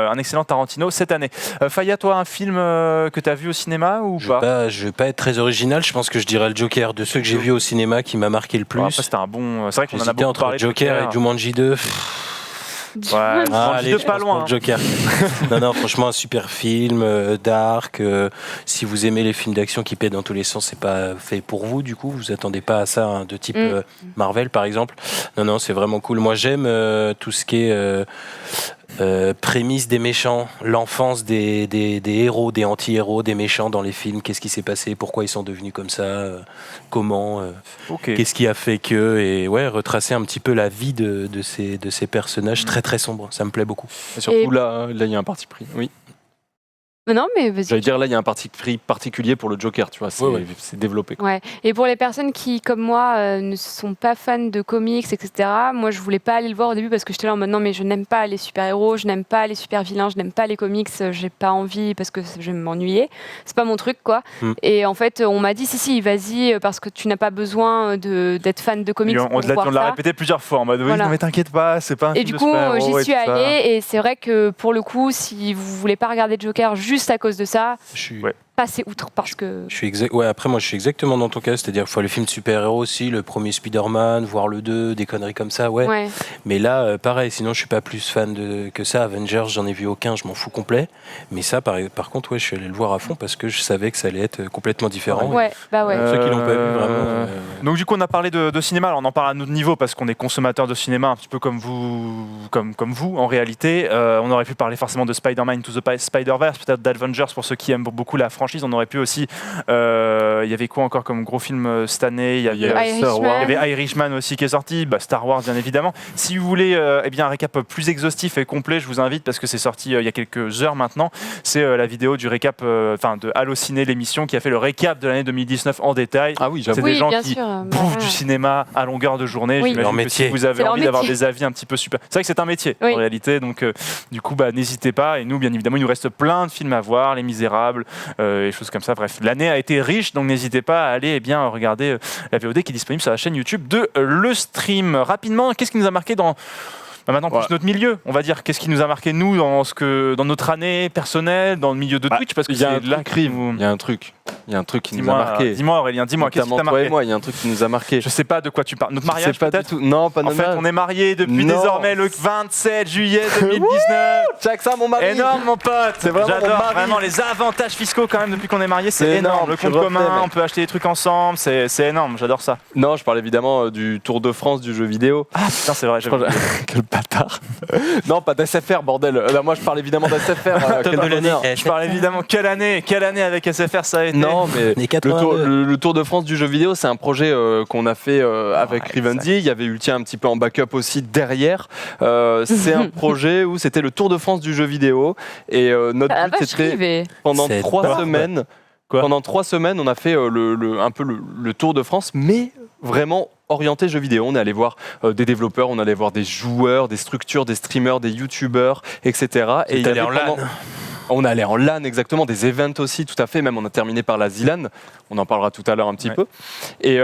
Tarantino cette année. Faya, toi un film que tu as vu au cinéma ou pas? Je vais pas être très original. Je pense que je dirais le Joker de ceux que j'ai vus au cinéma qui m'a marqué le plus. Après, c'était un bon. C'est vrai qu'on en a beaucoup entre parlé. Joker et Jumanji 2. Ouais, allez, pas loin. Joker. non, franchement, un super film, dark. Si vous aimez les films d'action qui pètent dans tous les sens, c'est pas fait pour vous. Du coup, vous attendez pas à ça, de type Marvel, par exemple. Non, c'est vraiment cool. Moi, j'aime tout ce qui est prémisse des méchants, l'enfance des héros, des anti-héros, des méchants dans les films. Qu'est-ce qui s'est passé? Pourquoi ils sont devenus comme ça? Comment? Qu'est-ce qui a fait que? Et retracer un petit peu la vie de ces personnages très très sombres. Ça me plaît beaucoup. Et surtout là, il y a un parti pris. Oui. Non, mais j'allais dire là, il y a un parti pris particulier pour le Joker, tu vois, c'est développé. Quoi. Ouais. Et pour les personnes qui, comme moi, ne sont pas fans de comics, etc. Moi, je voulais pas aller le voir au début parce que j'étais là en mode non, mais je n'aime pas les super-héros, je n'aime pas les super-vilains, je n'aime pas les comics, j'ai pas envie parce que je vais m'ennuyer. C'est pas mon truc, quoi. Et en fait, on m'a dit si, vas-y, parce que tu n'as pas besoin d'être fan de comics. On l'a répété plusieurs fois en mode oui, non, mais t'inquiète pas, c'est pas un film de super-héros. Et du coup, j'y suis allée et c'est vrai que pour le coup, si vous voulez pas regarder Joker juste à cause de ça, passer outre parce que. Ouais, après moi je suis exactement dans ton cas, c'est-à-dire qu'il faut les films de super-héros aussi, le premier Spider-Man, voir le 2, des conneries comme ça, ouais. Mais là, pareil, sinon je suis pas plus fan que ça. Avengers, j'en ai vu aucun, je m'en fous complet. Mais ça, par contre, ouais, je suis allé le voir à fond parce que je savais que ça allait être complètement différent. Ouais, bah ouais. Ceux qui l'ont pas vu, vraiment. Donc du coup, on a parlé de cinéma, alors on en parle à notre niveau parce qu'on est consommateur de cinéma un petit peu comme vous, comme vous en réalité. On aurait pu parler forcément de Spider-Man Into the Spider-Verse, peut-être d'Avengers pour ceux qui aiment beaucoup la franchise. On aurait pu aussi, il y avait quoi encore comme gros film cette année? Il y avait Irishman aussi qui est sorti, Star Wars bien évidemment. Si vous voulez un récap plus exhaustif et complet, je vous invite parce que c'est sorti il y a quelques heures maintenant. C'est la vidéo du récap, de Allociné, l'émission qui a fait le récap de l'année 2019 en détail. Ah oui, c'est des gens qui bouffent du cinéma à longueur de journée. Oui. J'imagine que si vous avez envie d'avoir des avis un petit peu super, c'est vrai que c'est un métier en réalité. Donc du coup, n'hésitez pas. Et nous, bien évidemment, il nous reste plein de films à voir, Les Misérables, et choses comme ça. Bref, l'année a été riche, donc n'hésitez pas à aller regarder la VOD qui est disponible sur la chaîne YouTube de Le Stream. Rapidement, qu'est-ce qui nous a marqué dans maintenant plus notre milieu, on va dire, qu'est-ce qui nous a marqué nous dans notre année personnelle, dans le milieu de Twitch, parce que il y a un truc qui nous a marqué. Dis-moi Aurélien, dis-moi, qu'est-ce qui t'a marqué? Moi, il y a un truc qui nous a marqué. Je sais pas de quoi tu parles. Notre mariage peut-être? Non, pas notre mariage. En fait, on est mariés depuis désormais le 27 juillet 2019. Check ça, mon mari. Énorme, mon pote. C'est vraiment J'adore vraiment les avantages fiscaux quand même depuis qu'on est mariés, c'est énorme. Le compte commun, on peut acheter des trucs ensemble, c'est énorme. J'adore ça. Non, je parle évidemment du Tour de France du jeu vidéo. Ah putain, c'est vrai. Quel bâtard. Non, pas d'SFR, bordel. Moi, je parle évidemment d'SFR. Je parle évidemment quelle année avec SFR ça a été. Non, mais le Tour de France du jeu vidéo, c'est un projet qu'on a fait avec Rivendi. Il y avait eu un petit peu en backup aussi derrière. C'est un projet où c'était le Tour de France du jeu vidéo. Et notre but, c'était pendant 3 semaines. Pendant 3 semaines, on a fait un peu le Tour de France, mais vraiment orienté jeux vidéo. On est allé voir des développeurs, on allait voir des joueurs, des structures, des streamers, des youtubeurs, etc. Et il y avait on allait en LAN, exactement, des events aussi, tout à fait. Même on a terminé par la ZLAN. On en parlera tout à l'heure un petit peu. Et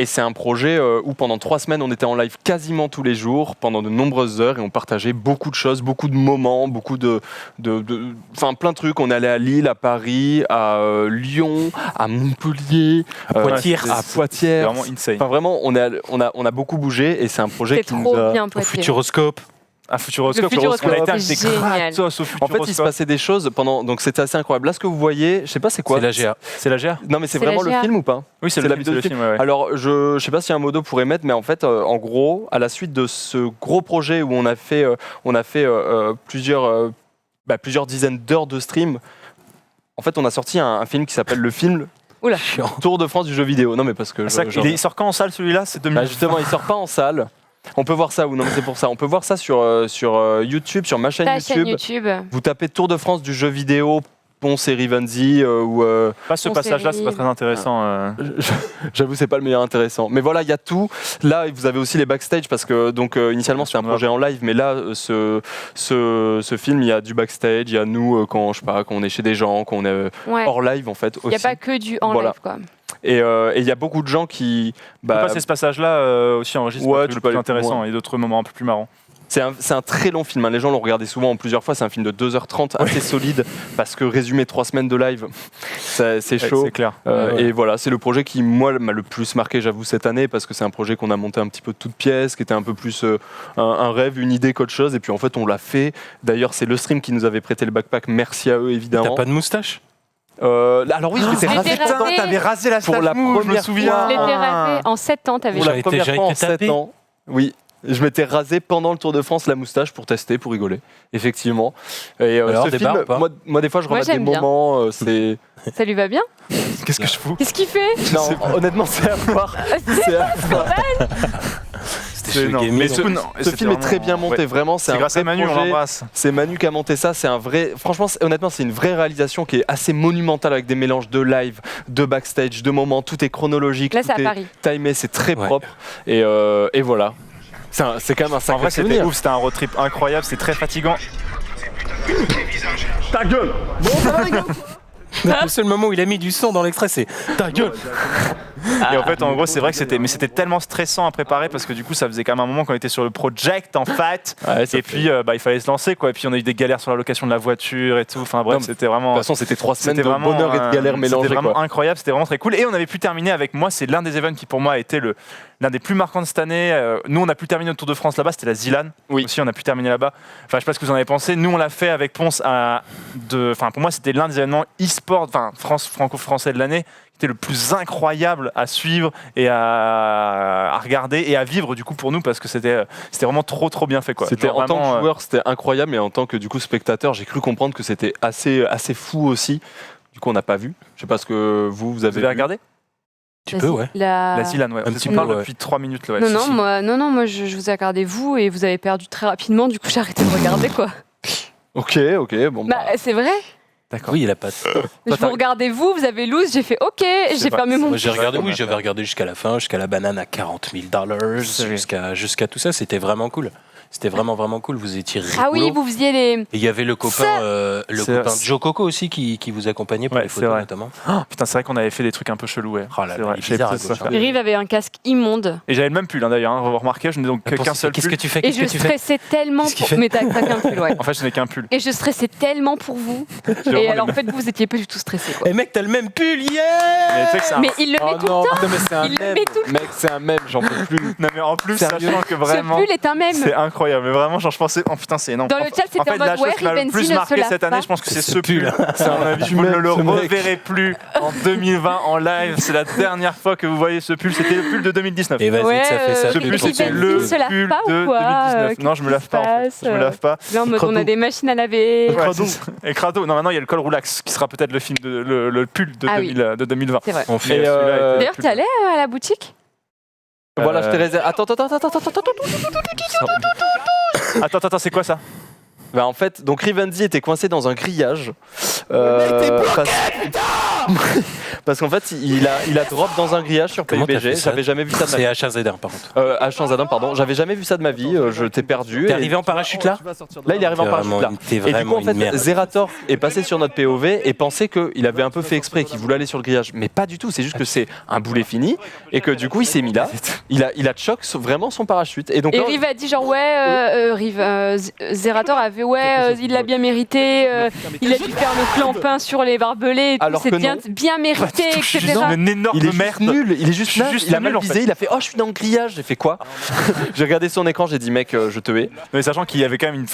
c'est un projet où pendant 3 semaines, on était en live quasiment tous les jours, pendant de nombreuses heures, et on partageait beaucoup de choses, beaucoup de moments, beaucoup enfin plein de trucs. On allait à Lille, à Paris, à Lyon, à Montpellier, à Poitiers. C'est vraiment insane. Enfin vraiment, on a beaucoup bougé, et c'est un projet qui nous a... Au Futuroscope. Un Futuroscope, on a été acheté gratos au Futuroscope. En fait, il se passait des choses pendant, donc c'était assez incroyable. Là, ce que vous voyez, je sais pas c'est quoi. C'est la GA. C'est la GA. Non, mais c'est vraiment le film ou pas? Oui, c'est la vidéo du film. Ouais. Alors, je sais pas si un modo pourrait mettre, mais en fait, en gros, à la suite de ce gros projet où on a fait plusieurs dizaines d'heures de stream, en fait, on a sorti un film qui s'appelle le film. Oula. Tour de France du jeu vidéo. Non, mais parce que il sort quand en salle celui-là? C'est 2000. Justement, il sort pas en salle. On peut voir ça, ou non, c'est pour ça. On peut voir ça sur YouTube, sur ma chaîne YouTube. Vous tapez Tour de France du jeu vidéo, Ponce et Rivendi ou. Pas ce passage-là, c'est pas très intéressant. J'avoue, c'est pas le meilleur intéressant. Mais voilà, il y a tout. Là, vous avez aussi les backstage parce que initialement c'était un projet en live, mais là, ce film, il y a du backstage, il y a nous quand on est chez des gens, quand on est hors live en fait. Il n'y a pas que du en live quoi. Et il y a beaucoup de gens qui. Tu peux passer ce passage-là aussi enregistré, le plus intéressant et d'autres moments un peu plus marrants. C'est un très long film, hein. Les gens l'ont regardé souvent en plusieurs fois, c'est un film de 2h30 assez solide, parce que résumer 3 semaines de live, c'est chaud. C'est clair. Et voilà, c'est le projet qui, moi, m'a le plus marqué, j'avoue, cette année, parce que c'est un projet qu'on a monté un petit peu de toutes pièces, qui était un peu plus un rêve, une idée qu'autre chose, et puis en fait, on l'a fait. D'ailleurs, c'est le stream qui nous avait prêté le backpack, merci à eux, évidemment. T'as pas de moustache? Alors oui, je m'étais rasé. T'avais rasé la pour la première je me souviens. Je l'étais rasé en 7 ans, t'avais pour la première fois en 7 ans. Oui. Je m'étais rasé pendant le Tour de France la moustache pour tester, pour rigoler, effectivement. Et alors, ce film, moi des fois je remets des moments, c'est... Ça lui va bien? Qu'est-ce que je fous? Qu'est-ce qu'il fait? Non, honnêtement c'est à voir. C'est à voir. Mais ce film est très bien monté, vraiment. C'est grâce à Manu, on l'embrasse. C'est Manu qui a monté ça. C'est un vrai. Franchement, honnêtement, c'est une vraie réalisation qui est assez monumentale avec des mélanges de live, de backstage, de moments. Tout est chronologique. Là, c'est tout à Paris. Timé, c'est très propre. Et voilà. C'est quand même un sacré. En vrai, c'était ouf. C'était un road trip incroyable. C'est très fatigant. Ta gueule! Le seul moment où il a mis du son dans l'extrait, c'est ta gueule. Et en fait, en gros, c'est vrai que c'était tellement stressant à préparer parce que du coup, ça faisait quand même un moment qu'on était sur le project en fait. Et puis, il fallait se lancer quoi. Et puis, on a eu des galères sur la location de la voiture et tout. Enfin bref, c'était vraiment. De toute façon, c'était 3 semaines de bonheur et de galère mélangées. C'était vraiment quoi. incroyable, c'était vraiment très cool. Et on avait pu terminer avec moi. C'est l'un des events qui pour moi a été l'un des plus marquants de cette année. Nous, on a pu terminer au Tour de France là-bas. C'était la Zilan. Oui. Aussi, on a pu terminer là-bas. Enfin, je sais pas ce que vous en avez pensé. Nous, on l'a fait avec Ponce. Enfin, pour moi, c'était l'un des événements e-sport, enfin franco-français de l'année, qui était le plus incroyable à suivre et à regarder et à vivre du coup pour nous parce que c'était vraiment trop bien fait quoi. C'était Genre, en tant vraiment, que joueur, c'était incroyable, et en tant que du coup spectateur, j'ai cru comprendre que c'était assez fou aussi. Du coup, on n'a pas vu. Je sais pas ce que vous avez vu. regardé. Tu peux, ouais. La Zilan, ouais. Un petit On parle peu, ouais. depuis 3 minutes. Ouais. Moi, je vous ai regardé vous et vous avez perdu très rapidement. Du coup, j'ai arrêté de regarder quoi. Ok, bon. Bah, c'est vrai. D'accord. Oui, il a pas. Je vous regardais vous avez lose, j'ai fait OK, j'ai fermé mon. Moi, j'ai regardé, j'avais regardé jusqu'à la fin, jusqu'à la banane à $40,000, jusqu'à tout ça. C'était vraiment cool. C'était vraiment cool. Vous étiez rigolo. Ah oui, vous faisiez les. Et il y avait le copain de Joe Coco aussi qui vous accompagnait pour les photos notamment. Oh, putain, c'est vrai qu'on avait fait des trucs un peu chelous. Ouais. Oh là C'est là, vrai. il est bizarre à gauche, hein. Rive avait un casque immonde. Et j'avais le même pull d'ailleurs. Vous remarquez, je n'ai donc qu'un seul Qu'est-ce pull. que tu fais Et je stressais tellement pour. Mais t'as qu'un pull, ouais. En fait, je n'ai qu'un pull. Et je stressais tellement pour vous. Et alors, en fait, vous étiez pas du tout stressé quoi. Eh mec, t'as le même pull, yeah. Mais il le met tout le temps. mais c'est un Il le mème. met tout le Mec, c'est un mème, j'en peux plus. Non mais en plus, Sérieux sachant que vraiment, Ce pull est un mème. c'est incroyable. Mais vraiment, genre, je pensais, oh putain, c'est énorme. Dans le chat, c'était en fait, en mode la chose ouais, qui m'a le Rivenzi plus ne marqué se lave cette année, pas. je pense que c'est ce pull. C'est à mon avis, vous ne le reverrez plus en 2020 en live. C'est la dernière fois que vous voyez ce pull. C'était le pull de 2019. Et vas-y, Ouais, ça fait ça. Ce pull, c'était le se lave pull pas ou de quoi 2019. Non, je me lave pas. En fait. Je me lave pas. Là, en mode, on a des machines à laver. Ouais, et Crado. Non, maintenant il y a le col Roulax qui sera peut-être le film le pull de, Ah oui. de 2020. C'est vrai. On fait. Et, D'ailleurs, t'es allé à la boutique? Voilà, je t'ai réservé. Attends. Attends, c'est quoi ça? Bah en fait, donc Rivenzi était coincé dans un grillage. Parce qu'en fait, il a drop dans un grillage sur Comment t'as PUBG. fait ça? J'avais jamais vu ça de ma vie. C'est H1Z1 par contre. H1Z1, pardon. J'avais jamais vu ça de ma vie. Je t'ai perdu. T'es arrivé en parachute là? Là, il est arrivé en parachute là. T'es Et du coup, vraiment en fait, une merde. Zerator est passé sur notre POV et pensait qu'il avait un peu fait exprès, qu'il voulait aller sur le grillage. Mais pas du tout. C'est juste que c'est un boulet fini et que du coup, il s'est mis là. Il a choc vraiment son parachute. Et donc, Et là, Rive a dit genre Zerator avait il l'a bien mérité, il a dû faire le clampin sur les barbelés, et tout, Alors c'est que bien mérité, etc. Une énorme il est merde. juste nul, il est juste naze, juste il a nul, mal en visé, fait. il a fait oh je suis dans le grillage, j'ai fait quoi? J'ai regardé son écran, j'ai dit mec je te hais. Mais sachant qu'il y avait quand même une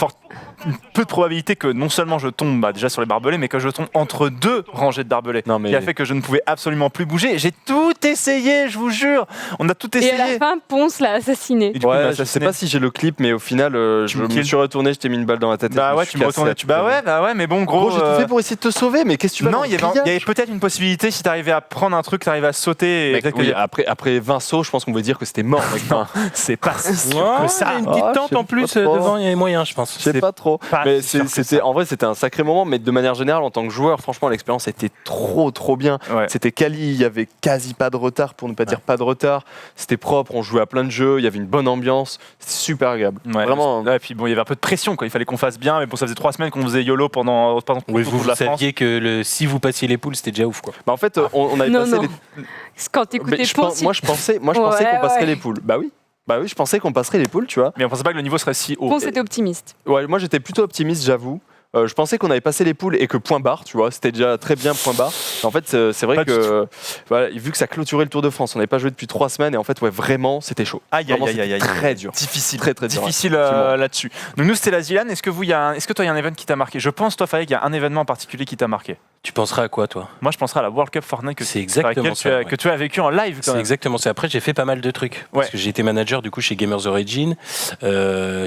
peu de probabilité que non seulement je tombe déjà sur les barbelés, mais que je tombe entre deux rangées de barbelés. Non, mais- Qui a fait que je ne pouvais absolument plus bouger. J'ai tout essayé, je vous jure. On a tout Et essayé. à la fin, Ponce l'a assassiné. Et du coup, il m'a Ouais, je sais assassiné. pas si j'ai le clip, mais au final je me me kills. suis retourné, je t'ai mis une balle dans la tête. et Bah je me ouais, suis tu me cassé retournais. la tête. Bah ouais, mais bon, gros. Gros, j'ai tout fait pour essayer de te sauver, mais qu'est-ce que tu vas Non, dans il le y avait grillage peut-être une possibilité si t'arrivais à prendre un truc, t'arrivais à sauter. Et Mec, peut-être oui, que après 20 sauts, je pense qu'on peut dire que c'était mort. Mec. Enfin, c'est pas si sûr Ouais, que ça. une petite Ah, tente je sais en plus pas trop. devant, il y avait moyen, je pense. je sais pas trop. pas Mais si sûr que c'était en vrai c'était un sacré moment, mais de manière générale en tant que joueur, franchement l'expérience était trop bien. Ouais. C'était quali, il y avait quasi pas de retard, pour ne pas dire pas de retard. C'était propre, on jouait à plein de jeux, il y avait une bonne ambiance, c'était super agréable. Ouais, Vraiment. ouais, et puis bon, il y avait un peu de pression, quoi. Il fallait qu'on fasse bien, mais bon, ça faisait 3 semaines qu'on faisait YOLO pendant Oui, tout le vous tour de la France. saviez que si vous passiez les poules, c'était déjà ouf quoi. Bah en fait, on avait Non, passé non. les. Quand Mais t'écoutais je Ponce, moi je pensais qu'on Ouais, passerait ouais. les poules. Bah oui, je pensais qu'on passerait les poules, tu vois. Mais on pensait pas que le niveau serait si haut. Ponce était optimiste. Ouais, moi j'étais plutôt optimiste, j'avoue. Je pensais qu'on avait passé les poules et que point barre, tu vois, c'était déjà très bien point barre. En fait, c'est vrai Pas du que voilà, vu que ça clôturait le Tour de France, on n'avait pas joué depuis 3 semaines et en fait, ouais, vraiment, c'était chaud. Aïe, Vraiment, aïe, aïe, aïe, c'était aïe. très dur. Difficile, Très dur. difficile Effectivement. là-dessus. Donc nous c'était la Zilan. Est-ce que toi il y a un événement qui t'a marqué? Je pense toi Faye qu'il y a un événement en particulier qui t'a marqué. Tu penseras à quoi toi? Moi je penserai à la World Cup Fortnite que C'est exactement laquelle ça, ouais. que tu as vécu en live. Quand C'est même. exactement ça. Après, j'ai fait pas mal de trucs. Parce Ouais. que j'ai été manager du coup chez Gamers Origin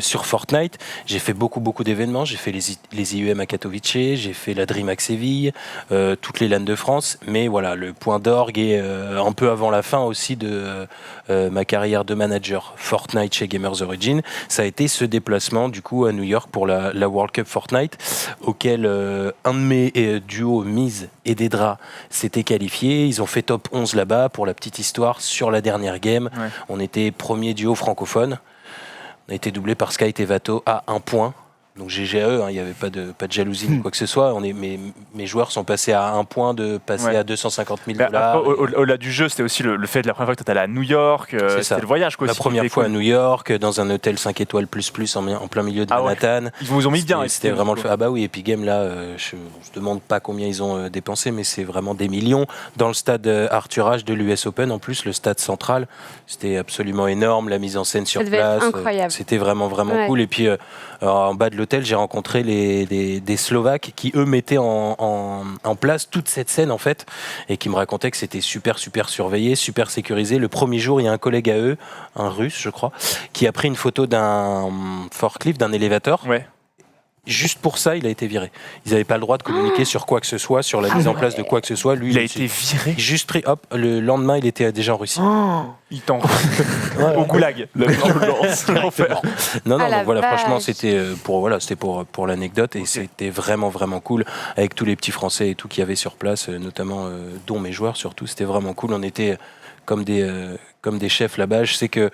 sur Fortnite. J'ai fait beaucoup d'événements. J'ai fait les IEM à Katowice, j'ai fait la DreamHack Séville, toutes les LAN de France. Mais voilà, le point d'orgue est un peu avant la fin aussi de ma carrière de manager Fortnite chez Gamers Origin. Ça a été ce déplacement du coup à New York pour la World Cup Fortnite, auquel un de mes duos Miz et Dedra s'était qualifié. Ils ont fait top 11 là-bas. Pour la petite histoire, sur la dernière game, Ouais. on était premier duo francophone. On a été doublé par Sky Tevato à 1 point. Donc GGAE, il n'y avait pas de jalousie ni quoi que ce soit. Mes joueurs sont passés à un point de passer à 250 000 $. Au-delà du jeu, c'était aussi le fait de la première fois que tu allé à New York. C'était le voyage. Quoi, la première fois à New York, dans un hôtel 5 étoiles plus en plein milieu de Manhattan. Ils vous ont mis bien. C'était vraiment le feu. Ah bah oui, Epic Games, là, je ne demande pas combien ils ont dépensé, mais c'est vraiment des millions. Dans le stade Arthur Ashe de l'US Open, en plus, le stade central, c'était absolument énorme. La mise en scène sur place, c'était vraiment cool. Et puis, en bas de l'hôtel, j'ai rencontré des Slovaques qui, eux, mettaient en place toute cette scène, en fait, et qui me racontaient que c'était super surveillé, super sécurisé. Le premier jour, il y a un collègue à eux, un Russe, je crois, qui a pris une photo d'un forklift, d'un élévateur. Ouais. Juste pour ça, il a été viré. Ils n'avaient pas le droit de communiquer sur quoi que ce soit, sur la mise en place de quoi que ce soit. Lui, il a été viré. Juste pris, hop, le lendemain, il était déjà en Russie. Il t'en au goulag. La violence. Non, voilà, franchement, c'était pour l'anecdote et c'était vraiment cool avec tous les petits Français et tout qu'il y avait sur place, notamment dont mes joueurs surtout. C'était vraiment cool. On était comme des chefs là-bas. Je sais que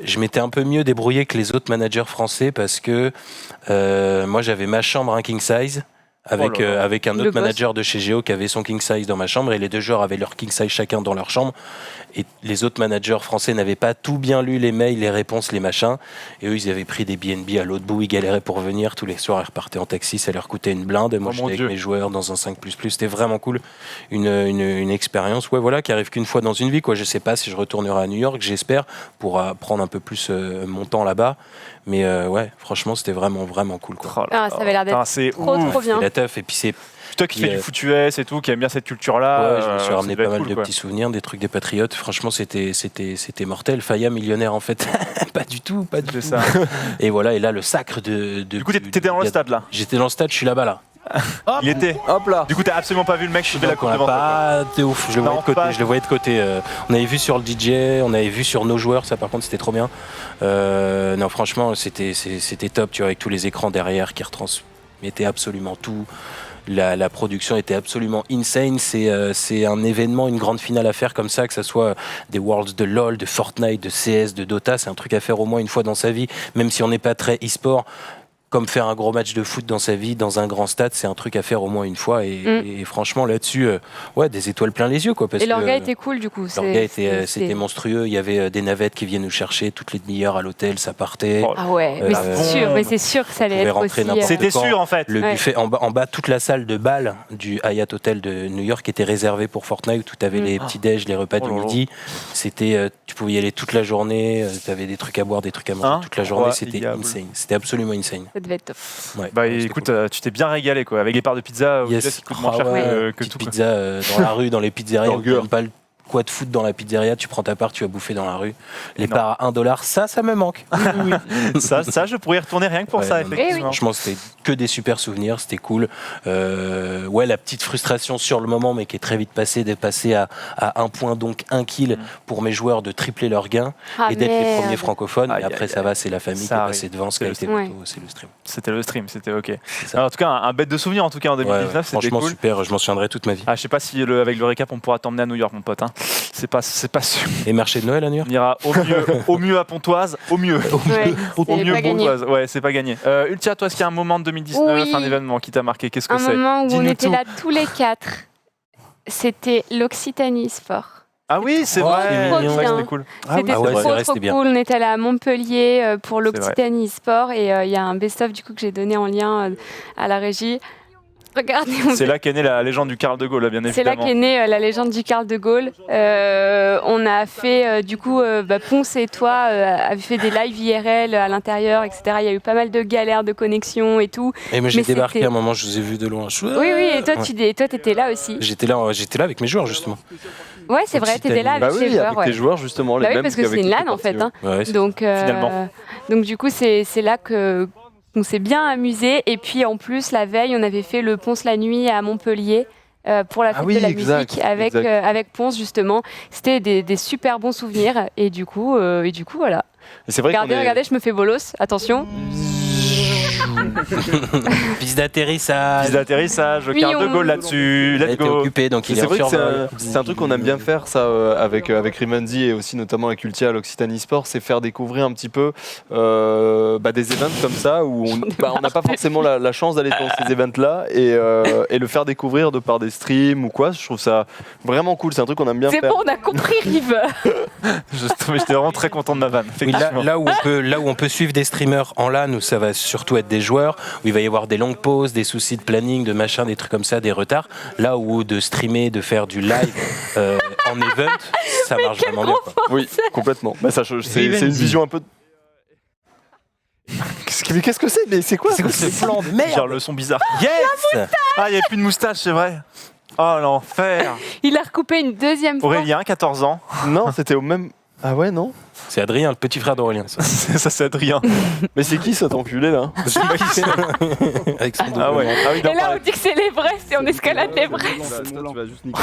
je m'étais un peu mieux débrouillé que les autres managers français parce que moi j'avais ma chambre un king size avec un autre manager de chez Géo qui avait son king size dans ma chambre et les deux joueurs avaient leur king size chacun dans leur chambre et les autres managers français n'avaient pas tout bien lu les mails, les réponses, les machins et eux ils avaient pris des BNB à l'autre bout, ils galéraient pour venir tous les soirs, ils repartaient en taxi, ça leur coûtait une blinde. Moi j'étais avec mes joueurs dans un 5++, c'était vraiment cool, une expérience qui arrive qu'une fois dans une vie quoi. Je sais pas si je retournerai à New York, j'espère, pour prendre un peu plus mon temps là-bas, mais franchement c'était vraiment cool quoi. Ça avait l'air d'être trop bien. La teuf, et puis c'est toi qui fais du foot US et tout, qui aime bien cette culture-là. Je me suis ramené pas mal de petits souvenirs, des trucs des Patriotes. Franchement, c'était mortel. Faya millionnaire en fait, pas du tout ça. Et voilà, et là le sacre de. Du coup, t'étais dans le stade là. J'étais dans le stade, je suis là-bas là. Il était. Hop là. Du coup, t'as absolument pas vu le mec qui fait la coupe devant toi. Pas de ouf. Je le voyais de côté. On avait vu sur le DJ, on avait vu sur nos joueurs. Ça, par contre, c'était trop bien. Non, franchement, c'était top. Tu vois, avec tous les écrans derrière qui retransmettaient absolument tout. La production était absolument insane. C'est un événement, une grande finale à faire comme ça, que ce soit des Worlds de LoL, de Fortnite, de CS, de Dota. C'est un truc à faire au moins une fois dans sa vie, même si on n'est pas très e-sport. Comme faire un gros match de foot dans sa vie, dans un grand stade, c'est un truc à faire au moins une fois. Et franchement, là-dessus, des étoiles plein les yeux. Quoi, parce l'orga était cool, du coup. L'orga c'était monstrueux. Il y avait des navettes qui viennent nous chercher toutes les demi-heures à l'hôtel, ça partait. Ah ouais, mais c'est sûr que ça allait être aussi... C'était sûr, en fait. Le buffet, en bas, toute la salle de bal du Hyatt Hotel de New York était réservée pour Fortnite, où tu avais les petits-déj, les repas du midi. C'était, tu pouvais y aller toute la journée, tu avais des trucs à boire, des trucs à manger toute la journée. C'était insane. C'était absolument insane. Devait être top. Ouais, bah écoute, tu t'es bien régalé quoi, avec les parts de pizza qui coûtent moins cher que tout. Pizza dans la rue, dans les pizzerias, pas le quoi de foot dans la pizzeria, tu prends ta part, tu vas bouffer dans la rue. Les parts à $1, ça me manque. ça, je pourrais y retourner rien que pour ça, effectivement. Franchement, c'était que des super souvenirs, c'était cool. La petite frustration sur le moment, mais qui est très vite passée, d'être passé à 1 point, donc 1 kill pour mes joueurs, de tripler leurs gains et d'être les premiers francophones. Et après, ça va, c'est la famille qui est passée devant, ce qui a été plutôt, c'est le stream. C'était le stream, c'était ok. Alors, en tout cas, un bête de souvenir en tout cas en 2019, c'était franchement cool. Super, je m'en souviendrai toute ma vie. Je sais pas si avec le récap, on pourra t'emmener à New York, mon pote. C'est pas sûr. Et marché de Noël à New York ? On ira au mieux à Pontoise, au mieux Pontoise. Ouais, c'est pas gagné. Ultia, toi, est-ce qu'il y a un moment de 2019, un événement qui t'a marqué ? Qu'est-ce que c'est ? Un moment où on était là tous les 4. C'était l'Occitanie Sport. Ah oui, c'est vrai. C'était cool. C'était trop cool. On était allé à Montpellier pour l'Occitanie Sport et il y a un best-of du coup que j'ai donné en lien à la régie. Regardez, c'est là qu'est née la légende du Carl de Gaulle, bien évidemment. C'est là qu'est née la légende du Carl de Gaulle. On a fait, Ponce et toi avaient fait des lives IRL à l'intérieur, etc. Il y a eu pas mal de galères de connexion et tout. Et moi j'ai débarqué à un moment, je vous ai vu de loin. Oui, et toi, t'étais là aussi. J'étais là avec mes joueurs, justement. Ouais, c'est vrai, t'étais là avec tes joueurs. Avec tes joueurs, justement. Les mêmes parce que c'est une LAN, en fait. Finalement. Donc, du coup, c'est là que... On s'est bien amusé et puis en plus la veille on avait fait le Ponce la nuit à Montpellier pour la fête de la musique avec Ponce justement. C'était des super bons souvenirs et du coup voilà. C'est vrai regardez, je me fais bolos, attention. Piste d'atterrissage. Piste d'atterrissage, Mignon. quart de Gaulle là-dessus, Il let's était go. occupé, donc il est C'est en vrai que survol. c'est un truc qu'on aime bien faire, ça, avec Rivenzi et aussi notamment avec Ultia à l'Occitanie Sport, c'est faire découvrir un petit peu des events comme ça où on n'a pas forcément la chance d'aller dans ces events-là et le faire découvrir de par des streams ou quoi. Je trouve ça vraiment cool. C'est un truc qu'on aime bien C'est faire. bon, on a compris, Rive. J'étais vraiment très content de ma vanne. Oui, effectivement. là où on peut suivre des streamers en LAN, où ça va surtout être des joueurs, où il va y avoir des longues pauses, des soucis de planning, de machin, des trucs comme ça, des retards. Là où de streamer, de faire du live en event, ça marche vraiment bien. Quoi. Oui, complètement. Bah, c'est une vision un peu. Qu'est-ce que c'est? Mais c'est quoi? C'est quoi ce plan de merde? Genre le son bizarre. Yes! Ah, il n'y a plus de moustache, c'est vrai. Oh, l'enfer. Il a recoupé une deuxième fois. Aurélien, 14 ans. Non, c'était au même. Ah ouais, non? C'est Adrien, le petit frère d'Aurélien. Ça, Ça c'est Adrien. Mais c'est qui cet enculé là? avec son Ah ouais. Ah oui, Et là, on dit que c'est l'Everest et on escalade l'Everest. Tu vas juste niquer.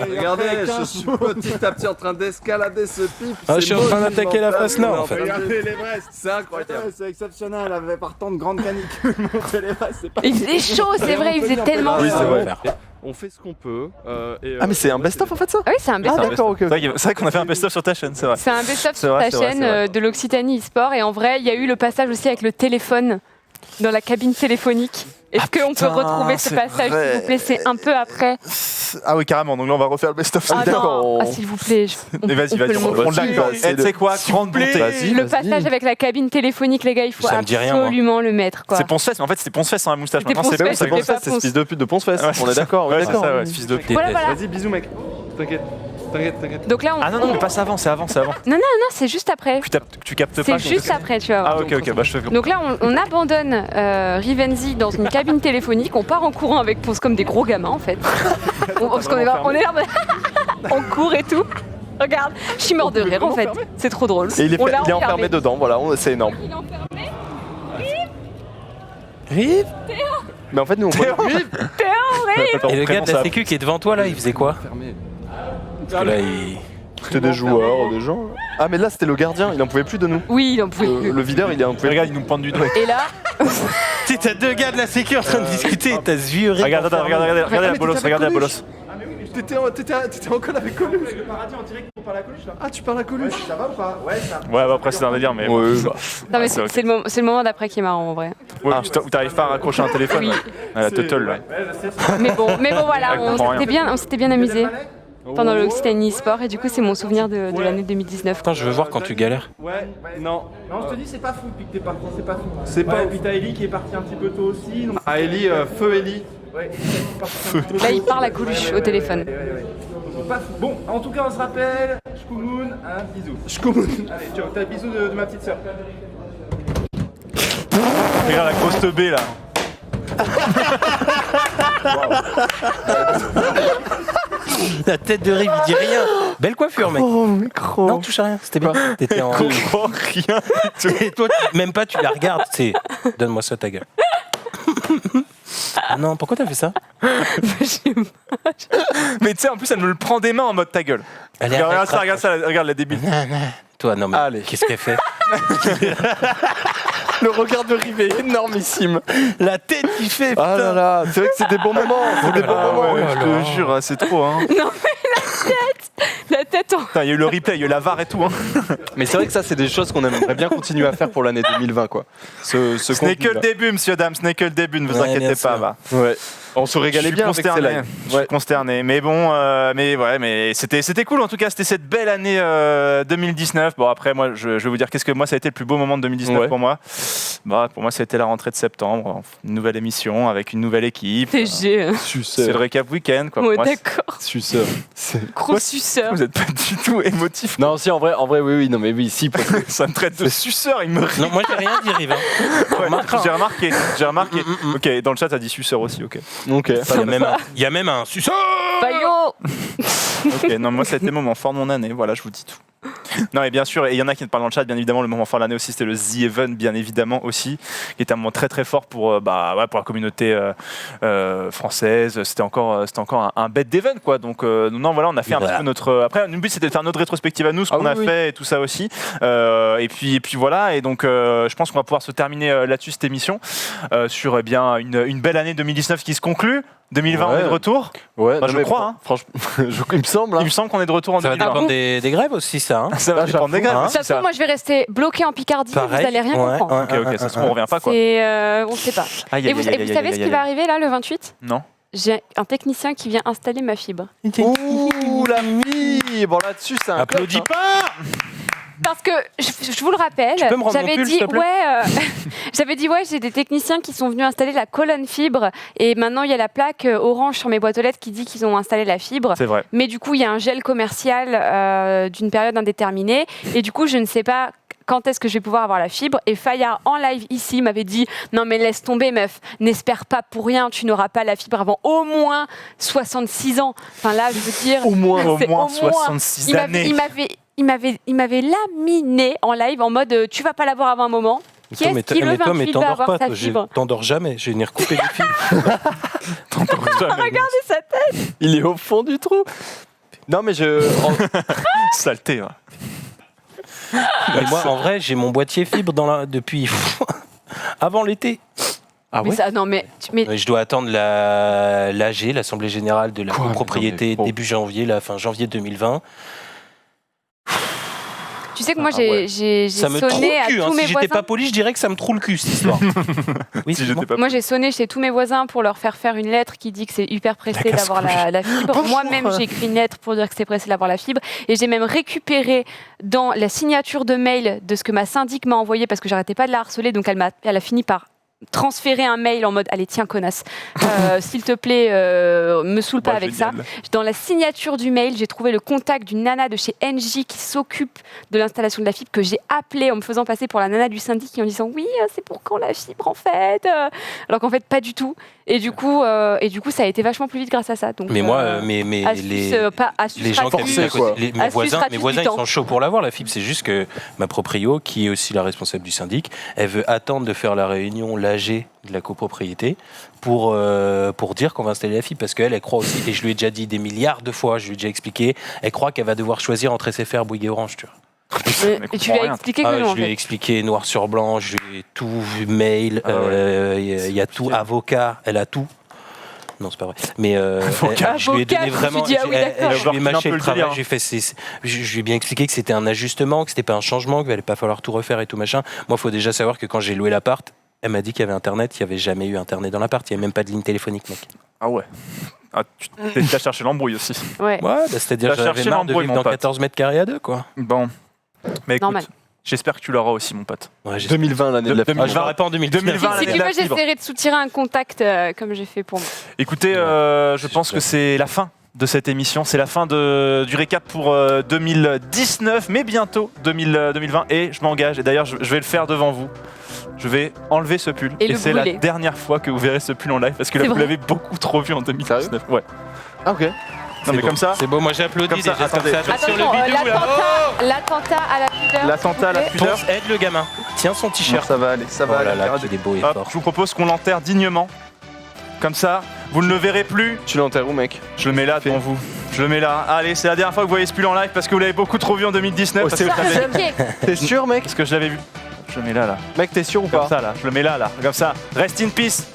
Regardez, je suis petit à petit en train d'escalader ce pipe. Ah, je suis en train d'attaquer la face nord en fait. Regardez l'Everest, c'est incroyable. C'est exceptionnel, avec partant de grande canicule, monter l'Everest, c'est pas... Il faisait chaud, c'est vrai, il faisait tellement Oui, chaud. c'est vrai. On fait ce qu'on peut. Ah, mais c'est un best-of en fait ça? Ah oui, c'est un best-of. Ah, d'accord, ok. C'est vrai qu'on a fait un best-of sur ta chaîne, c'est vrai. C'est un best-of C'est sur vrai, ta c'est vrai, chaîne c'est vrai. de l'Occitanie e-sport. Et en vrai, il y a eu le passage aussi avec le téléphone dans la cabine téléphonique. Est-ce qu'on peut putain, retrouver ce c'est passage, vrai. s'il vous plaît? C'est un peu après. Ah oui, carrément. Donc là, on va refaire le best-of. Ah non, ah, s'il vous plaît. Et vas-y, vas-y, on l'accorde. Eh, tu sais quoi? Grande bonté. Le passage avec la cabine téléphonique, les gars, il faut Ça me dit rien, moi. absolument le mettre. Quoi. C'est Ponce-Fesse, mais en fait, c'était Ponce-Fesse sans la moustache. C'était Maintenant, c'est Ponce-Fesse, c'est c'était Ponce-Fesse. pas C'est ce fils de pute de Ponce-Fesse. Ouais, On est d'accord, Ouais, on est c'est d'accord. ça, ouais, ce fils de pute. Voilà, voilà. Vas-y, bisous mec. T'inquiète. T'inquiète. Donc là, on... Ah non, non, mais pas ça avant, c'est avant, c'est avant. Non, c'est juste après. Tu captes pas. C'est juste après, tu vois. Ah, ok, bah je fais. Donc là, on abandonne Rivenzi dans une cabine téléphonique. On part en courant avec Ponce comme des gros gamins, en fait. Parce qu'on est là, on court et tout. Regarde, je suis mort de rire, en fait. C'est trop drôle. Et il est On l'a enfermé dedans, voilà, c'est énorme. Il est enfermé. Rive? Mais en fait, nous on voit. Et le gars de la sécu qui est devant toi là, il faisait quoi? Parce que là, C'était des joueurs, des gens. Ah, mais là, c'était le gardien, il en pouvait plus de nous. Oui, il en pouvait plus. Le videur, il en pouvait. Regarde, il nous pointe du doigt. Et là, Tu sais, t'as deux gars de la sécu en train de discuter, t'as ce vieux Rive. Regarde la bolos, regarde la bolos. T'étais en col avec Coluche. Le paradis en direct pour parler à Coluche là. Ah, tu parles à Coluche. Ça va ou pas? Ouais, ça va. Ouais, bah après, c'est un délire, mais. Ouais, non, mais c'est ok. c'est le moment d'après qui est marrant, en vrai. Ouais, où t'arrives pas à raccrocher un téléphone. Oui. Ouais. À la tuttle, là. Mais bon, voilà, Elle comprend rien. on s'était bien amusé pendant l'Occitanie e-sport. Et du coup, c'est mon souvenir de l'année 2019. Putain, je veux voir quand tu galères. Ouais, non. Non, je te dis, c'est pas fou depuis que t'es parti, c'est pas fou. C'est pas Ouais, puis t'as Ellie qui est parti un petit peu tôt aussi. Donc... Ah, Ellie, feu Ellie. Ouais, feu. Là, il parle à Coluche au téléphone. Donc, pas fou. Bon, en tout cas, on se rappelle. Shkumun, un bisou. Shkumun. Allez, ciao, t'as le bisou de ma petite sœur. Regarde la grosse teubée, là. La tête de Rive, il dit rien. Belle coiffure, mec. Oh, micro. Non, touche à rien, c'était bien. T'étais en. Comprends rien. Et toi, même pas, tu la regardes. C'est. Donne-moi ça, ta gueule. Ah non, pourquoi t'as fait ça? Mais tu sais, en plus, elle me le prend des mains en mode ta gueule. Allez, Regarde ça, regarde la débile. Toi, non, mais Allez. qu'est-ce qu'elle fait? Le regard de Rive est énormissime. La tête qu'il fait, Ah là là, c'est vrai que c'est des bons moments. C'est des bons moments. Ouais, je te jure, c'est trop, hein. Non, mais la tête en... Putain, il y a eu le replay, il y a eu la VAR et tout, hein. Mais c'est vrai que ça, c'est des choses qu'on aimerait bien continuer à faire pour l'année 2020, quoi. Ce Ce n'est que le début, monsieur, dame, ce n'est que le début, ne vous Ouais, inquiétez bien pas, sûr. va. Ouais. On se régalait bien avec ces consterné. lives. Je suis consterné. Mais bon, mais c'était cool en tout cas. C'était cette belle année 2019. Bon après, moi, je vais vous dire qu'est-ce que moi ça a été le plus beau moment de 2019 Ouais. pour moi. Bah, pour moi, ça a été la rentrée de septembre, une nouvelle émission avec une nouvelle équipe. TG. C'est le récap week-end quoi. Ouais, Pour moi, d'accord. Suceur. Gros suceur. vous êtes pas du tout émotif. Non, si, en vrai, oui, non, mais oui, si. Ça me traite de suceur, il me rit. Non, moi j'ai rien dit, Rive. Hein. Ouais, Remarquera. j'ai remarqué. Ok, dans le chat, t'as dit suceur aussi, ok. Ok. Il y a même un suceur. Bayo. Ok, non, moi, ça a été le moment fort de mon année, voilà, je vous dis tout. Non, et bien sûr, et il y en a qui te parlent dans le chat, bien évidemment, le moment fort de l'année aussi, c'était le The Event, bien évidemment aussi, qui était un moment très très fort pour, pour la communauté française. C'était encore un bête d'event, quoi. Donc, non, voilà, on a fait un petit peu notre. Après, le but c'était de faire notre rétrospective à nous, ce qu'on a fait et tout ça aussi. Et puis voilà, et donc, je pense qu'on va pouvoir se terminer là-dessus cette émission sur bien une belle année 2019 qui se conclut. 2020, on est de retour. Ouais, je crois. Hein. Franchement, il me semble. Il me semble qu'on est de retour en 2020. Ça va dépendre des grèves aussi, ça. Hein. Ça va dépendre des grèves. De toute façon, moi, je vais rester bloqué en Picardie. Pareil. Vous allez rien comprendre. Ok, ça se trouve, on revient pas, quoi. On sait pas. Et vous savez ce qui va arriver là, le 28 ? Non. J'ai un technicien qui vient installer ma fibre. Ouh, la fibre. Là-dessus, c'est un Applaudis clutch, pas. Parce que, je vous le rappelle, Tu peux me rendre mon j'avais pull, dit, s'il te plaît j'avais dit, j'ai des techniciens qui sont venus installer la colonne fibre. Et maintenant, il y a la plaque orange sur mes boîtes aux lettres qui dit qu'ils ont installé la fibre. C'est vrai. Mais du coup, il y a un gel commercial d'une période indéterminée. Et du coup, je ne sais pas quand est-ce que je vais pouvoir avoir la fibre. Et Fayard, en live ici, m'avait dit « Non mais laisse tomber meuf, n'espère pas pour rien, tu n'auras pas la fibre avant au moins 66 ans. » Enfin là, je veux dire... Au moins 66 années. Il m'avait laminé en live en mode « Tu vas pas l'avoir avant un moment. » Qui est-ce qui le 28 va avoir sa fibre ? T'endors jamais, je vais venir couper les fils. T'endors jamais. Regardez sa tête. Il est au fond du trou. Non mais Saleté, ouais. Mais moi, en vrai, j'ai mon boîtier fibre depuis avant l'été. Ah ouais. Mais Je dois attendre l'AG, l'Assemblée Générale de la copropriété, début janvier, fin janvier 2020. tu sais que moi, j'ai Ça me troue sonné à le cul. tous mes Si j'étais voisins. pas poli, je dirais que ça me troue le cul, cette histoire. Oui, Si j'étais pas Moi, j'ai sonné chez tous mes voisins pour leur faire une lettre qui dit que c'est hyper pressé d'avoir la fibre. Moi-même, j'ai écrit une lettre pour dire que c'est pressé d'avoir la fibre. Et j'ai même récupéré dans la signature de mail de ce que ma syndic m'a envoyé parce que j'arrêtais pas de la harceler. Donc, elle a fini par transférer un mail en mode allez tiens connasse s'il te plaît me saoule pas avec ça. Dans la signature du mail j'ai trouvé le contact d'une nana de chez NJ qui s'occupe de l'installation de la fibre que j'ai appelée en me faisant passer pour la nana du syndic et en disant oui c'est pour quand la fibre en fait alors qu'en fait pas du tout et du coup ça a été vachement plus vite grâce à ça. Donc, mais moi les gens mes voisins ils temps. sont chauds pour l'avoir la fibre, c'est juste que ma proprio qui est aussi la responsable du syndic, elle veut attendre de faire la réunion l'AG de la copropriété pour dire qu'on va installer la fibre parce qu'elle croit aussi, et je lui ai déjà dit des milliards de fois, je lui ai déjà expliqué, elle croit qu'elle va devoir choisir entre SFR, Bouygues et Orange, tu vois. Et tu lui as expliqué que non, je lui ai expliqué noir sur blanc, je lui ai tout vu, mail, il y a tout, avocat, elle a tout. Non, c'est pas vrai. Mais je lui ai donné vraiment. Je lui ai mâché le travail. Je lui ai bien expliqué que c'était un ajustement, que c'était pas un changement, qu'il allait pas falloir tout refaire et tout machin. Moi, il faut déjà savoir que quand j'ai loué l'appart, elle m'a dit qu'il y avait Internet, il n'y avait jamais eu Internet dans l'appart, il n'y avait même pas de ligne téléphonique, mec. Ah ouais. Tu as cherché l'embrouille aussi. Ouais. C'est-à-dire que j'avais marre de vivre dans 14 mètres carrés à 2, quoi. Bon. Mais écoute, normal. J'espère que tu l'auras aussi, mon pote. Ouais, 2020, l'année de la fibre. Je l'aurai pas en 2019. Si tu veux, j'essaierai de soutirer un contact comme j'ai fait pour moi. Écoutez, je pense que c'est la fin de cette émission. C'est la fin du récap pour 2019, mais bientôt 2020. Et je m'engage, et d'ailleurs, je vais le faire devant vous. Je vais enlever ce pull. Et c'est la dernière fois que vous verrez ce pull en live, parce que là, vous l'avez beaucoup trop vu en 2019. Ouais. Ah, ok. Non, mais comme ça. C'est beau, moi j'applaudis Comme ça, déjà. attendez. Sur le bidou, l'attentat à la pudeur. L'attentat à la pudeur. Aide le gamin. Tiens son t-shirt. Ça va aller, ça va aller. Il est beau et Hop, fort. je vous propose qu'on l'enterre dignement. Comme ça, vous ne le verrez plus. Tu l'enterres où, mec? Je le mets là devant vous. Je le mets là. Allez, c'est la dernière fois que vous voyez ce pull en live parce que vous l'avez beaucoup trop vu en 2019. Parce que T'es sûr, mec? Parce que je l'avais vu. Je le mets là. Mec, t'es sûr ou Comme pas? ça, là. Je le mets là. Comme ça. Rest in peace.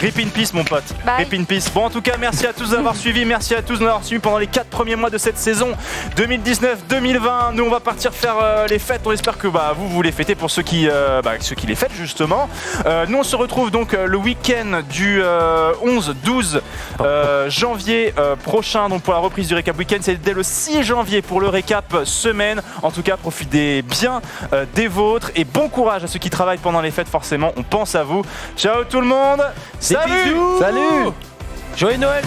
Rip in peace, mon pote. Bye. Rip in peace. Bon, en tout cas, merci à tous d'avoir suivi. Merci à tous d'avoir suivi pendant les 4 premiers mois de cette saison 2019-2020. Nous, on va partir faire les fêtes. On espère que vous les fêtez pour ceux qui les fêtent, justement. Nous, on se retrouve donc le week-end du 11-12 janvier prochain. Donc, pour la reprise du récap week-end, c'est dès le 6 janvier pour le récap semaine. En tout cas, profitez bien des vôtres. Et bon courage à ceux qui travaillent pendant les fêtes, forcément. On pense à vous. Ciao tout le monde. Salut! Salut! Joyeux Noël!